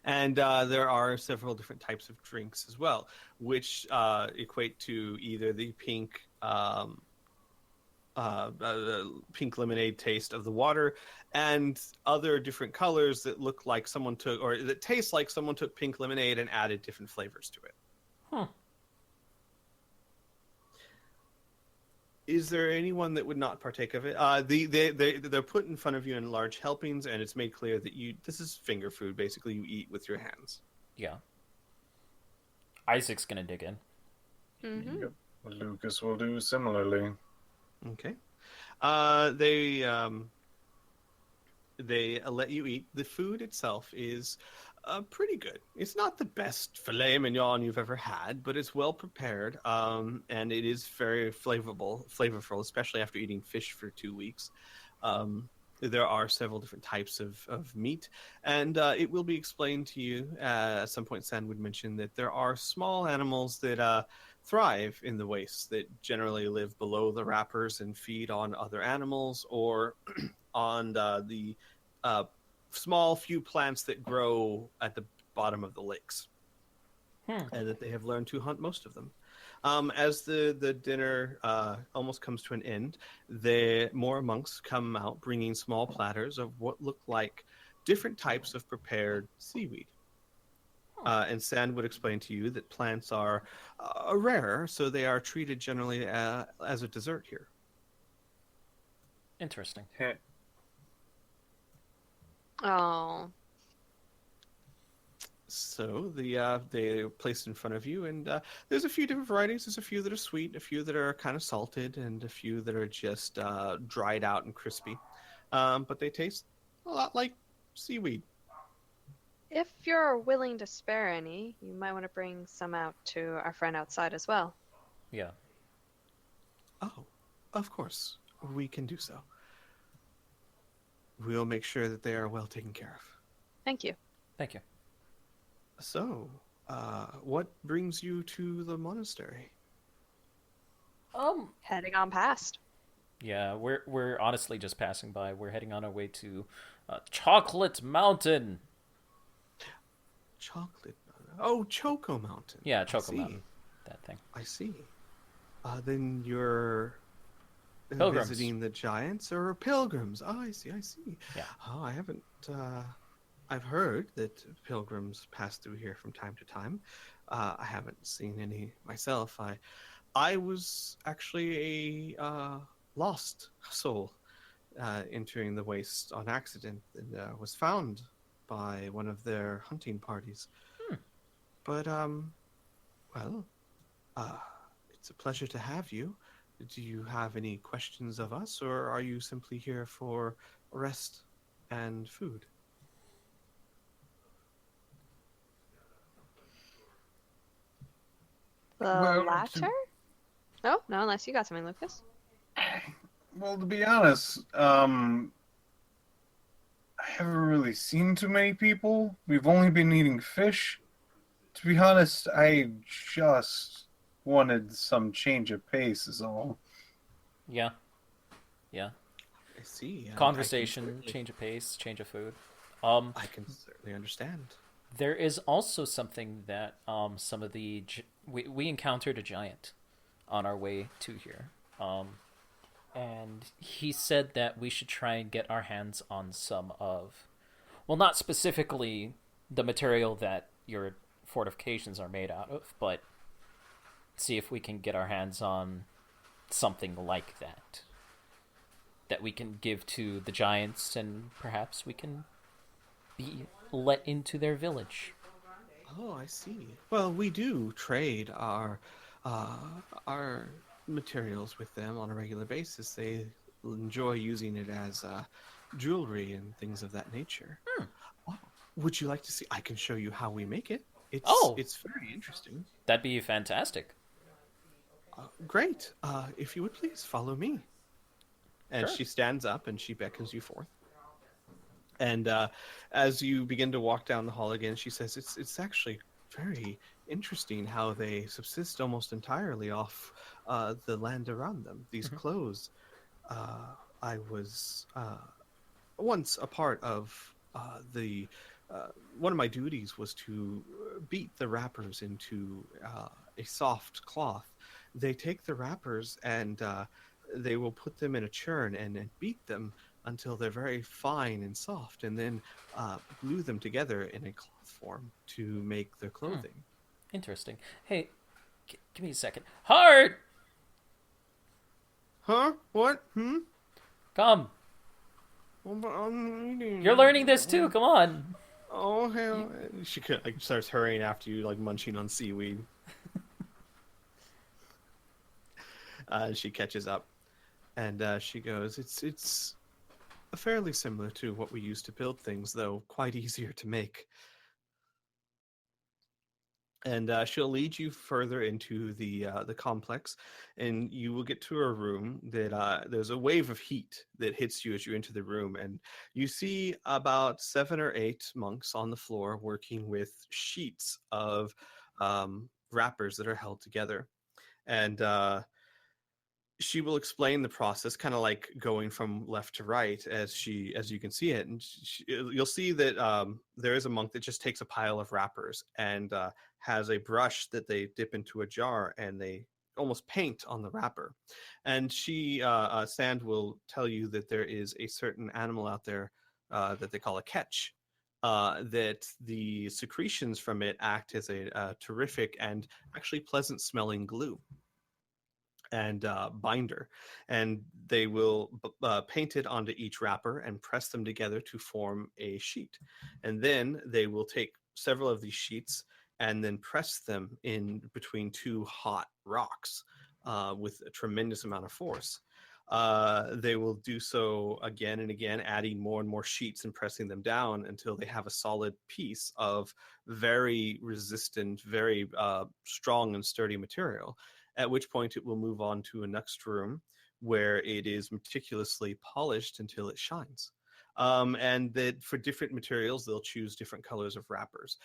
And there are several different types of drinks as well, which equate to either the pink lemonade taste of the water, and other different colors that look like someone took, or that taste like someone took pink lemonade and added different flavors to it. Huh. Is there anyone that would not partake of it? They're put in front of you in large helpings, and it's made clear that this is finger food. Basically, you eat with your hands. Yeah. Isaac's gonna dig in. Mm-hmm. Yep. Lucas will do similarly. Okay. They let you eat. The food itself is pretty good. It's not the best filet mignon you've ever had, but it's well prepared, and it is very flavorful, especially after eating fish for 2 weeks. There are several different types of meat, and it will be explained to you. At some point, Sand would mention that there are small animals that thrive in the wastes, that generally live below the wrappers and feed on other animals, or on the small few plants that grow at the bottom of the lakes, and that they have learned to hunt most of them. As the dinner almost comes to an end, more monks come out bringing small platters of what look like different types of prepared seaweed. And Sand would explain to you that plants are rarer, so they are treated generally as a dessert here. Interesting. Oh. So they're placed in front of you, and there's a few different varieties. There's a few that are sweet, a few that are kind of salted, and a few that are just dried out and crispy. But they taste a lot like seaweed. If you're willing to spare any, you might want to bring some out to our friend outside as well. Yeah. Oh, of course. We can do so. We'll make sure that they are well taken care of. Thank you. Thank you. So, what brings you to the monastery? Heading on past. Yeah, we're honestly just passing by. We're heading on our way to Chocolate Mountain. Chocolate Mountain. Oh, Choco Mountain. Yeah, I Choco see. Mountain. That thing. I see. Then you're Pilgrims. visiting the giants or pilgrims. Oh, I see. Yeah. Oh, I haven't. I've heard that pilgrims pass through here from time to time. I haven't seen any myself. I was actually a lost soul entering the waste on accident, and was found by one of their hunting parties. But well, it's a pleasure to have you. Do you have any questions of us, or are you simply here for rest and food? The Well, latter? No, unless you got something, Lucas. Well, to be honest, I haven't really seen too many people. We've only been eating fish. To be honest, I just wanted some change of pace is all. Yeah. I see. Conversation, change of pace, change of food. I can certainly understand. There is also something that some of the we encountered a giant on our way to here, and he said that we should try and get our hands on some of, well, not specifically the material that your fortifications are made out of, but see if we can get our hands on something like that we can give to the giants, and perhaps we can be let into their village. Oh, I see. Well, we do trade our materials with them on a regular basis. They enjoy using it as jewelry and things of that nature. Oh, would you like to see? I can show you how we make it. It's very interesting. That'd be fantastic. Great. If you would please follow me. And Sure. she stands up and she beckons you forth. And as you begin to walk down the hall again, she says, it's actually very interesting how they subsist almost entirely off the land around them. These clothes, I was once a part of the... one of my duties was to beat the wrappers into a soft cloth. They take the wrappers and they will put them in a churn and beat them until they're very fine and soft, and then glue them together in a cloth form to make their clothing. Interesting. Hey, give me a second. Heart! Huh? What? Come. You're learning this too. Come on. Oh hell! She starts hurrying after you, like munching on seaweed. She catches up, and she goes, "It's fairly similar to what we used to build things, though quite easier to make." And she'll lead you further into the complex, and you will get to a room that there's a wave of heat that hits you as you enter the room, and you see about 7 or 8 monks on the floor working with sheets of wrappers that are held together, and she will explain the process, kind of like going from left to right as you can see it, and you'll see that there is a monk that just takes a pile of wrappers and has a brush that they dip into a jar and they almost paint on the wrapper. And Sand will tell you that there is a certain animal out there that they call a ketch, that the secretions from it act as a terrific and actually pleasant smelling glue and binder, and they will paint it onto each wrapper and press them together to form a sheet, and then they will take several of these sheets and then press them in between 2 hot rocks with a tremendous amount of force. They will do so again and again, adding more and more sheets and pressing them down until they have a solid piece of very resistant, very strong and sturdy material, at which point it will move on to a next room where it is meticulously polished until it shines. And that for different materials, they'll choose different colors of wrappers.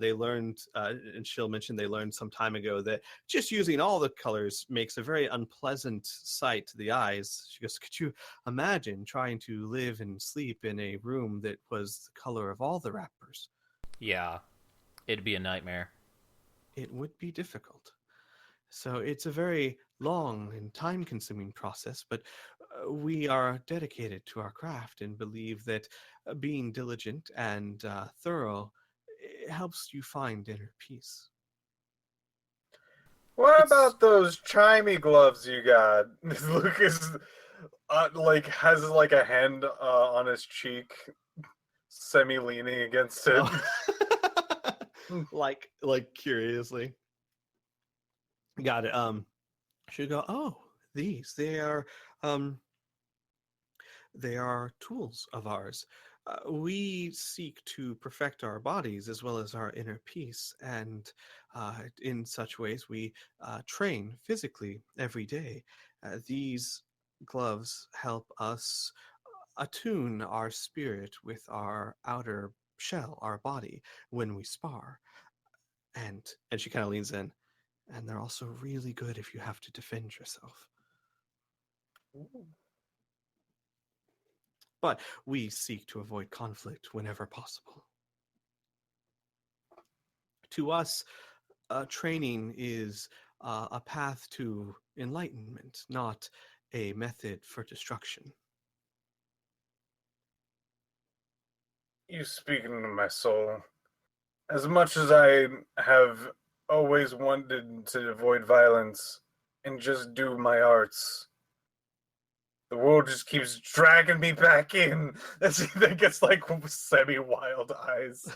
They learned, and she'll mention they learned some time ago that just using all the colors makes a very unpleasant sight to the eyes. She goes, could you imagine trying to live and sleep in a room that was the color of all the wrappers? Yeah, it'd be a nightmare. It would be difficult. So it's a very long and time-consuming process, but we are dedicated to our craft and believe that being diligent and thorough helps you find inner peace. What about those chimey gloves you got? Lucas has like a hand on his cheek, semi-leaning against it. Oh. like curiously. Got it. She'll go, oh, these, they are tools of ours. We seek to perfect our bodies as well as our inner peace, and in such ways we train physically every day. These gloves help us attune our spirit with our outer shell, our body, when we spar. And she kind of leans in. And they're also really good if you have to defend yourself. Ooh. But we seek to avoid conflict whenever possible. To us, training is a path to enlightenment, not a method for destruction. You speak into my soul. As much as I have always wanted to avoid violence and just do my arts, the world just keeps dragging me back in. That gets like semi-wild eyes.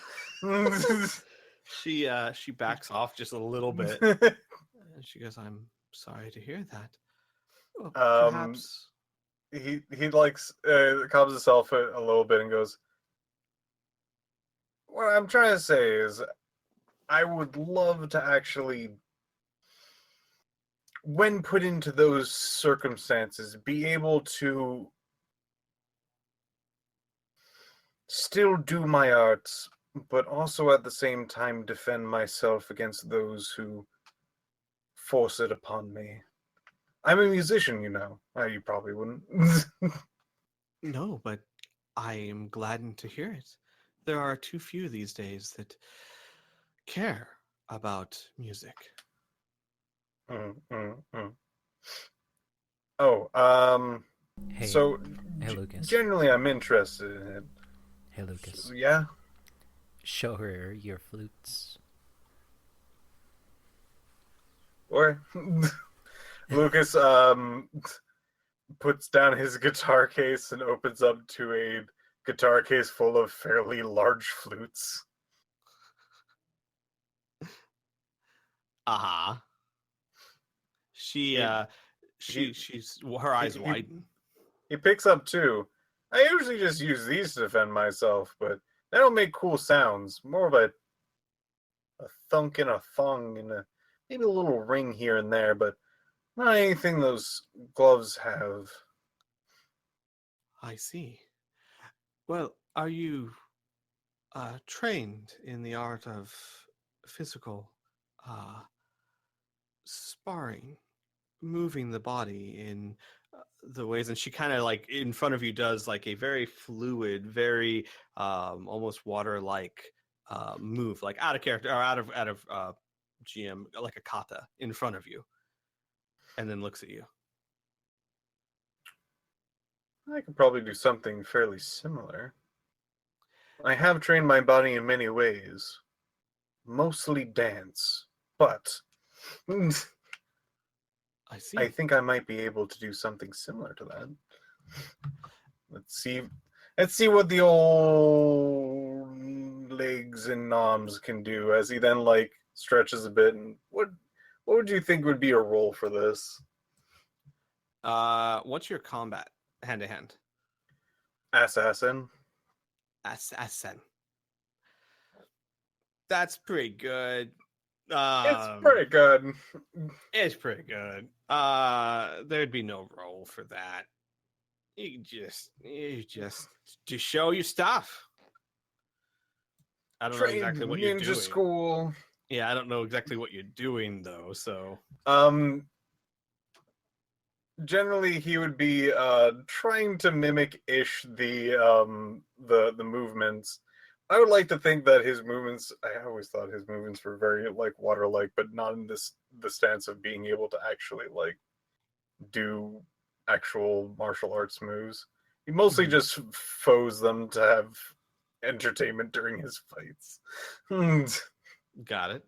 She backs off just a little bit. And she goes, I'm sorry to hear that. Well, perhaps he calms himself a little bit and goes, what I'm trying to say is I would love to actually, when put into those circumstances, be able to still do my arts, but also at the same time defend myself against those who force it upon me. I'm a musician, you know. You probably wouldn't. No, but I am gladdened to hear it. There are too few these days that care about music. Oh, Hey, so hey, Lucas. generally I'm interested in it. Hey, Lucas. So, yeah? Show her your flutes. Or Lucas puts down his guitar case and opens up to a guitar case full of fairly large flutes. Uh-huh. She's her eyes widen. He picks up two. I usually just use these to defend myself, but they don't make cool sounds. More of a thunk and a thong and maybe a little ring here and there, but not anything those gloves have. I see. Well, are you trained in the art of physical sparring, moving the body in the ways? And she kind of like in front of you does like a very fluid, very almost water-like move, like out of character or out of GM, like a kata in front of you, and then looks at you. I could probably do something fairly similar. I have trained my body in many ways, mostly dance, but I see. I think I might be able to do something similar to that. Let's see what the old legs and arms can do. As he then like stretches a bit. And what would you think would be a roll for this? What's your combat hand to hand? Assassin. Assassin. That's pretty good. It's pretty good. It's pretty good. There'd be no role for that. You just show your stuff. I don't know exactly what you're doing. Ninja school. Yeah, I don't know exactly what you're doing though. So generally he would be trying to mimic the movements. I would like to think that his movements, I always thought his movements were very like water-like, but not in the stance of being able to actually like do actual martial arts moves. He mostly just foes them to have entertainment during his fights. Got it.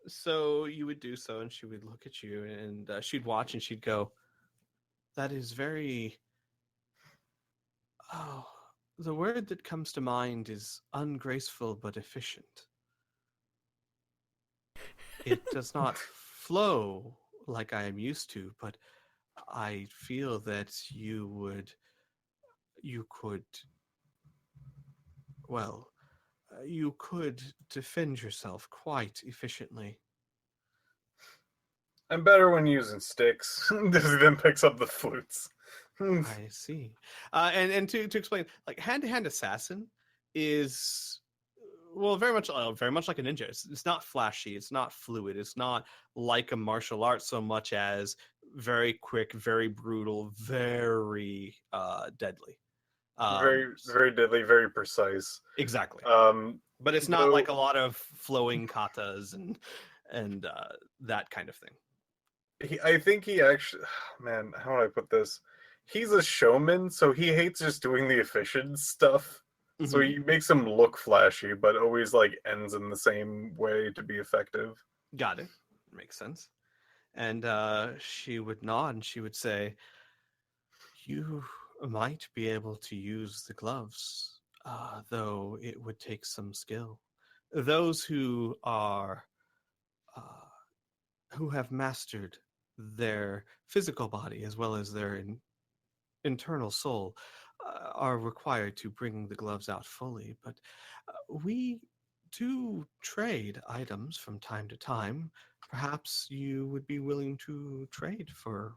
So you would do so, and she would look at you, and she'd watch, and she'd go, "That is very." Oh, the word that comes to mind is ungraceful but efficient. It does not flow like I am used to, but I feel that you could defend yourself quite efficiently. I'm better when using sticks. This then picks up the flutes. I see. And to explain, like hand-to-hand assassin is very much like a ninja. It's not flashy. It's not fluid. It's not like a martial art so much as very quick, very brutal, very deadly. Very, very deadly, very precise. Exactly. But it's not like a lot of flowing katas and that kind of thing. I think he actually, man, how do I put this? He's a showman, so he hates just doing the efficient stuff. Mm-hmm. So he makes him look flashy, but always like ends in the same way to be effective. Got it. Makes sense. And she would nod and she would say, "You might be able to use the gloves, though it would take some skill. Those who have mastered their physical body as well as their internal soul are required to bring the gloves out fully. But we do trade items from time to time. Perhaps you would be willing to trade for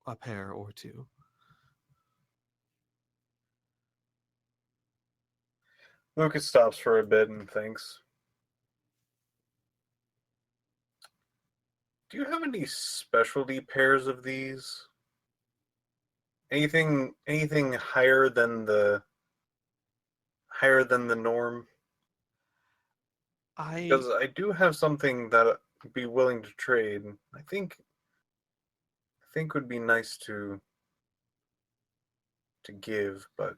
a pair or two." Lucas stops for a bit and thinks. Do you have any specialty pairs of these? Anything higher than the norm? Because I do have something that I'd be willing to trade. I think would be nice to give, but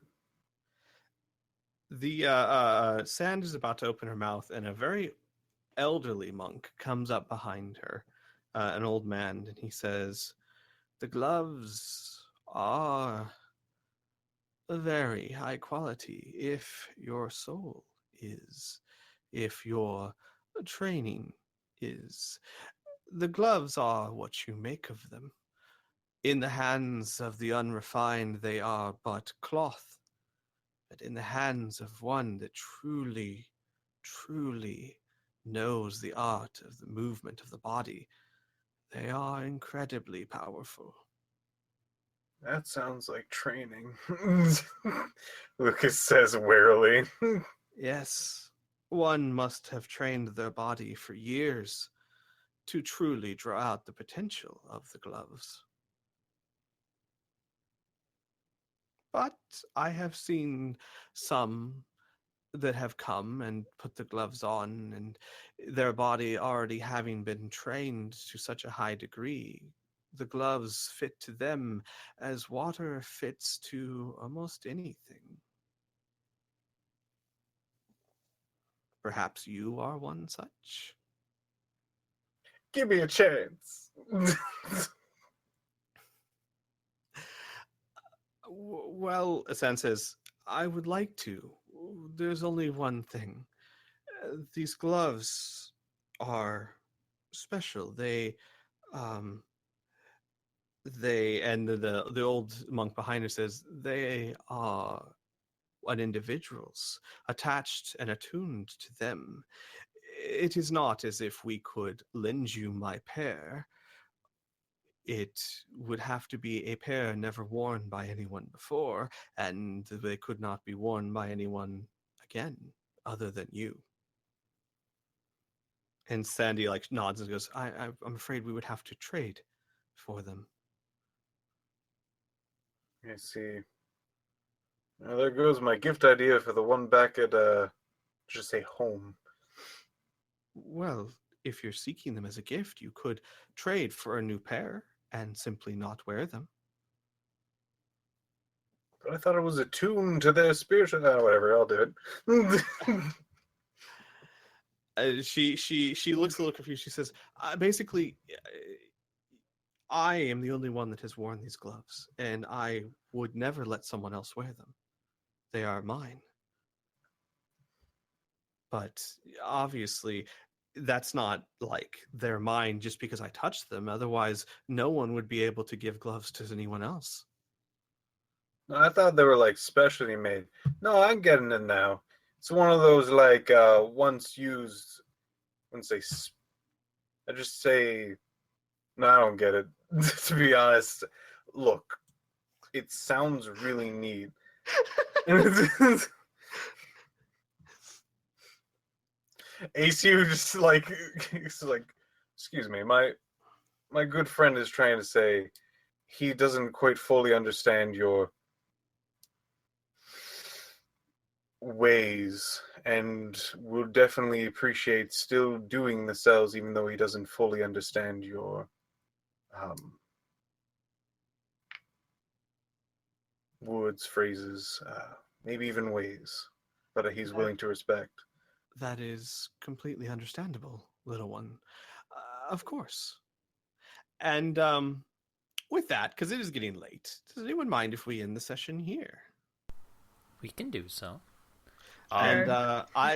the Sand is about to open her mouth, and a very elderly monk comes up behind her, an old man, and he says, "The gloves are very high quality if your soul is, if your training is. The gloves are what you make of them. In the hands of the unrefined, they are but cloth, but in the hands of one that truly, truly knows the art of the movement of the body, they are incredibly powerful." That sounds like training. Lucas says warily. Yes, one must have trained their body for years to truly draw out the potential of the gloves. But I have seen some that have come and put the gloves on, and their body already having been trained to such a high degree, the gloves fit to them as water fits to almost anything. Perhaps you are one such? Give me a chance. Well, Asan says, I would like to. There's only one thing. These gloves are special. And the old monk behind her says, they are an individual's, attached and attuned to them. It is not as if we could lend you my pair. It would have to be a pair never worn by anyone before, and they could not be worn by anyone again other than you. And Sandy nods and goes, I'm afraid we would have to trade for them. I see. Well, there goes my gift idea for the one back at, just say home. Well, if you're seeking them as a gift, you could trade for a new pair and simply not wear them. But I thought it was attuned to their spiritual... whatever, I'll do it. She looks a little confused. She says, basically, I am the only one that has worn these gloves, and I would never let someone else wear them. They are mine. But obviously, that's not like they're mine just because I touched them. Otherwise, no one would be able to give gloves to anyone else. No, I thought they were specially made. No, I'm getting it now. It's one of those once used. I just say, no, I don't get it. To be honest, look, it sounds really neat. ACU just excuse me, my good friend is trying to say he doesn't quite fully understand your ways and will definitely appreciate still doing the cells even though he doesn't fully understand your words, phrases, maybe even ways, but he's willing to respect. That is completely understandable, little one. Of course. And with that, because it is getting late, does anyone mind if we end the session here? We can do so. And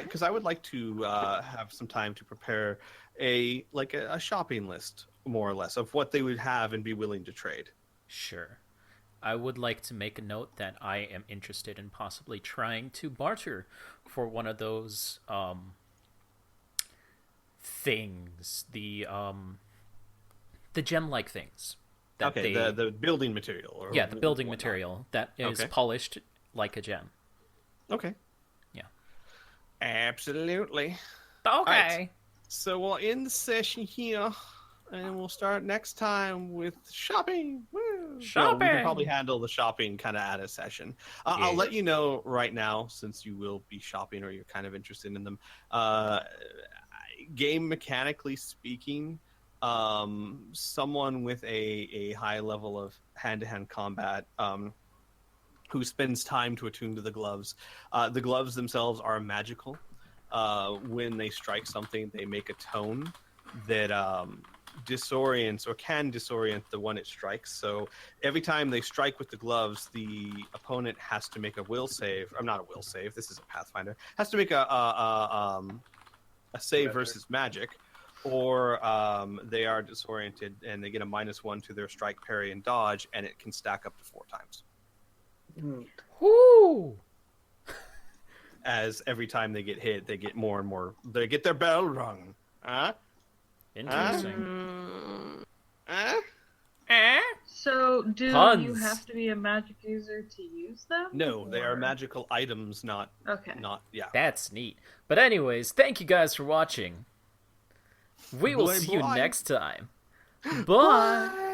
because I would like to have some time to prepare a shopping list, more or less, of what they would have and be willing to trade. Sure. I would like to make a note that I am interested in possibly trying to barter for one of those things, the gem-like things. That the building material. The building material that is polished like a gem. Okay. Yeah. Absolutely. Okay. Right. So we'll end the session here, and we'll start next time with shopping. Woo! Shopping! No, we can probably handle the shopping kind of at a session. I'll let you know right now, since you will be shopping or you're kind of interested in them. Game mechanically speaking, someone with a high level of hand-to-hand combat who spends time to attune to the gloves. The gloves themselves are magical. When they strike something, they make a tone that disorients or can disorient the one it strikes. So every time they strike with the gloves, the opponent has to make a will save. I'm not a will save. This is a Pathfinder. Has to make a save Magic. versus magic, or they are disoriented and they get a -1 to their strike, parry, and dodge, and it can stack up to 4 times. Woo! As every time they get hit, they get more and more. They get their bell rung. Huh? Interesting. Huh? So, do you Puns. have to be a magic user to use them? No, they are or- magical items, not Okay. yeah. That's neat. But anyways, thank you guys for watching. We will Boy, see you boy. next time. Bye!